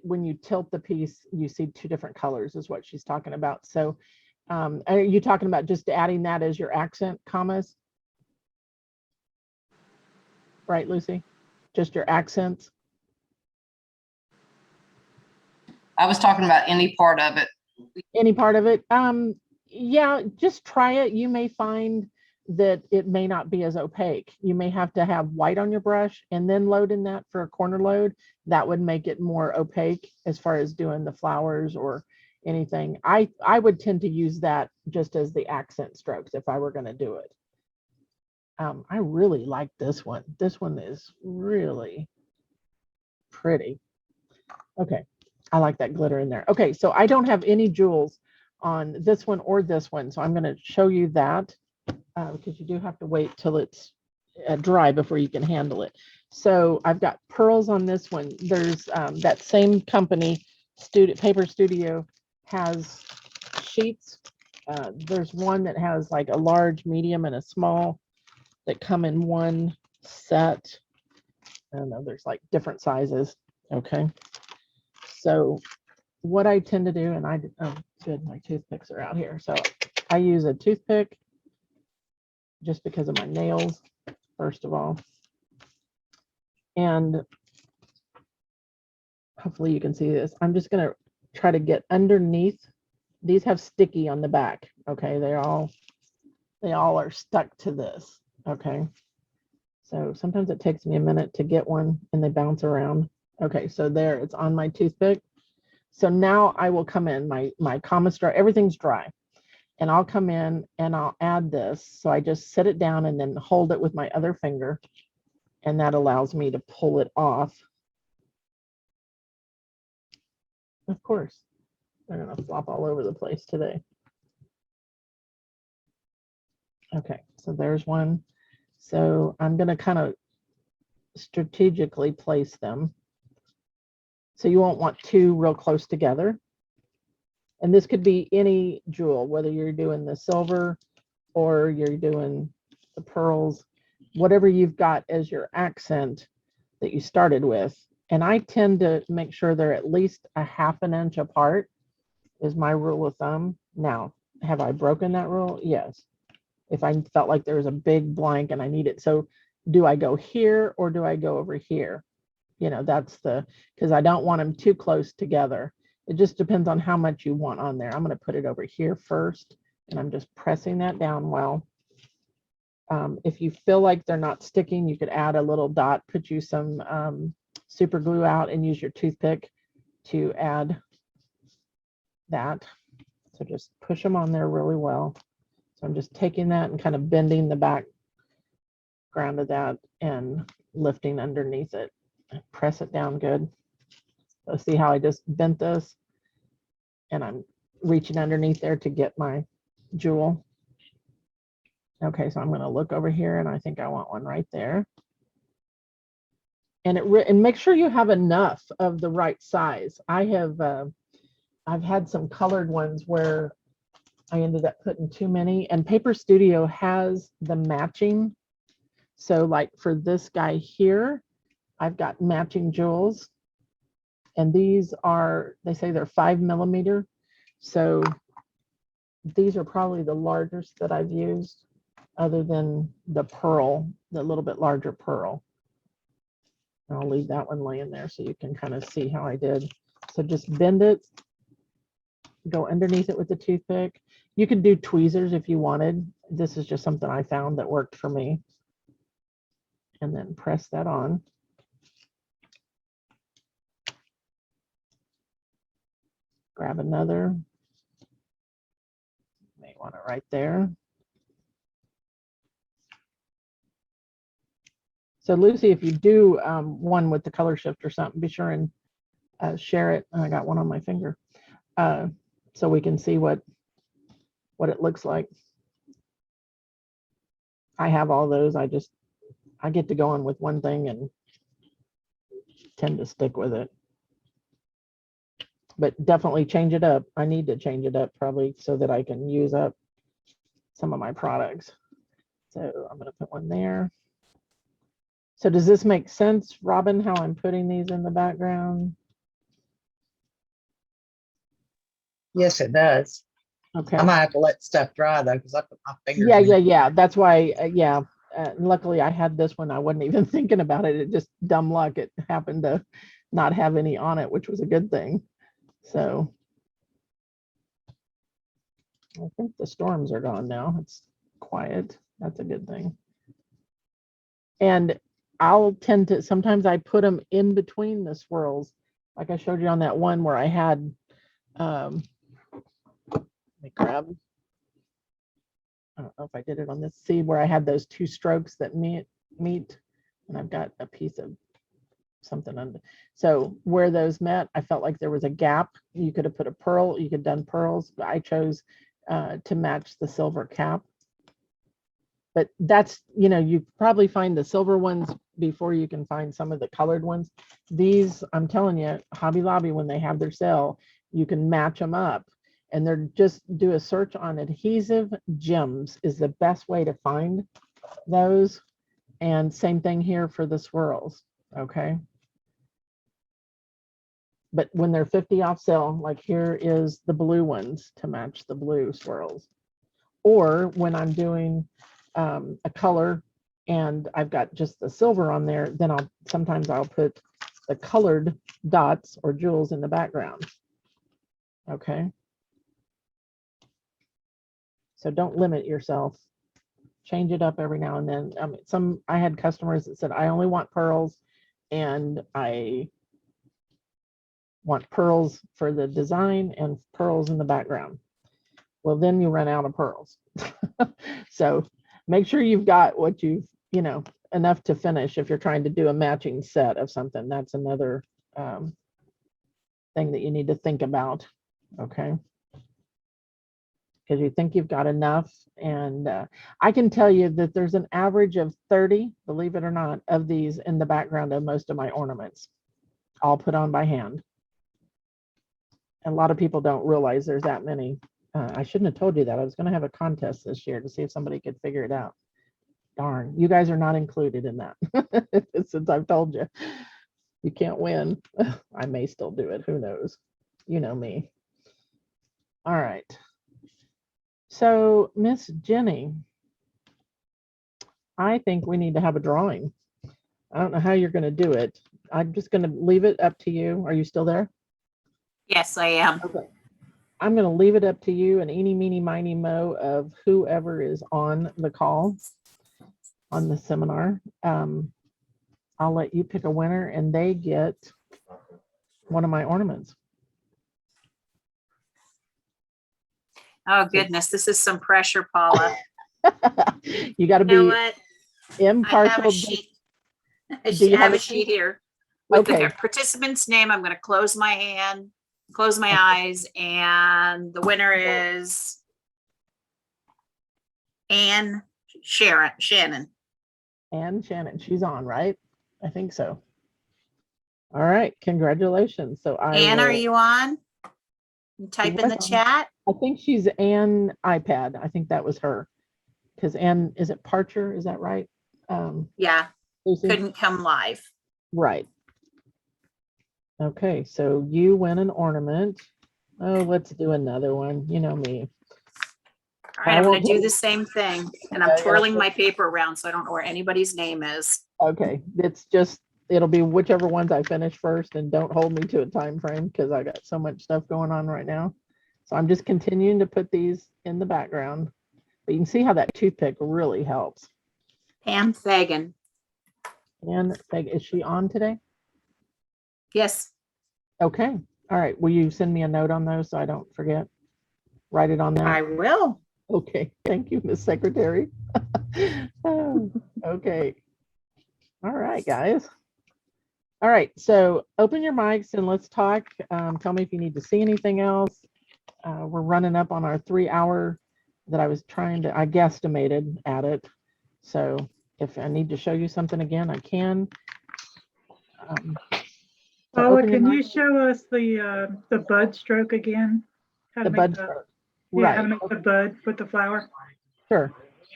when you tilt the piece, you see two different colors is what she's talking about. So are you talking about just adding that as your accent commas? Right, Lucy? Just your accents? I was talking about any part of it. Any part of it? Yeah, just try it. You may find that it may not be as opaque. You may have to have white on your brush and then load in that for a corner load. That would make it more opaque as far as doing the flowers or anything. I would tend to use that just as the accent strokes if I were going to do it. I really like this one. This one is really pretty. Okay, I like that glitter in there. Okay, so I don't have any jewels on this one or this one, so I'm going to show you that because you do have to wait till it's dry before you can handle it. So I've got pearls on this one. There's that same company, Paper Studio, has sheets. There's one that has like a large, medium, and a small that come in one set. I don't know, there's like different sizes. Okay. So what I tend to do, and good, my toothpicks are out here. So I use a toothpick just because of my nails, first of all. And hopefully you can see this. I'm just going to try to get underneath. These have sticky on the back. Okay. They all are stuck to this. Okay. So sometimes it takes me a minute to get one and they bounce around. Okay. So there, it's on my toothpick. So now I will come in, my comma dry, everything's dry. And I'll come in and I'll add this. So I just set it down and then hold it with my other finger. And that allows me to pull it off. Of course, they're going to flop all over the place today. Okay, so there's one. So I'm going to kind of strategically place them. So you won't want two real close together. And this could be any jewel, whether you're doing the silver or you're doing the pearls, whatever you've got as your accent that you started with. And I tend to make sure they're at least a ½ inch apart is my rule of thumb. Now, have I broken that rule? Yes. If I felt like there was a big blank and I need it. So do I go here or do I go over here? You know, that's because I don't want them too close together. It just depends on how much you want on there. I'm going to put it over here first, and I'm just pressing that down well. If you feel like they're not sticking, you could add a little dot, put you some super glue out and use your toothpick to add that. So just push them on there really well. So I'm just taking that and kind of bending the background of that and lifting underneath it. Press it down good. So see how I just bent this? And I'm reaching underneath there to get my jewel. Okay, so I'm going to look over here and I think I want one right there. And make sure you have enough of the right size. I've had some colored ones where I ended up putting too many, and Paper Studio has the matching. So like for this guy here, I've got matching jewels, and these are, they say they're 5mm. So these are probably the largest that I've used other than the pearl, the little bit larger pearl. I'll leave that one laying there so you can kind of see how I did. So just bend it, go underneath it with the toothpick. You could do tweezers if you wanted. This is just something I found that worked for me. And then press that on. Grab another. May want it right there. So Lucy, if you do one with the color shift or something, be sure and share it. I got one on my finger. So we can see what what it looks like. I have all those. I get to go on with one thing and tend to stick with it. But definitely change it up. I need to change it up probably so that I can use up some of my products. So I'm going to put one there. So does this make sense, Robin, how I'm putting these in the background? Yes, it does. Okay. I might have to let stuff dry though, because I put my fingers Yeah, in yeah, it. yeah. That's why, yeah. Luckily I had this one. I wasn't even thinking about it. It just dumb luck. It happened to not have any on it, which was a good thing. So I think the storms are gone now. It's quiet. That's a good thing. And I'll tend to, sometimes I put them in between the swirls. Like I showed you on that one where I had, let me grab, I don't know if I did it on this, see where I had those two strokes that meet, and I've got a piece of something under. So where those met, I felt like there was a gap. You could have put a pearl, you could have done pearls, but I chose to match the silver cap. But that's, you probably find the silver ones before you can find some of the colored ones. These, I'm telling you, Hobby Lobby, when they have their sale, you can match them up. And they're just do a search on adhesive gems is the best way to find those. And same thing here for the swirls, okay? But when they're 50 off sale, like here is the blue ones to match the blue swirls. Or when I'm doing a color and I've got just the silver on there, then sometimes I'll put the colored dots or jewels in the background. Okay. So don't limit yourself. Change it up every now and then. I had customers that said, I only want pearls and I want pearls for the design and pearls in the background. Well, then you run out of pearls. So make sure you've got what enough to finish if you're trying to do a matching set of something. That's another thing that you need to think about. Okay. Because you think you've got enough. And I can tell you that there's an average of 30, believe it or not, of these in the background of most of my ornaments, all put on by hand. And a lot of people don't realize there's that many. I shouldn't have told you that. I was going to have a contest this year to see if somebody could figure it out. Darn, you guys are not included in that. Since I've told you, you can't win. I may still do it. Who knows? You know me. All right. So, Miss Jenny, I think we need to have a drawing. I don't know how you're going to do it. I'm just going to leave it up to you. Are you still there? Yes, I am. Okay. I'm going to leave it up to you and eeny, meeny, miny, mo of whoever is on the call on the seminar. I'll let you pick a winner and they get one of my ornaments. Oh, goodness. This is some pressure, Paula. You got to You know be what? impartial. I have a sheet. I Do you have have a a sheet sheet? here with Okay. the participant's name. I'm going to close my hand, close my eyes, and the winner is Shannon. And Shannon, she's on, right? I think so. All right, congratulations. So Anne, are you on? You type in the was on. chat. I think she's Ann iPad. I think that was her. Because Ann, is it Parcher? Is that right? Yeah, Lucy? couldn't come live. Right. Okay, so you win an ornament. Oh, let's do another one. You know me. All right, I'm I going to do won't- the same thing. And Yeah, I'm yeah. twirling my paper around, so I don't know where anybody's name is. Okay, it's just, it'll be whichever ones I finish first, and don't hold me to a time frame because I got so much stuff going on right now. So I'm just continuing to put these in the background. But you can see how that toothpick really helps. Pam Fagan. And is she on today? Yes. Okay. All right. Will you send me a note on those so I don't forget? Write it on there. I will. Okay. Thank you, Miss Secretary. Oh, okay. All right, guys. All right. So open your mics and let's talk. Tell me if you need to see anything else. We're running up on our 3-hour that I was trying to, I guesstimated at it. So if I need to show you something again, I can. So Paula, open your can you knife, show us the bud stroke again? How the to make bud the, stroke. yeah, how to Right, make the bud with the flower? sure,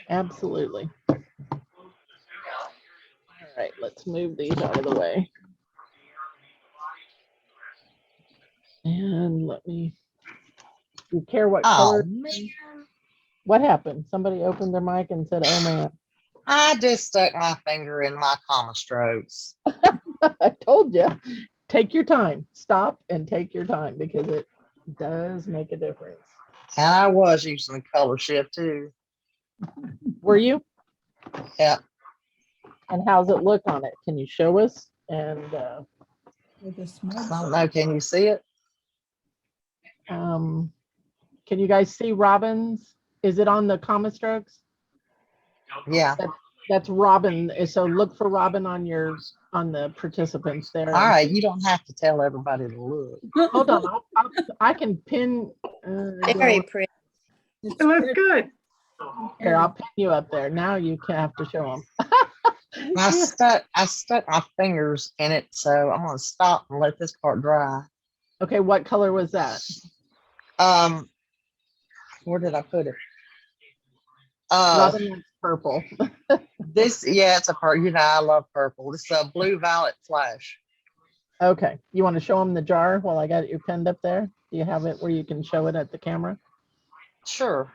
absolutely. All right, let's move these out of the way. And let me, do you care what Oh, color? man. What happened? Somebody opened their mic and said, oh man. I just stuck my finger in my comma strokes. I told you, take your time, stop and take your time because it does make a difference. And I was using the color shift too. Were you? Yeah. And how's it look on it? Can you show us? And With the I smudge. don't know. Can you see it? can you guys see Robin's? Is it on the comma strokes? Yeah. That's Robin. So look for Robin on the participants there. All right. You don't have to tell everybody to look. Hold on. I can pin. Very pretty. It's It looks pretty. good. Here, I'll pin you up there. Now you have to show them. I stuck my fingers in it, so I'm gonna stop and let this part dry. Okay, what color was that? Where did I put it? Robin likes purple. This, yeah, it's a purple. You know, I love purple. It's a blue violet flash. Okay, you want to show them the jar while I got you pinned up there? Do you have it where you can show it at the camera? Sure.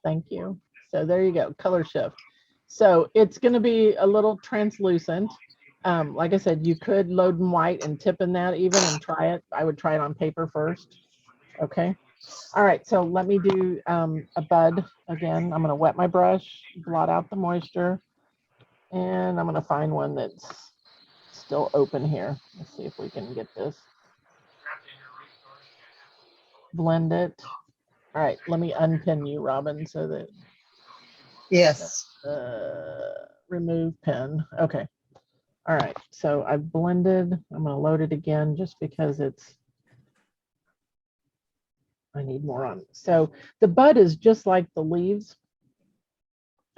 Thank you. So there you go, color shift. So it's going to be a little translucent. Like I said, you could load in white and tip in that even and try it. I would try it on paper first. Okay. All right. So let me do a bud again. I'm going to wet my brush, blot out the moisture, and I'm going to find one that's still open here. Let's see if we can get this. Blend it. All right. Let me unpin you, Robin, so that Yes. remove pin. Okay. All right. So I've blended. I'm going to load it again just because I need more on. So the bud is just like the leaves.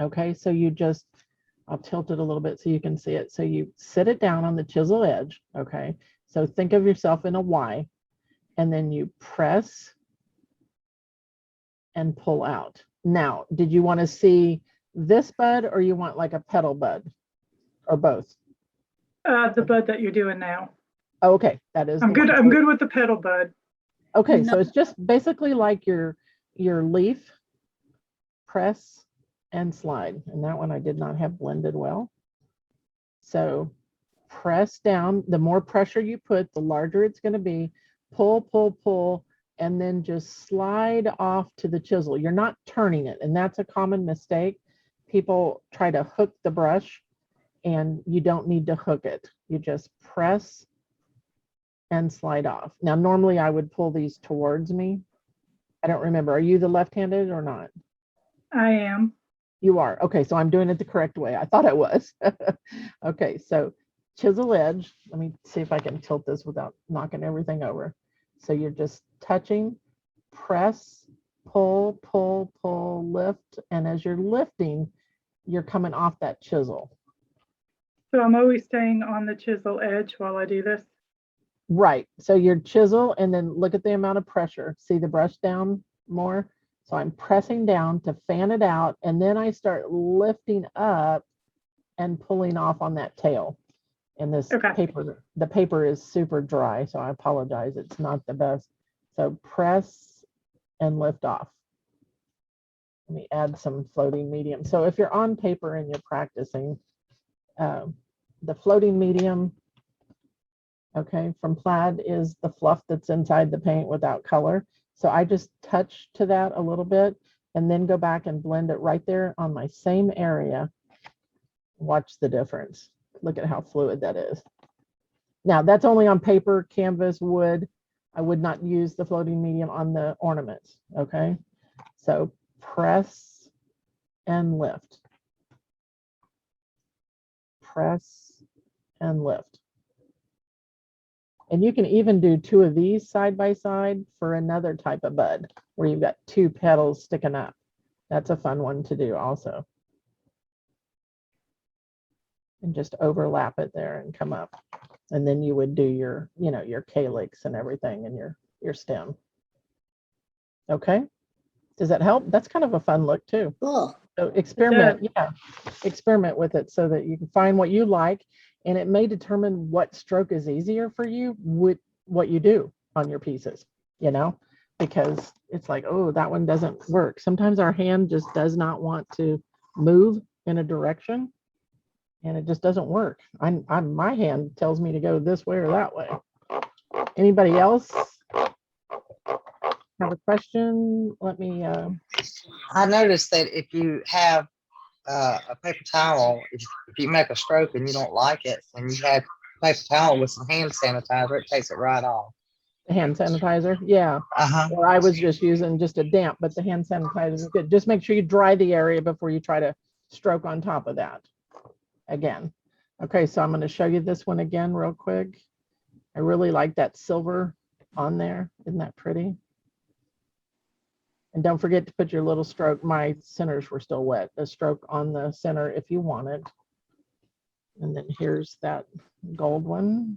Okay. So I'll tilt it a little bit so you can see it. So you sit it down on the chisel edge. Okay. So think of yourself in a Y, and then you press and pull out. Now, did you want to see this bud or you want like a petal bud or both? The bud that you're doing now. Oh, okay, that is. I'm good. I'm good with the petal bud. Okay, No. so it's just basically like your leaf, press and slide. And that one I did not have blended well. So press down. The more pressure you put, the larger it's going to be. Pull, pull, pull, and then just slide off to the chisel. You're not turning it, and that's a common mistake. People try to hook the brush, and you don't need to hook it. You just press and slide off. Now, normally I would pull these towards me. I don't remember. Are you the left-handed or not? I am. You are. Okay, so I'm doing it the correct way. I thought I was. Okay, so chisel edge. Let me see if I can tilt this without knocking everything over. So you're just touching, press, pull, pull, pull, lift. And as you're lifting, you're coming off that chisel. So I'm always staying on the chisel edge while I do this. Right. So your chisel, and then look at the amount of pressure. See the brush down more? So I'm pressing down to fan it out, and then I start lifting up and pulling off on that tail. And this paper, the paper is super dry, so I apologize. It's not the best. So press and lift off. Let me add some floating medium. So if you're on paper and you're practicing, the floating medium, okay, from plaid is the fluff that's inside the paint without color. So I just touch to that a little bit and then go back and blend it right there on my same area. Watch the difference. Look at how fluid that is. Now that's only on paper, canvas, wood. I would not use the floating medium on the ornaments, okay? So press and lift. Press and lift. And you can even do two of these side by side for another type of bud where you've got two petals sticking up. That's a fun one to do also. And just overlap it there and come up. And then you would do your, you know, your calyx and everything and your stem. Okay. Does that help? That's kind of a fun look too. Cool. So experiment, yeah, experiment with it so that you can find what you like, and it may determine what stroke is easier for you with what you do on your pieces, you know, because it's like, oh, that one doesn't work. Sometimes our hand just does not want to move in a direction, and it just doesn't work. My hand tells me to go this way or that way. Anybody else have a question? Let me, I noticed that if you have a paper towel, if you make a stroke and you don't like it, and you have paper towel with some hand sanitizer, it takes it right off. hand sanitizer, yeah. Uh-huh. Or I was just using just a damp, but the hand sanitizer is good. Just make sure you dry the area before you try to stroke on top of that again. Okay, so I'm going to show you this one again real quick. I really like that silver on there. Isn't that pretty? And don't forget to put your little stroke. My centers were still wet. A stroke on the center if you want it. And then here's that gold one.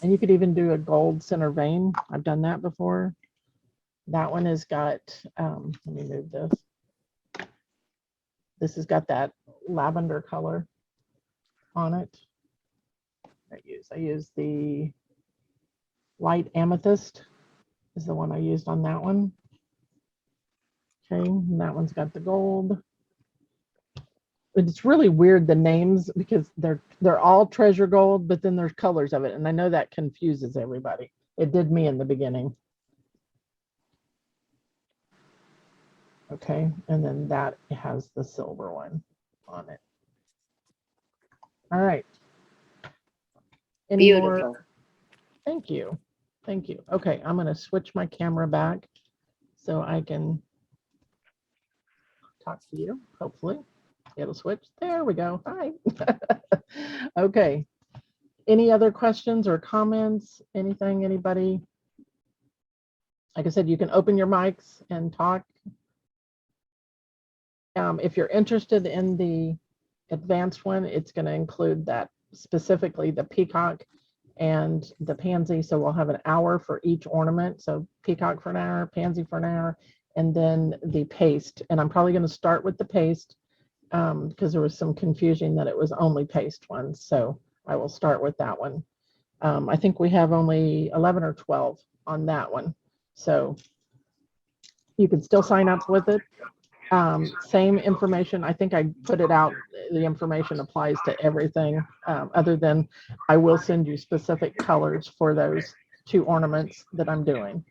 And you could even do a gold center vein. I've done that before. That one has got, let me move this. This has got that lavender color on it. I use the light amethyst is the one I used on that one. Okay, and that one's got the gold. It's really weird, the names, because they're all treasure gold, but then there's colors of it, and I know that confuses everybody. It did me in the beginning. Okay, and then that has the silver one on it. All right. Any more? Beautiful. Thank you. Thank you. Okay, I'm going to switch my camera back so I can talk to you. Hopefully it'll switch. There we go. Hi. Okay. Any other questions or comments? Anything, anybody? Like I said, you can open your mics and talk. If you're interested in the advanced one, it's going to include that, specifically the peacock and the pansy. So we'll have an hour for each ornament. So peacock for an hour, pansy for an hour, and then the paste. And I'm probably going to start with the paste because there was some confusion that it was only paste ones. So I will start with that one. I think we have only 11 or 12 on that one. So you can still sign up with it. Same information. I think I put it out. The information applies to everything other than I will send you specific colors for those 2 ornaments that I'm doing.